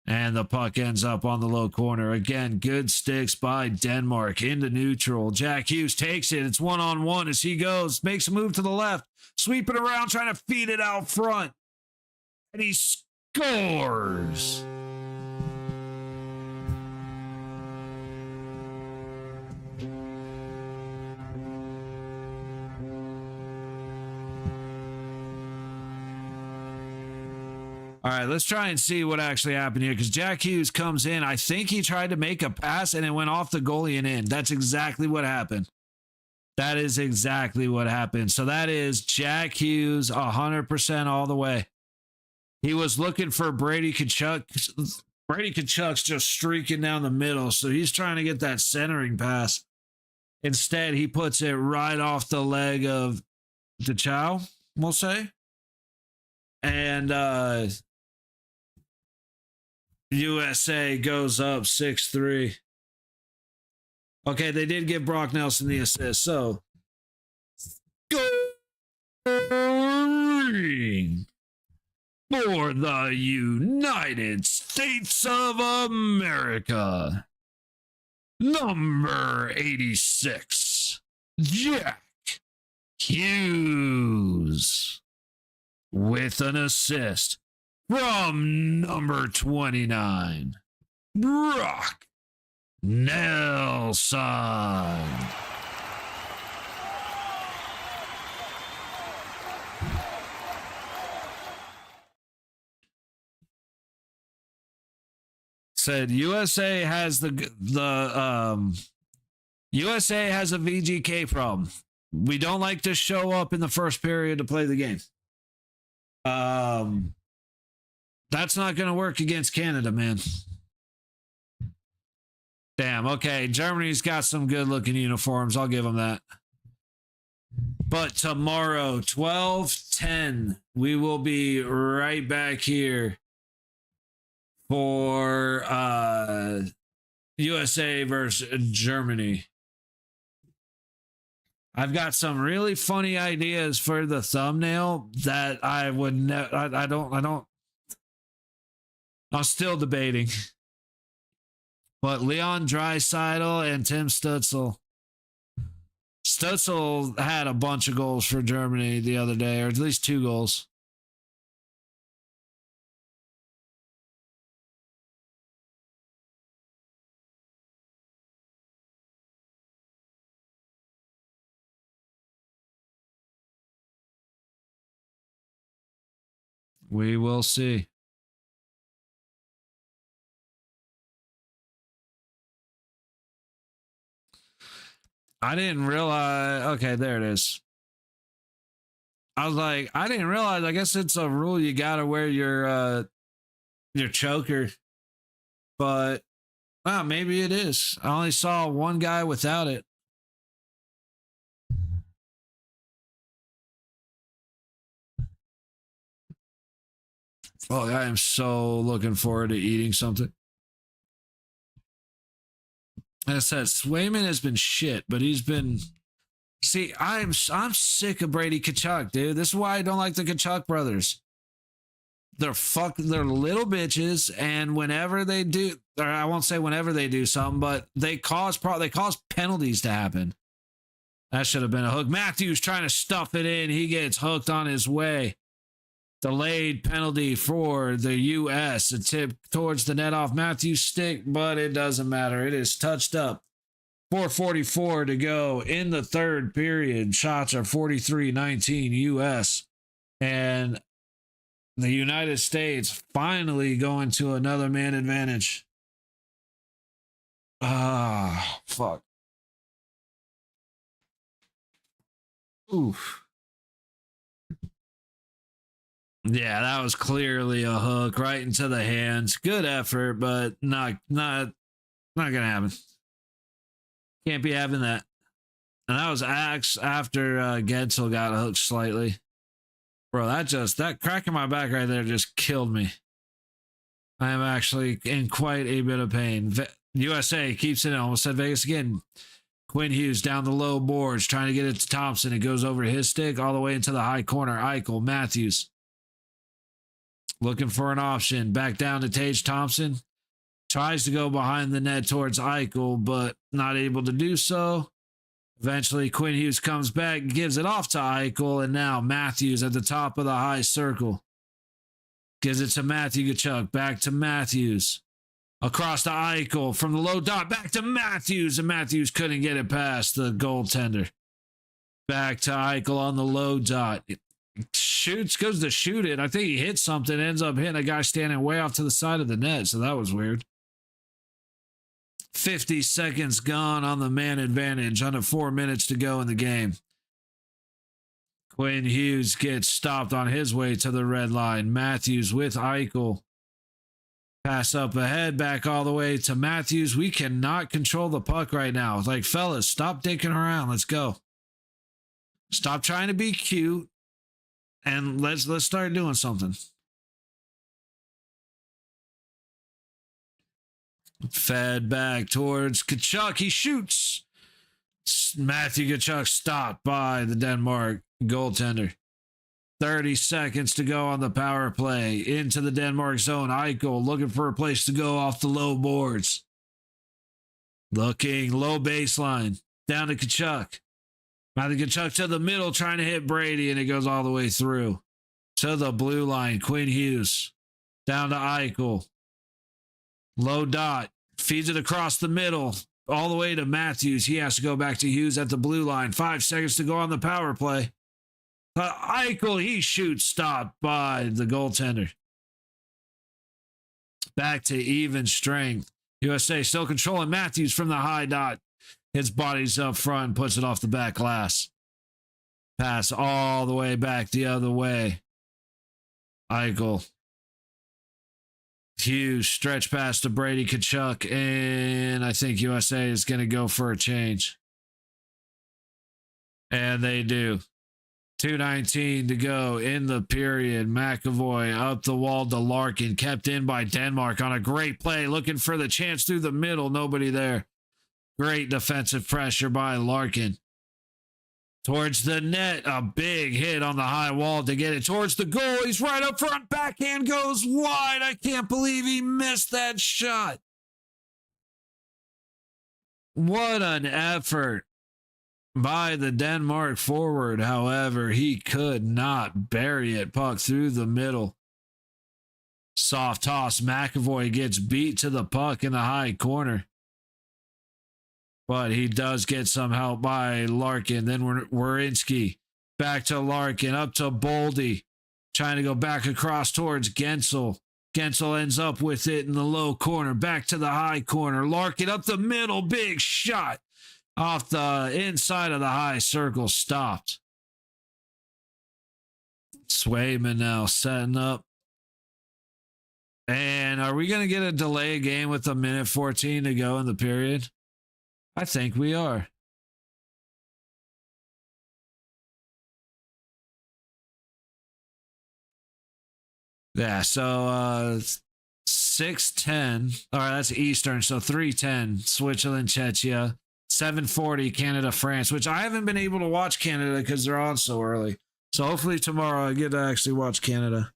And the puck ends up on the low corner. Again, good sticks by Denmark into neutral. Jack Hughes takes it. It's 1-on-1 as he goes. Makes a move to the left. Sweeping around, trying to feed it out front. And he scores. All right, let's try and see what actually happened here, because Jack Hughes comes in. I think he tried to make a pass and it went off the goalie and in. That's exactly what happened. That is exactly what happened. So that is Jack Hughes 100% all the way. He was looking for Brady Tkachuk. Brady Tkachuk's just streaking down the middle, so he's trying to get that centering pass. Instead, he puts it right off the leg of DeChow, we'll say. And USA goes up 6-3. Okay, they did give Brock Nelson the assist, so scoring for the United States of America. Number 86, Jack Hughes, with an assist from number 29, Brock Nelson. Said USA has USA has a VGK problem. We don't like to show up in the first period to play the game. That's not going to work against Canada, man. Damn, okay. Germany's got some good-looking uniforms. I'll give them that. But tomorrow, 12:10, we will be right back here for USA versus Germany. I've got some really funny ideas for the thumbnail that I would I'm still debating. But Leon Draisaitl and Tim Stützle. Stützle had a bunch of goals for Germany the other day, or at least 2 goals. We will see. I didn't realize. Okay, there it is. I was like, I didn't realize. I guess it's a rule you gotta wear your choker, but maybe it is. I only saw one guy without it. Oh, I am so looking forward to eating something. As I said, Swayman has been shit, but he's been. See, I'm sick of Brady Tkachuk, dude. This is why I don't like the Tkachuk brothers. They're little bitches, and whenever they do, or I won't say whenever they do something, but they cause penalties to happen. That should have been a hook. Matthews trying to stuff it in. He gets hooked on his way. Delayed penalty for the U.S. A tip towards the net off Matthews' stick, but it doesn't matter. It is touched up. 4:44 to go in the third period. Shots are 43-19 U.S. And the United States finally going to another man advantage. Fuck. Oof. Yeah, that was clearly a hook right into the hands. Good effort, but not gonna happen. Can't be having that. And that was Axe after Gensel got hooked slightly. Bro, that crack in my back right there just killed me. I am actually in quite a bit of pain. USA keeps it in. Almost said Vegas again. Quinn Hughes down the low boards, trying to get it to Thompson. It goes over his stick all the way into the high corner. Eichel, Matthews. Looking for an option. Back down to Tage Thompson. Tries to go behind the net towards Eichel, but not able to do so. Eventually, Quinn Hughes comes back, gives it off to Eichel, and now Matthews at the top of the high circle. Gives it to Matthew Tkachuk, back to Matthews. Across to Eichel, from the low dot, back to Matthews, and Matthews couldn't get it past the goaltender. Back to Eichel on the low dot. Shoots, goes to shoot it. I think he hit something, ends up hitting a guy standing way off to the side of the net, so that was weird. 50 seconds gone on the man advantage, under 4 minutes to go in the game. Quinn Hughes gets stopped on his way to the red line. Matthews with Eichel. Pass up ahead, back all the way to Matthews. We cannot control the puck right now. It's like, fellas, stop dicking around. Let's go. Stop trying to be cute, and let's start doing something. Fed back towards Tkachuk. He shoots. Matthew Tkachuk stopped by the Denmark goaltender. 30 seconds to go on the power play. Into the Denmark zone. Eichel looking for a place to go off the low boards. Looking low baseline. Down to Tkachuk. Matthew Tkachuk to the middle trying to hit Brady, and it goes all the way through. To the blue line. Quinn Hughes. Down to Eichel. Low dot. Feeds it across the middle. All the way to Matthews. He has to go back to Hughes at the blue line. 5 seconds to go on the power play. Eichel, he shoots, stopped by the goaltender. Back to even strength. USA still controlling Matthews from the high dot. His body's up front, puts it off the back glass. Pass all the way back the other way. Eichel. Hughes stretch pass to Brady Tkachuk, and I think USA is going to go for a change. And they do. 2:19 to go in the period. McAvoy up the wall to Larkin, kept in by Denmark on a great play, looking for the chance through the middle. Nobody there. Great defensive pressure by Larkin. Towards the net, a big hit on the high wall to get it towards the goal. He's right up front. Backhand goes wide. I can't believe he missed that shot. What an effort by the Denmark forward. However, he could not bury it. Puck through the middle. Soft toss. McAvoy gets beat to the puck in the high corner. But he does get some help by Larkin. Then Werenski. Back to Larkin. Up to Boldy. Trying to go back across towards Gensel. Gensel ends up with it in the low corner. Back to the high corner. Larkin up the middle. Big shot. Off the inside of the high circle. Stopped. Swayman now setting up. And are we going to get a delay game with a minute 14 to go in the period? I think we are. Yeah, so 6:10. All right, that's Eastern, so 3:10. Switzerland, Czechia. 7:40, Canada, France, which I haven't been able to watch Canada because they're on so early. So hopefully tomorrow I get to actually watch Canada.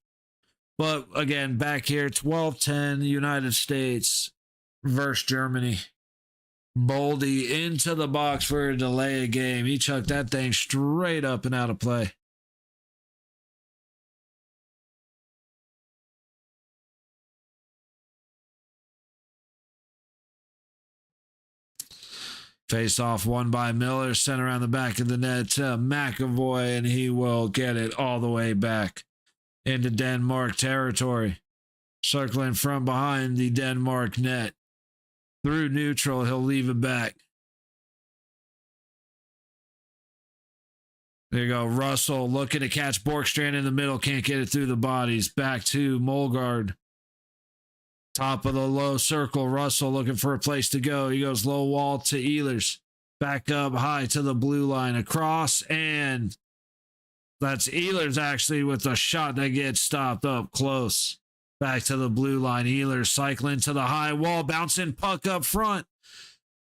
But again, back here, 12:10, United States versus Germany. Boldy into the box for a delay of game. He chucked that thing straight up and out of play. Face off won by Miller. Sent around the back of the net to McAvoy, and he will get it all the way back into Denmark territory. Circling from behind the Denmark net. Through neutral, he'll leave it back. There you go. Russell looking to catch Borkstrand in the middle. Can't get it through the bodies. Back to Molgaard. Top of the low circle. Russell looking for a place to go. He goes low wall to Ehlers. Back up high to the blue line across, and that's Ehlers actually with a shot that gets stopped up close. Back to the blue line. Ehlers cycling to the high wall, bouncing puck up front.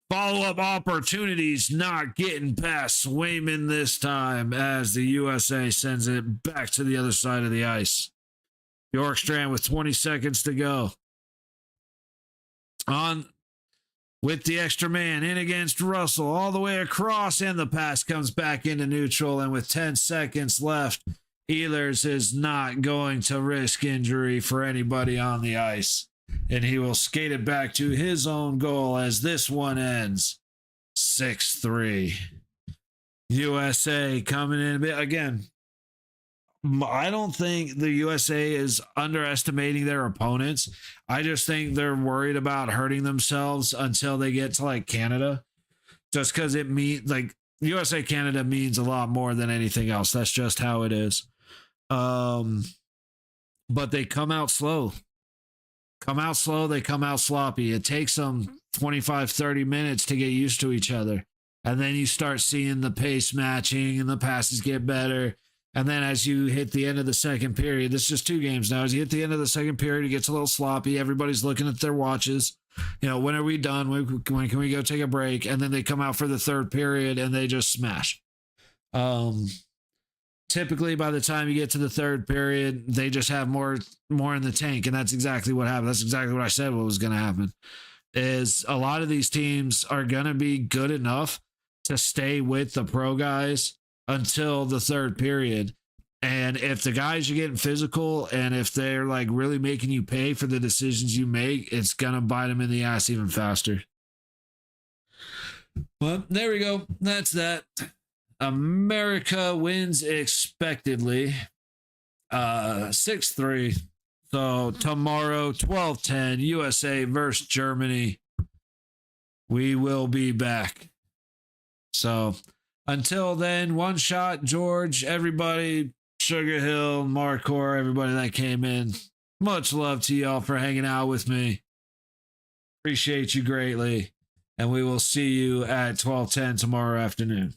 Follow-up opportunities not getting past Swayman this time as the USA sends it back to the other side of the ice. Bjorkstrand with 20 seconds to go. On with the extra man in against Russell all the way across, and the pass comes back into neutral, and with 10 seconds left, Ehlers is not going to risk injury for anybody on the ice, and he will skate it back to his own goal as this one ends 6-3. USA coming in a bit again. I don't think the USA is underestimating their opponents. I just think they're worried about hurting themselves until they get to like Canada, just because it means like USA Canada means a lot more than anything else. That's just how it is. But they come out slow. They come out sloppy. It takes them 25, 30 minutes to get used to each other. And then you start seeing the pace matching and the passes get better. And then as you hit the end of the second period, this is just 2 games now. As you hit the end of the second period, it gets a little sloppy. Everybody's looking at their watches. You know, when are we done? When can we go take a break? And then they come out for the third period and they just smash. Typically, by the time you get to the third period, they just have more in the tank. And that's exactly what happened. That's exactly what I said what was going to happen. Is a lot of these teams are going to be good enough to stay with the pro guys until the third period. And if the guys are getting physical and if they're like really making you pay for the decisions you make, it's going to bite them in the ass even faster. Well, there we go. That's that. America wins expectedly 6-3. So tomorrow, 12:10, USA versus Germany. We will be back. So until then, One Shot, George, everybody, Sugar Hill, Marcor, everybody that came in. Much love to y'all for hanging out with me. Appreciate you greatly. And we will see you at 12:10 tomorrow afternoon.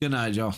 Good night, y'all.